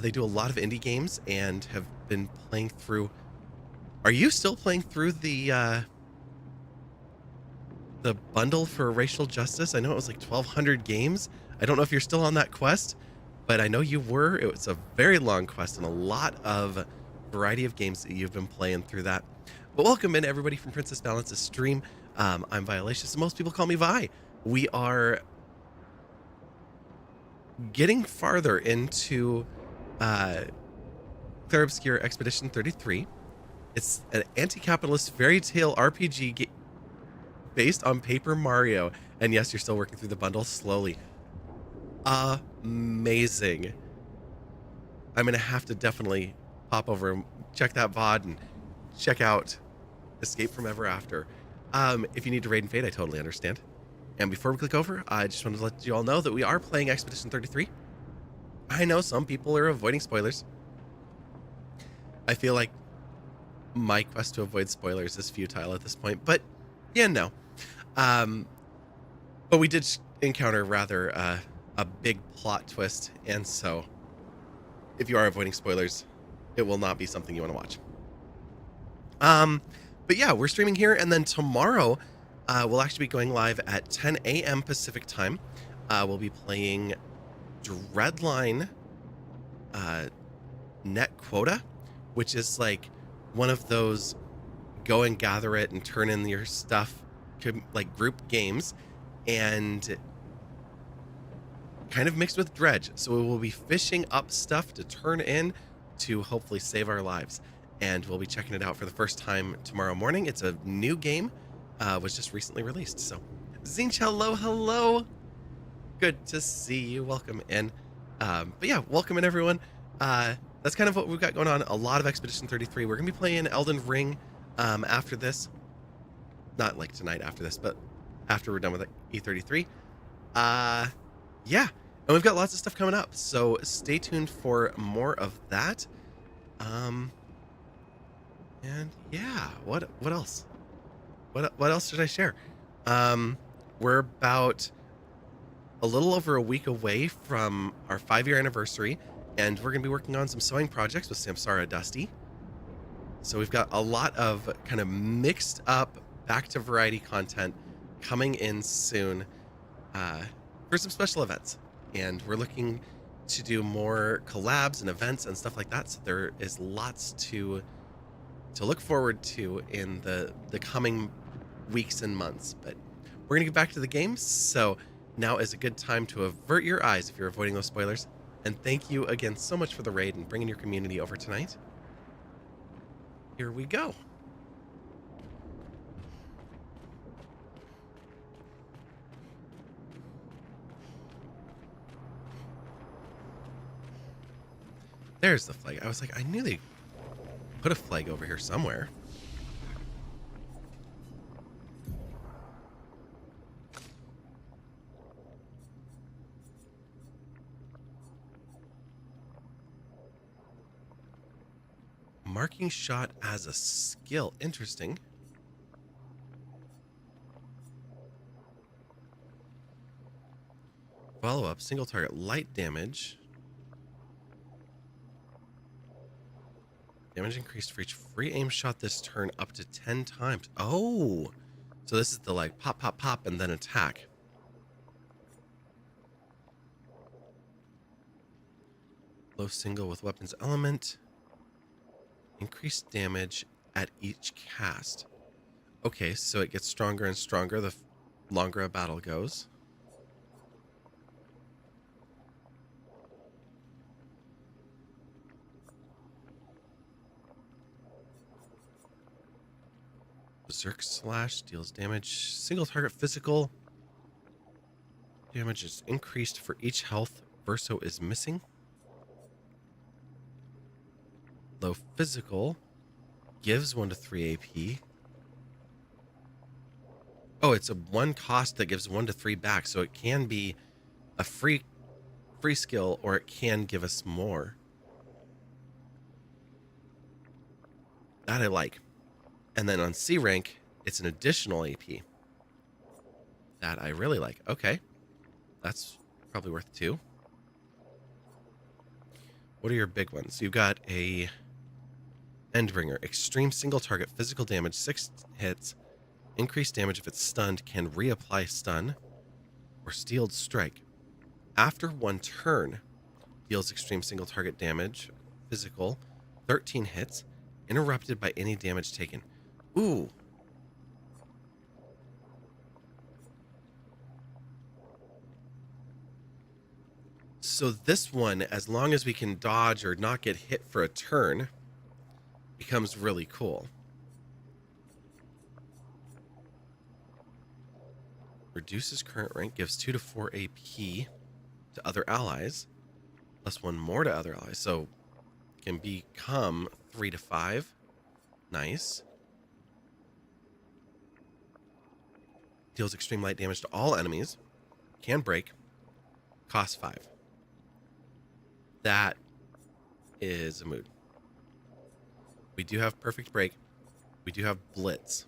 They do a lot of indie games and have been playing through. Are you still playing through the bundle for racial justice? I know it was like 1,200 games. I don't know if you're still on that quest, but I know you were. It was a very long quest and a lot of variety of games that you've been playing through that. But welcome in everybody from Princess Balance's stream. I'm Violacious, and most people call me Vi. We are getting farther into Clair Obscur Expedition 33. It's an anti-capitalist fairy tale RPG based on Paper Mario. And yes, you're still working through the bundle slowly. Amazing. I'm going to have to definitely pop over and check that VOD and check out Escape from Ever After. If you need to raid and fade, I totally understand. And before we click over, I just wanted to let you all know that we are playing Expedition 33. I know some people are avoiding spoilers. I feel like my quest to avoid spoilers is futile at this point, but yeah, no. But we did encounter rather a big plot twist, and so if you are avoiding spoilers, it will not be something you want to watch. But yeah, we're streaming here, and then tomorrow we'll actually be going live at 10 a.m. Pacific time. We'll be playing Dreadline Net Quota, which is like one of those go and gather it and turn in your stuff, like group games, and kind of mixed with Dredge. So we will be fishing up stuff to turn in to hopefully save our lives. And we'll be checking it out for the first time tomorrow morning. It's a new game, was just recently released. So Zinch, hello. Good to see you. Welcome in. But yeah, welcome in everyone. That's kind of what we've got going on. A lot of Expedition 33. We're going to be playing Elden Ring after this. Not like tonight after this, but after we're done with E33. Yeah, and we've got lots of stuff coming up. So stay tuned for more of that. And yeah, what else? What else should I share? We're about a little over a week away from our 5-year anniversary, and we're going to be working on some sewing projects with Samsara Dusty. So we've got a lot of kind of mixed up back to variety content coming in soon for some special events. And we're looking to do more collabs and events and stuff like that. So there is lots to look forward to in the coming weeks and months. But we're going to get back to the game. So now is a good time to avert your eyes if you're avoiding those spoilers. And thank you again so much for the raid and bringing your community over tonight. Here we go. There's the flag. I was like, I knew they put a flag over here somewhere. Marking shot as a skill. Interesting. Follow up. Single target. Light damage. Damage increased for each free aim shot this turn up to 10 times. Oh! So this is the like pop, pop, pop, and then attack. Low single with weapons element. Increased damage at each cast. Okay, so it gets stronger and stronger the longer a battle goes. Berserk Slash deals damage. Single target physical. Damage is increased for each health Verso is missing. Low physical gives 1 to 3 AP. Oh, it's a 1 cost that gives 1 to 3 back, so it can be a free skill, or it can give us more. That I like. And then on C rank, it's an additional AP. That I really like. Okay. That's probably worth 2. What are your big ones? You've got a Endbringer. Extreme single target physical damage, 6 hits. Increased damage if it's stunned, can reapply stun. Or Steeled Strike. After 1 turn, deals extreme single target damage, physical, 13 hits, interrupted by any damage taken. Ooh. So this one, as long as we can dodge or not get hit for a turn, becomes really cool. Reduces current rank, gives 2 to 4 AP to other allies, plus 1 more to other allies. So can become 3 to 5. Nice. Deals extreme light damage to all enemies. Can break. Cost 5. That is a mood. We do have Perfect Break. We do have Blitz.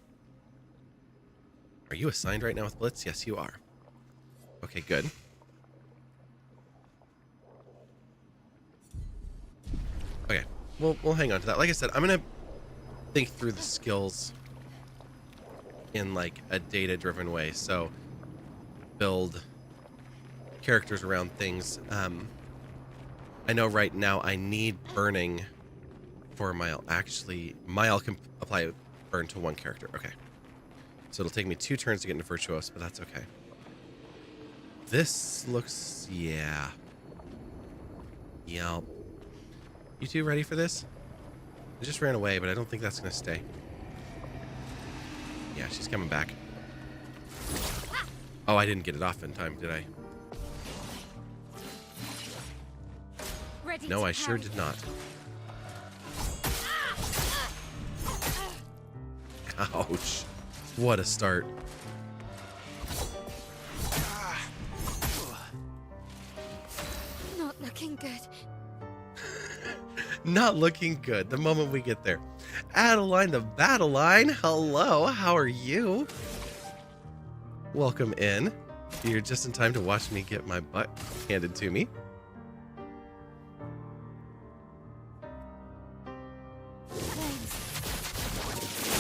Are you assigned right now with Blitz? Yes, you are. Okay, good. Okay, we'll hang on to that. Like I said, I'm going to think through the skills in like a data-driven way. So build characters around things. I know right now I need burning for Mile. Actually, Mile can apply burn to 1 character. Okay. So it'll take me 2 turns to get into Virtuos, but that's okay. This looks... yeah. Yep. You two ready for this? I just ran away, but I don't think that's going to stay. Yeah, she's coming back. Oh, I didn't get it off in time, did I? No, I sure did not. Ouch. What a start. Not looking good. Not looking good the moment we get there. Adeline the Battle Line. Hello, how are you? Welcome in. You're just in time to watch me get my butt handed to me. Flames.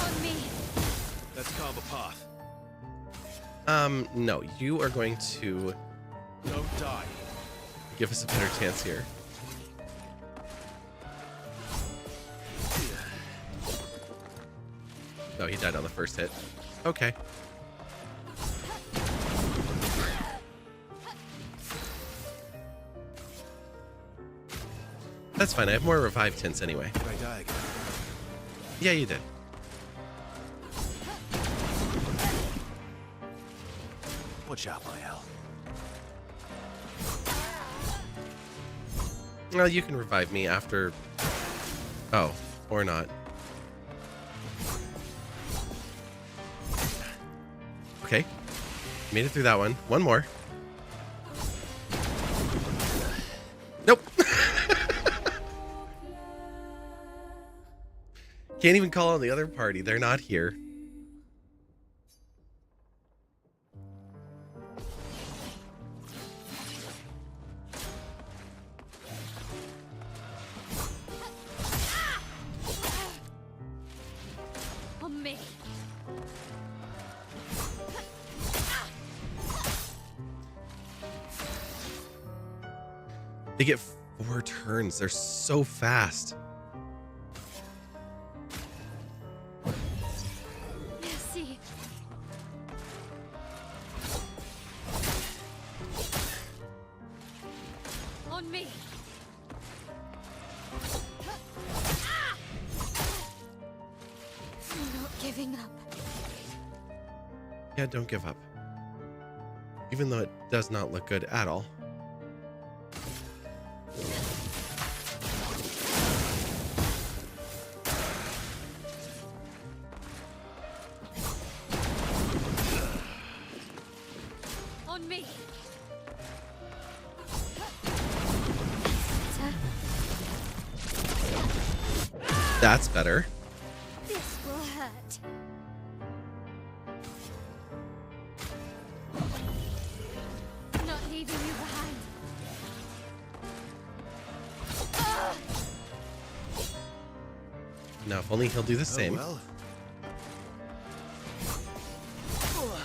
On me. Let's carve a path. No, you are going to Don't die. give us a better chance here. No, he died on the first hit. Okay. That's fine. I have more revive tints anyway. Did I die again? Yeah, you did. Watch out, my hell. Well, you can revive me after... Oh, or not. Okay. Made it through that one. One more. Nope. Can't even call on the other party. They're not here. On me. They get 4 turns. They're so fast. Merci. On me. I'm not giving up. Yeah, don't give up. Even though it does not look good at all. On me. That's better. This will hurt. Not leaving you behind. Now, if only he'll do the same. Oh, well.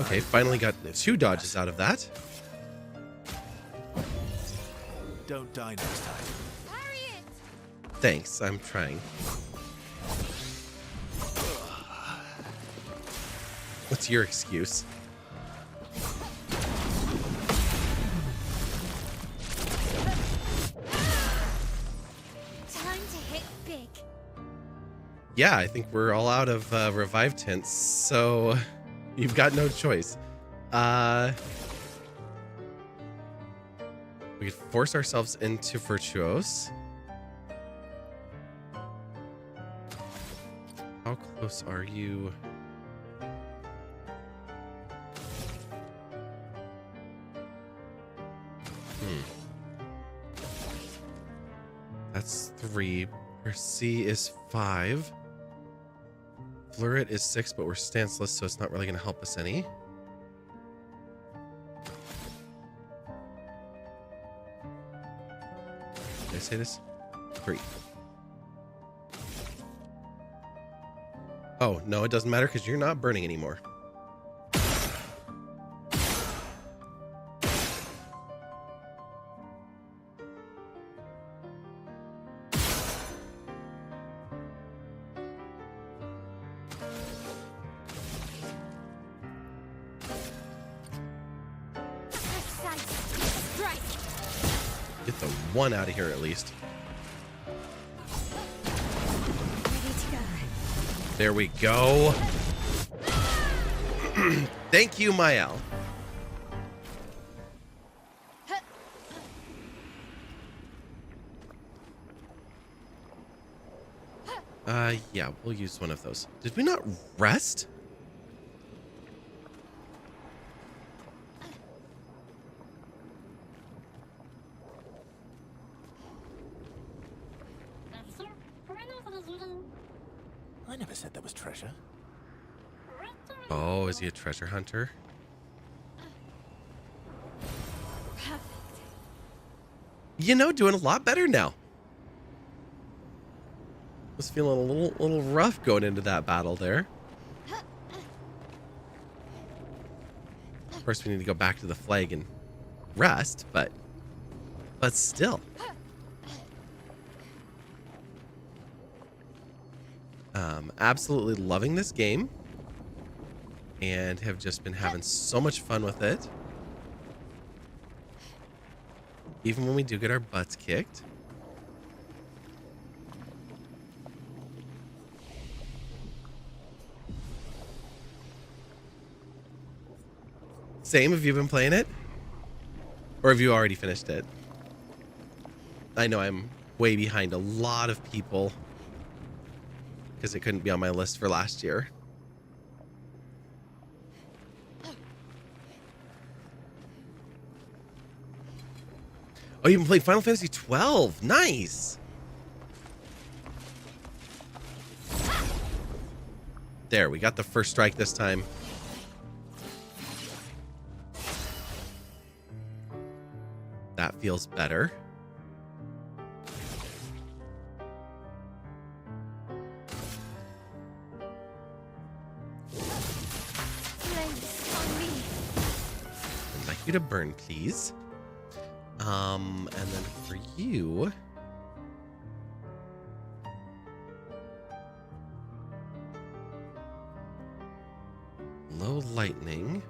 Okay, finally got 2 dodges out of that. Don't die next time. Hurry it! Thanks, I'm trying. What's your excuse? Time to hit big. Yeah, I think we're all out of revive tints, so you've got no choice. We could force ourselves into Virtuos. How close are you? That's 3. Percy is 5. Flurit is 6, but we're stanceless, so it's not really going to help us any. Did I say this? 3. Oh, no, it doesn't matter because you're not burning anymore. Get the 1 out of here at least. Ready to go. There we go. Thank you, Mael. Yeah, we'll use one of those. Did we not rest? I never said there was treasure. Oh, is he a treasure hunter? Perfect. You know, doing a lot better now. Was feeling a little rough going into that battle there. course, we need to go back to the flag and rest, but still. Absolutely loving this game and have just been having so much fun with it. Even when we do get our butts kicked. Same, have you been playing it? Or have you already finished it? I know I'm way behind a lot of people because it couldn't be on my list for last year. Oh, you even played Final Fantasy 12. Nice. There, we got the first strike this time. That feels better. I'd like you to burn, please. And then for you, low lightning.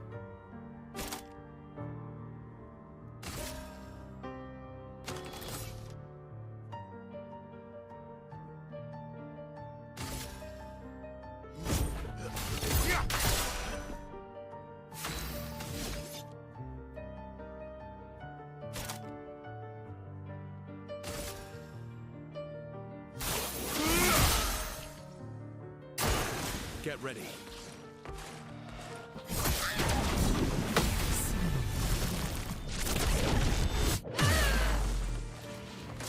Get ready.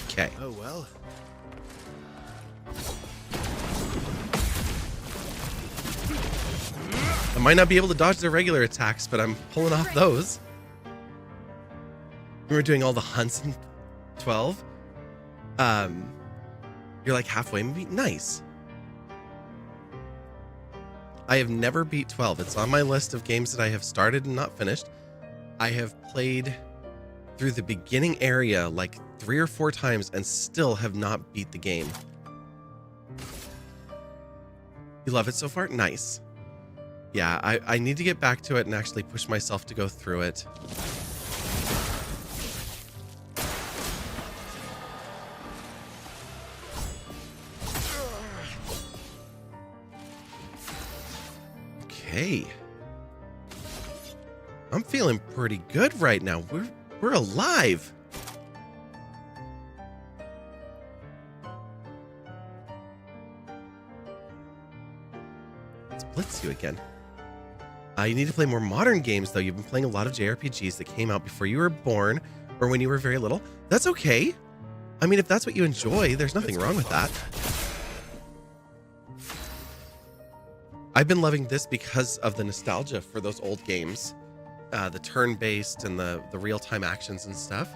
Okay. Oh well. I might not be able to dodge their regular attacks, but I'm pulling off those. We were doing all the hunts in 12. You're like halfway, maybe. Nice. I have never beat 12. It's on my list of games that I have started and not finished. I have played through the beginning area like 3 or 4 times and still have not beat the game. You love it so far? Nice. Yeah, I need to get back to it and actually push myself to go through it. Okay. I'm feeling pretty good right now. We're alive. Let's blitz you again. You need to play more modern games, though. You've been playing a lot of JRPGs that came out before you were born or when you were very little. That's okay. I mean, if that's what you enjoy, there's nothing wrong with that. I've been loving this because of the nostalgia for those old games. The turn-based and the real-time actions and stuff.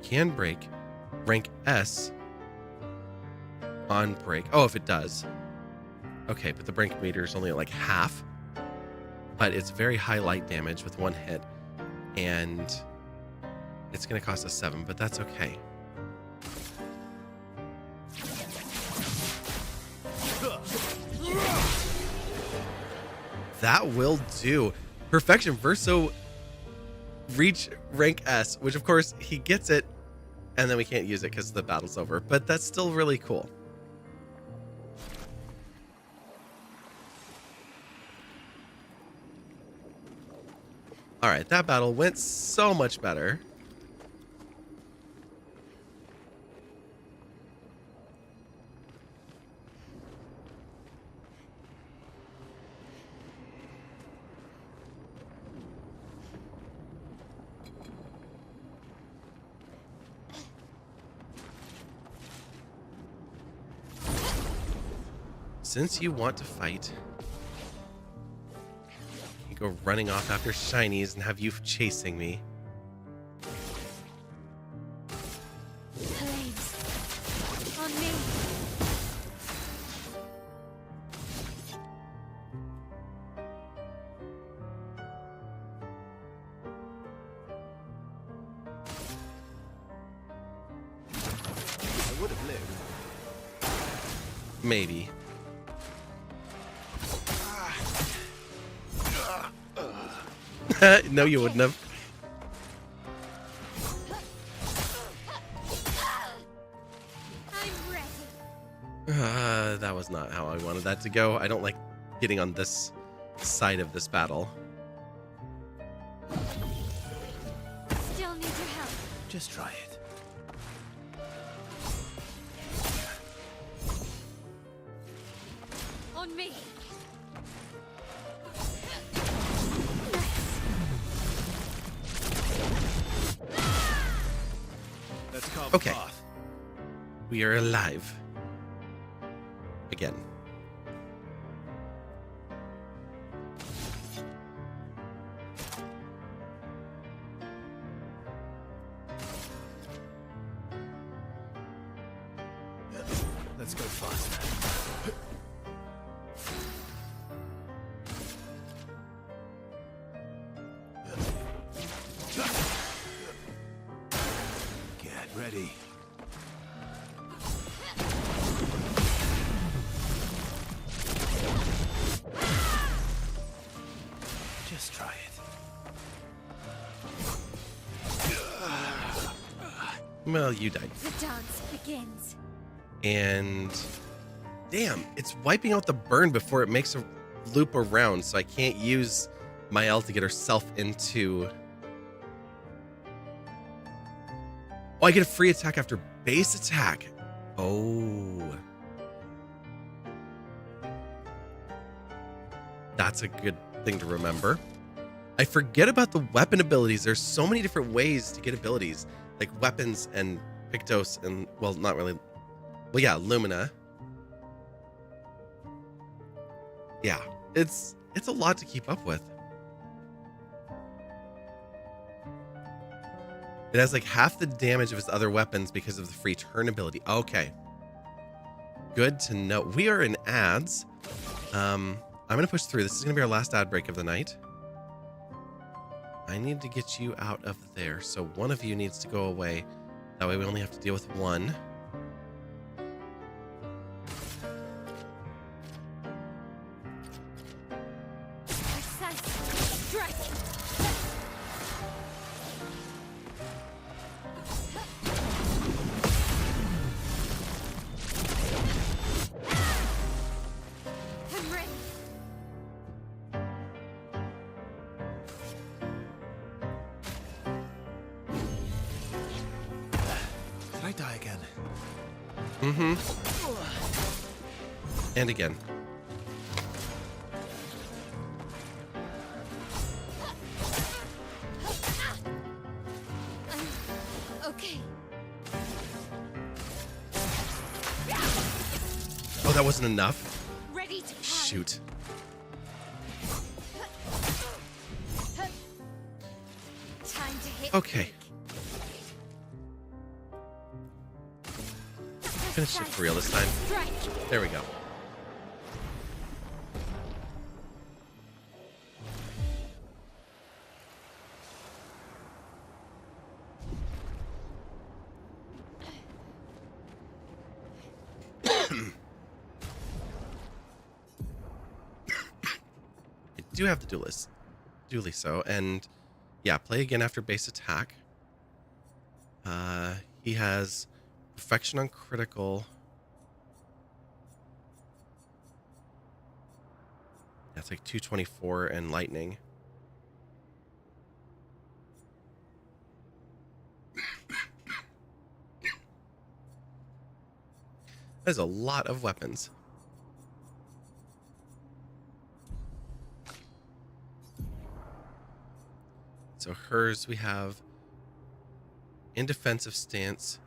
Can break. Rank S. On break. Oh, if it does. Okay, but the break meter is only at like half. But it's very high light damage with 1 hit. And it's going to cost us 7, but that's okay. That will do. Perfection. Verso reach rank S, which of course he gets it, and then we can't use it because the battle's over. But that's still really cool. All right, that battle went so much better. Since you want to fight, go running off after shinies and have you chasing me. Flames. On me. I would have lived. Maybe. No, you wouldn't have. I'm ready. That was not how I wanted that to go. I don't like getting on this side of this battle. Still need your help. Just try it. On me. Let's carve Okay. a path. We are alive. Again. Let's go faster. Get ready. Just try it. Well, you died. The dance begins. And damn, it's wiping out the burn before it makes a loop around, so I can't use my L to get herself into... Oh, I get a free attack after base attack. Oh. That's a good thing to remember. I forget about the weapon abilities. There's so many different ways to get abilities, like weapons and Pictos and, well, not really. Well, yeah, Lumina. Yeah, it's a lot to keep up with. It has like half the damage of its other weapons because of the free turn ability. Okay. Good to know. We are in ads. I'm going to push through. This is going to be our last ad break of the night. I need to get you out of there. So one of you needs to go away. That way we only have to deal with one. Precise. Strike. I'm ready. Did I die again? Mm-hmm. And again. Okay. Oh, that wasn't enough. Ready to carry. Shoot. Time to hit. Okay. peak. Finish it for real this time. Strike. There we go. I do have the duelist. Duly so. And yeah, play again after base attack. He has perfection on critical. That's like 224 and lightning. That's a lot of weapons. So hers, we have in defensive stance,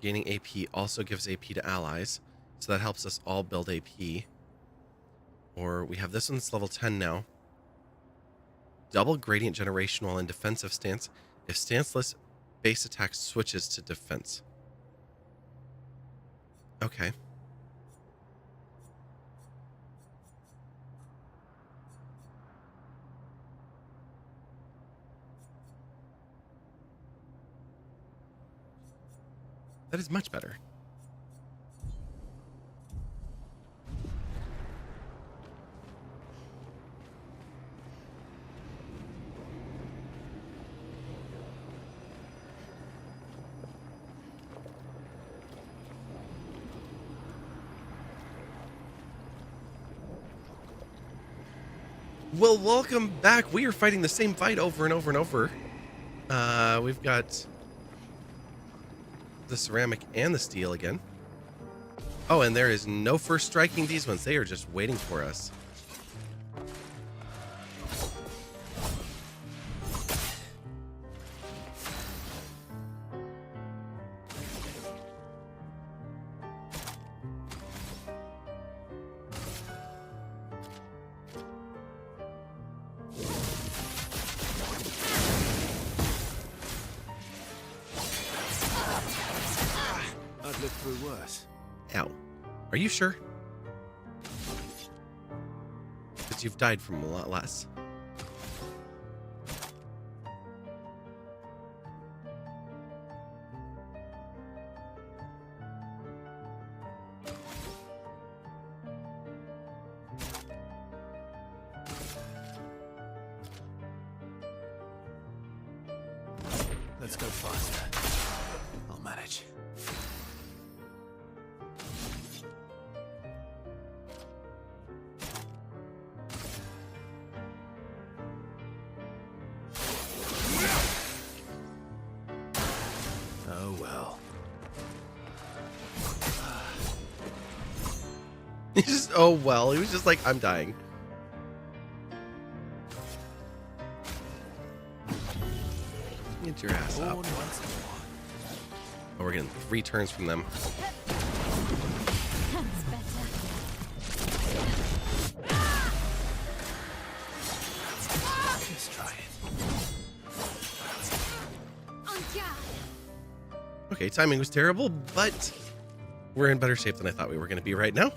gaining AP also gives AP to allies. So that helps us all build AP. Or we have this one's level 10 now. double gradient generation while in defensive stance. If stanceless, base attack switches to defense. Okay. That is much better. Well, welcome back. We are fighting the same fight over and over and over. We've got the ceramic and the steel again. Oh, and there is no first striking these ones. They are just waiting for us. I'd lived through worse. Ow. Are you sure? Because you've died from a lot less. Let's go faster. I'll manage. Oh well. He just, oh well, he was just like, I'm dying. Get your ass up. Oh, we're getting 3 turns from them. That's better. Just try it. On guard. Okay, timing was terrible, but we're in better shape than I thought we were going to be right now.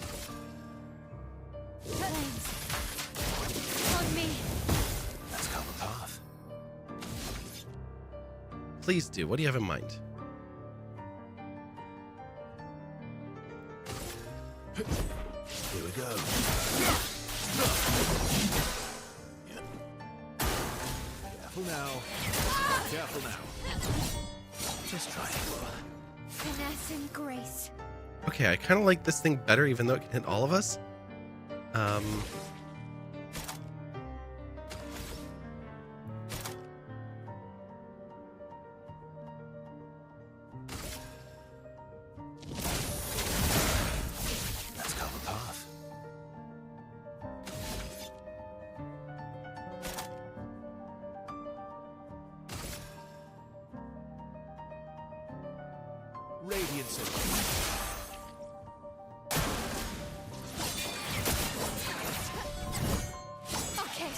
Flames. On me. Let's go the path. Please do. What do you have in mind? Here we go. Careful now. Careful now. Just try it. Finesse and grace. Okay, I kind of like this thing better, even though it can hit all of us. Let's go the path. Radiance of Okay.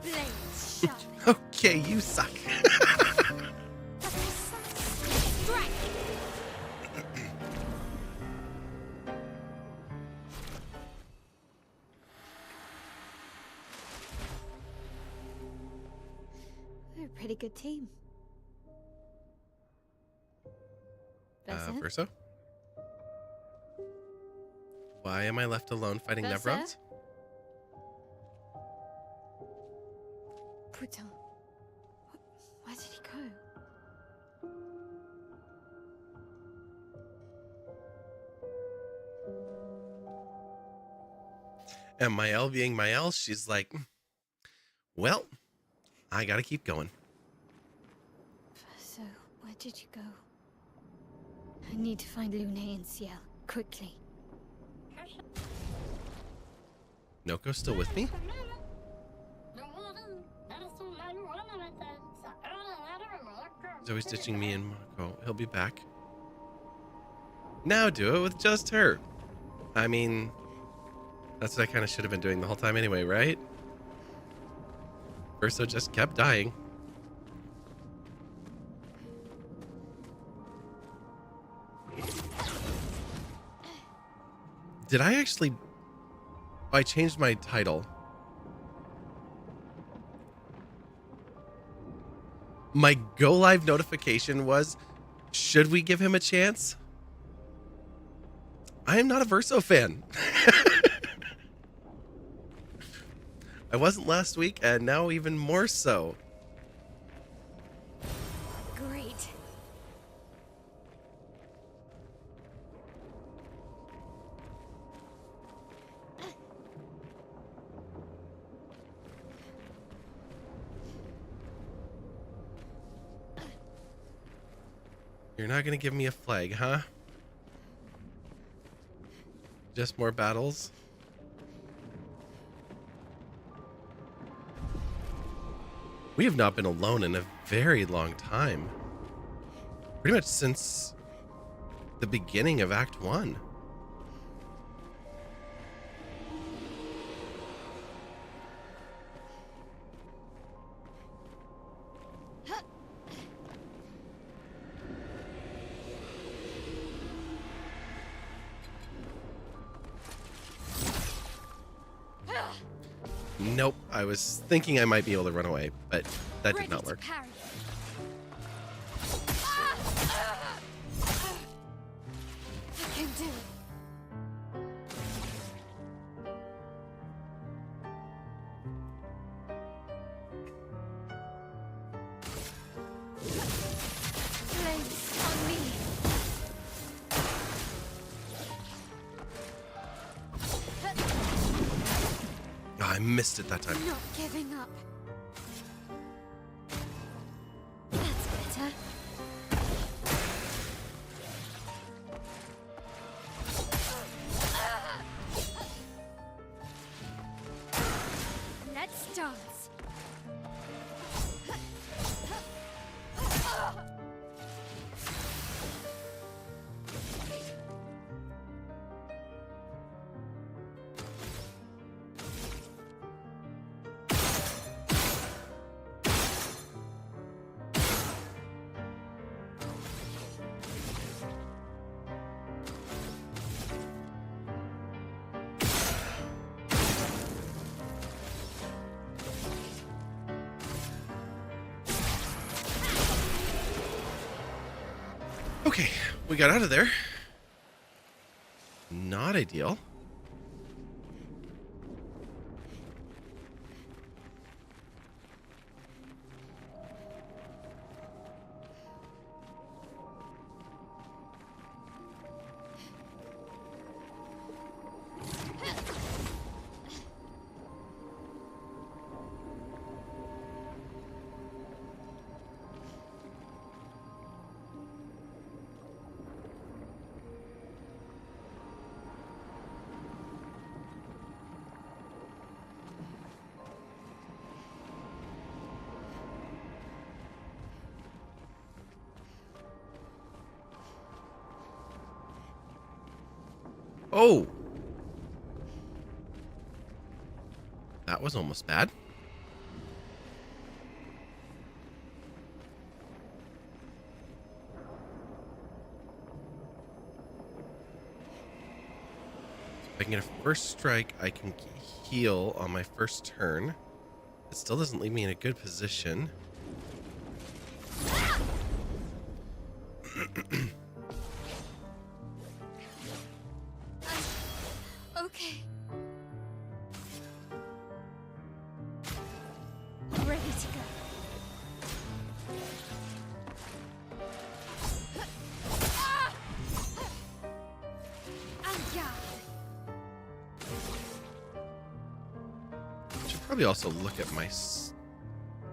Blades sharp. Okay, you suck. Strike. We're a pretty good team. That's it? Verso? Why am I left alone fighting Verso? Nevrons? Putain. Where did he go? And Mael being Mael, she's like, well, I gotta keep going. So, where did you go? I need to find Lune and Ciel, quickly. Noko's still with me? He's always ditching me and Monaco. He'll be back. Now do it with just her. I mean, that's what I kind of should have been doing the whole time anyway, right? Urso just kept dying. Did I actually... I changed my title. My go live notification was, should we give him a chance? I am not a Verso fan. I wasn't last week, and now even more so. Great. You're not going to give me a flag, huh? Just more battles? We have not been alone in a very long time. Pretty much since the beginning of Act 1. Nope, I was thinking I might be able to run away, but that did not work. Parry. I can do it. Flames on me. Oh, I missed it that time. Not giving up. That's better. Let's dance. Okay, we got out of there. Not ideal. Oh! That was almost bad. If I can get a first strike, I can heal on my first turn. It still doesn't leave me in a good position. Okay. Ready to go. Should probably also look at my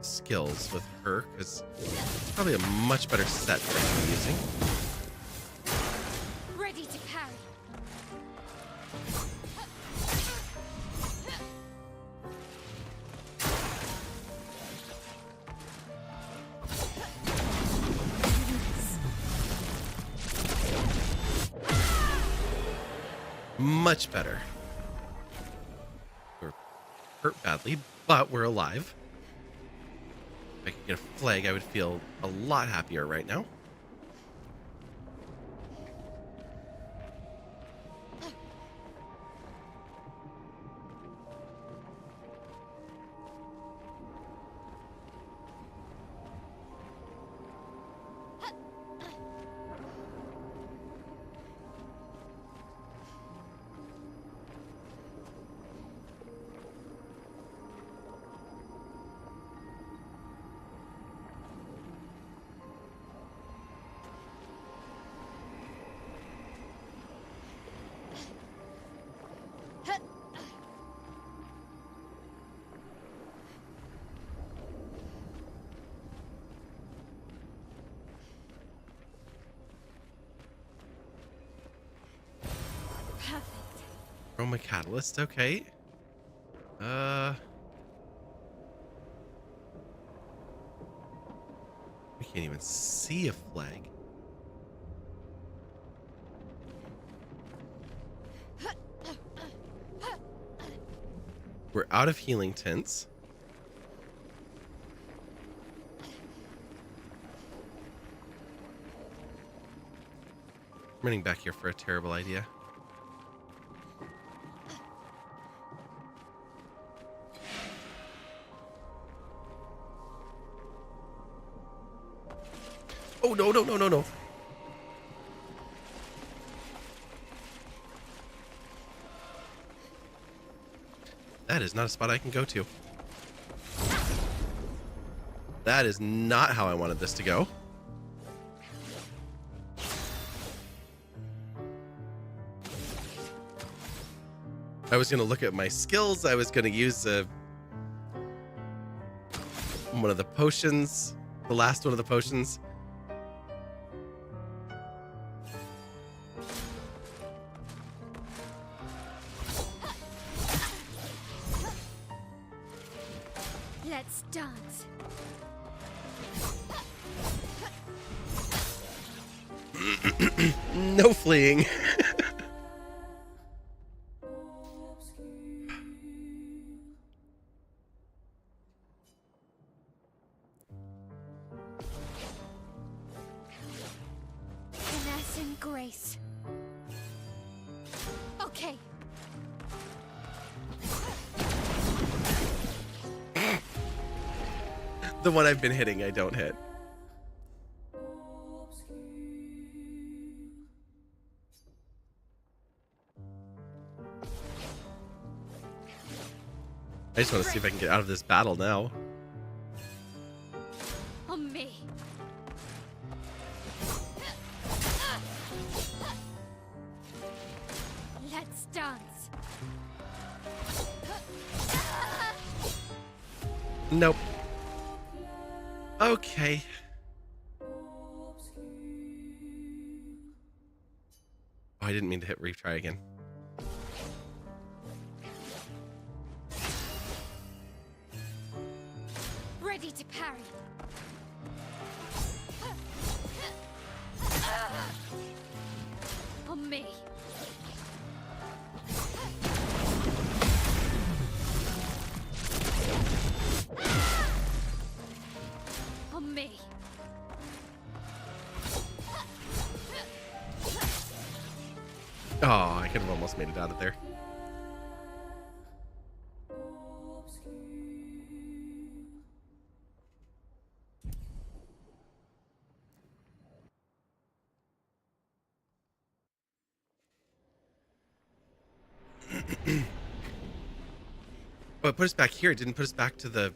skills with her, because it's probably a much better set that I'm using. Ready to parry. Much better. We're hurt badly, but we're alive. If I could get a flag, I would feel a lot happier right now. Chroma catalyst, okay. We can't even see a flag. We're out of healing tints. Running back here for a terrible idea. Oh, no, no, no, no, no. That is not a spot I can go to. That is not how I wanted this to go. I was going to look at my skills. I was going to use one of the potions, the last one of the potions. Let's dance. No fleeing. Finesse and grace. Okay. The one I've been hitting, I don't hit. I just want to see if I can get out of this battle now. On me. Let's dance. Nope. Okay. Oh, I didn't mean to hit retry again. Ready to parry. On me. On me. Oh, I could have almost made it out of there. Oh, it put us back here. It didn't put us back to the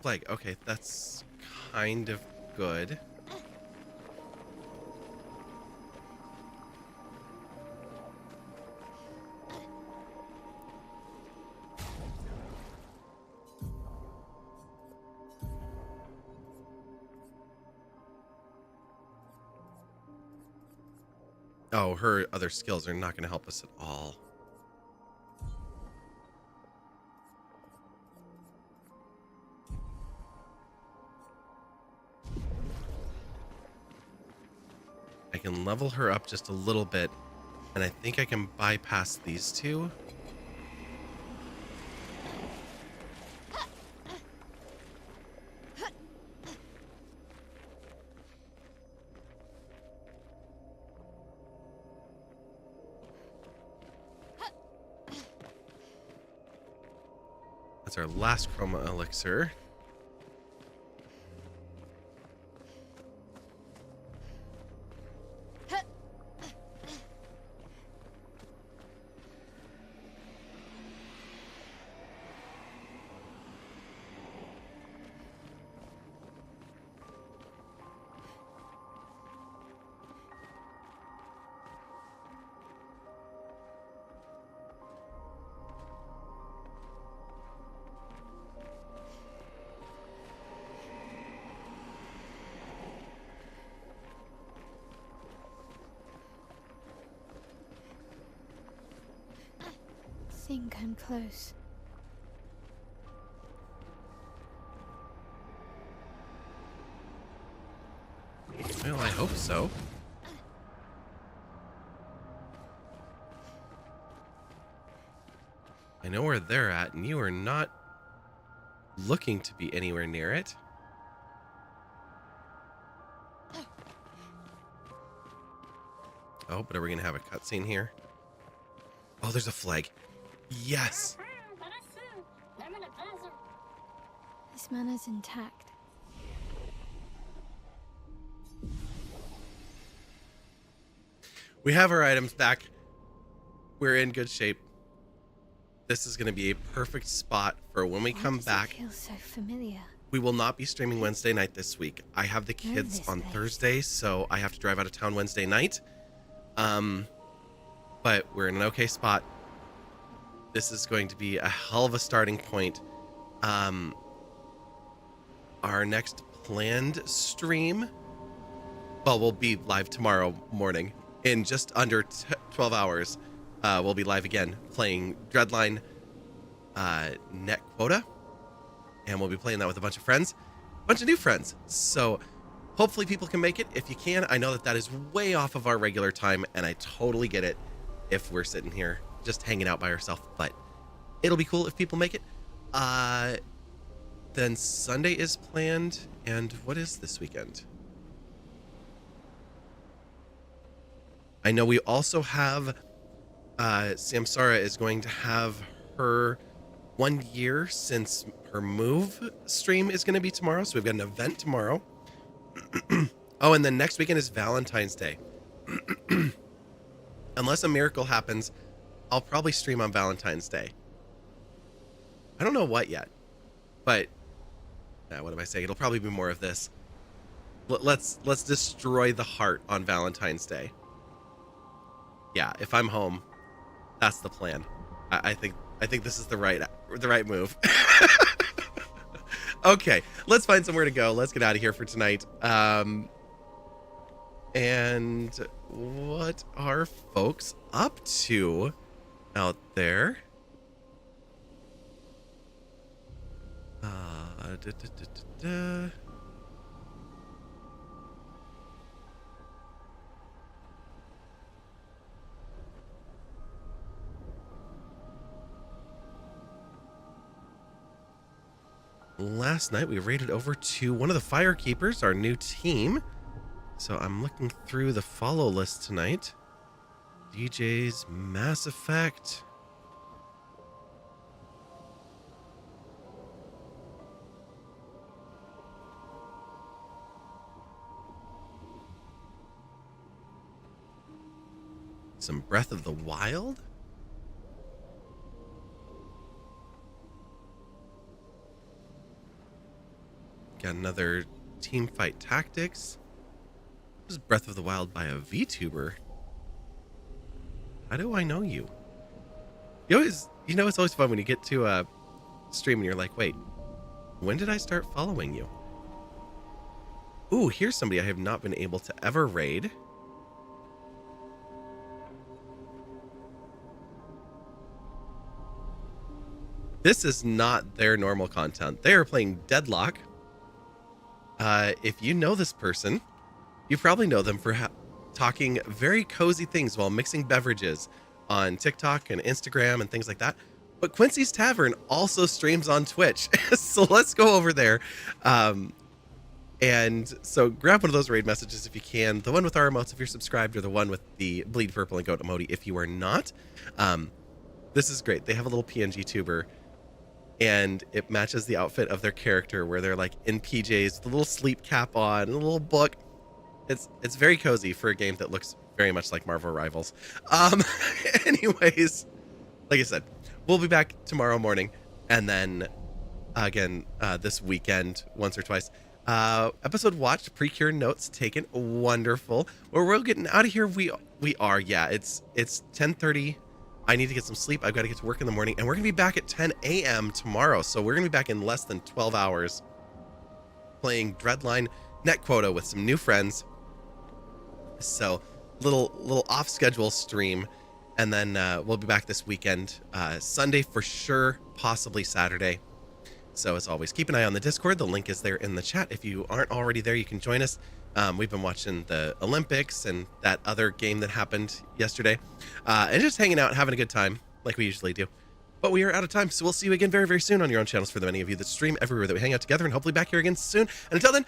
flag. Okay, that's kind of good. Oh, her other skills are not going to help us at all. I can level her up just a little bit, and I think I can bypass these two. That's our last chroma elixir. I think I'm close. Well, I hope so. I know where they're at, and you are not looking to be anywhere near it. Oh, but are we going to have a cutscene here? Oh, there's a flag. Yes! This mana's intact. We have our items back. We're in good shape. This is going to be a perfect spot for when we come back. It feels so familiar. We will not be streaming Wednesday night this week. I have the kids this on place. Thursday, so I have to drive out of town Wednesday night. But we're in an okay spot. This is going to be a hell of a starting point. Our next planned stream, well, we'll be live tomorrow morning in just under 12 hours. We'll be live again playing Dreadline Net Quota, and we'll be playing that with a bunch of friends, a bunch of new friends. So hopefully people can make it. If you can, I know that that is way off of our regular time, and I totally get it if we're sitting here just hanging out by ourselves, but it'll be cool if people make it. Then Sunday is planned, and what is this weekend? I know we also have Samsara is going to have her 1 year since her move stream is going to be tomorrow, so we've got an event tomorrow. Oh, and then next weekend is Valentine's Day. Unless a miracle happens, I'll probably stream on Valentine's Day. I don't know what yet, but what am I saying? It'll probably be more of this. Let's destroy the heart on Valentine's Day. Yeah, if I'm home, that's the plan. I think this is the right move. Okay, let's find somewhere to go. Let's get out of here for tonight. And what are folks up to out there? Last night we raided over to one of the Firekeepers, our new team. So I'm looking through the follow list tonight. DJ's Mass Effect. Some Breath of the Wild. Got another Teamfight Tactics. This is Breath of the Wild by a VTuber. How do I know you? It's always fun when you get to a stream and you're like, wait, when did I start following you? Ooh, here's somebody I have not been able to ever raid. This is not their normal content. They are playing Deadlock. If you know this person, you probably know them for talking very cozy things while mixing beverages on TikTok and Instagram and things like that. But Quincy's Tavern also streams on Twitch. So let's go over there. And so grab one of those raid messages if you can. The one with our emotes if you're subscribed, or the one with the bleed purple and goat emoji if you are not. This is great. They have a little PNG tuber. and it matches the outfit of their character, where they're like in PJs, the little sleep cap on, and a little book. It's very cozy for a game that looks very much like Marvel Rivals. Anyways, like I said, we'll be back tomorrow morning, and then again this weekend once or twice. Episode watched, pre-cure notes taken, wonderful. We're getting out of here. We are, yeah. It's 10:30. I need to get some sleep. I've got to get to work in the morning, and we're gonna be back at 10 a.m. tomorrow. So we're gonna be back in less than 12 hours, playing Dreadline Quota with some new friends. So little off schedule stream, and then we'll be back this weekend, Sunday for sure, possibly Saturday. So as always, keep an eye on the Discord. The link is there in the chat. If you aren't already there, you can join us. We've been watching the Olympics and that other game that happened yesterday, and just hanging out, having a good time like we usually do. But we are out of time, so we'll see you again very, very soon on your own channels for the many of you that stream everywhere that we hang out together, and hopefully back here again soon. And until then,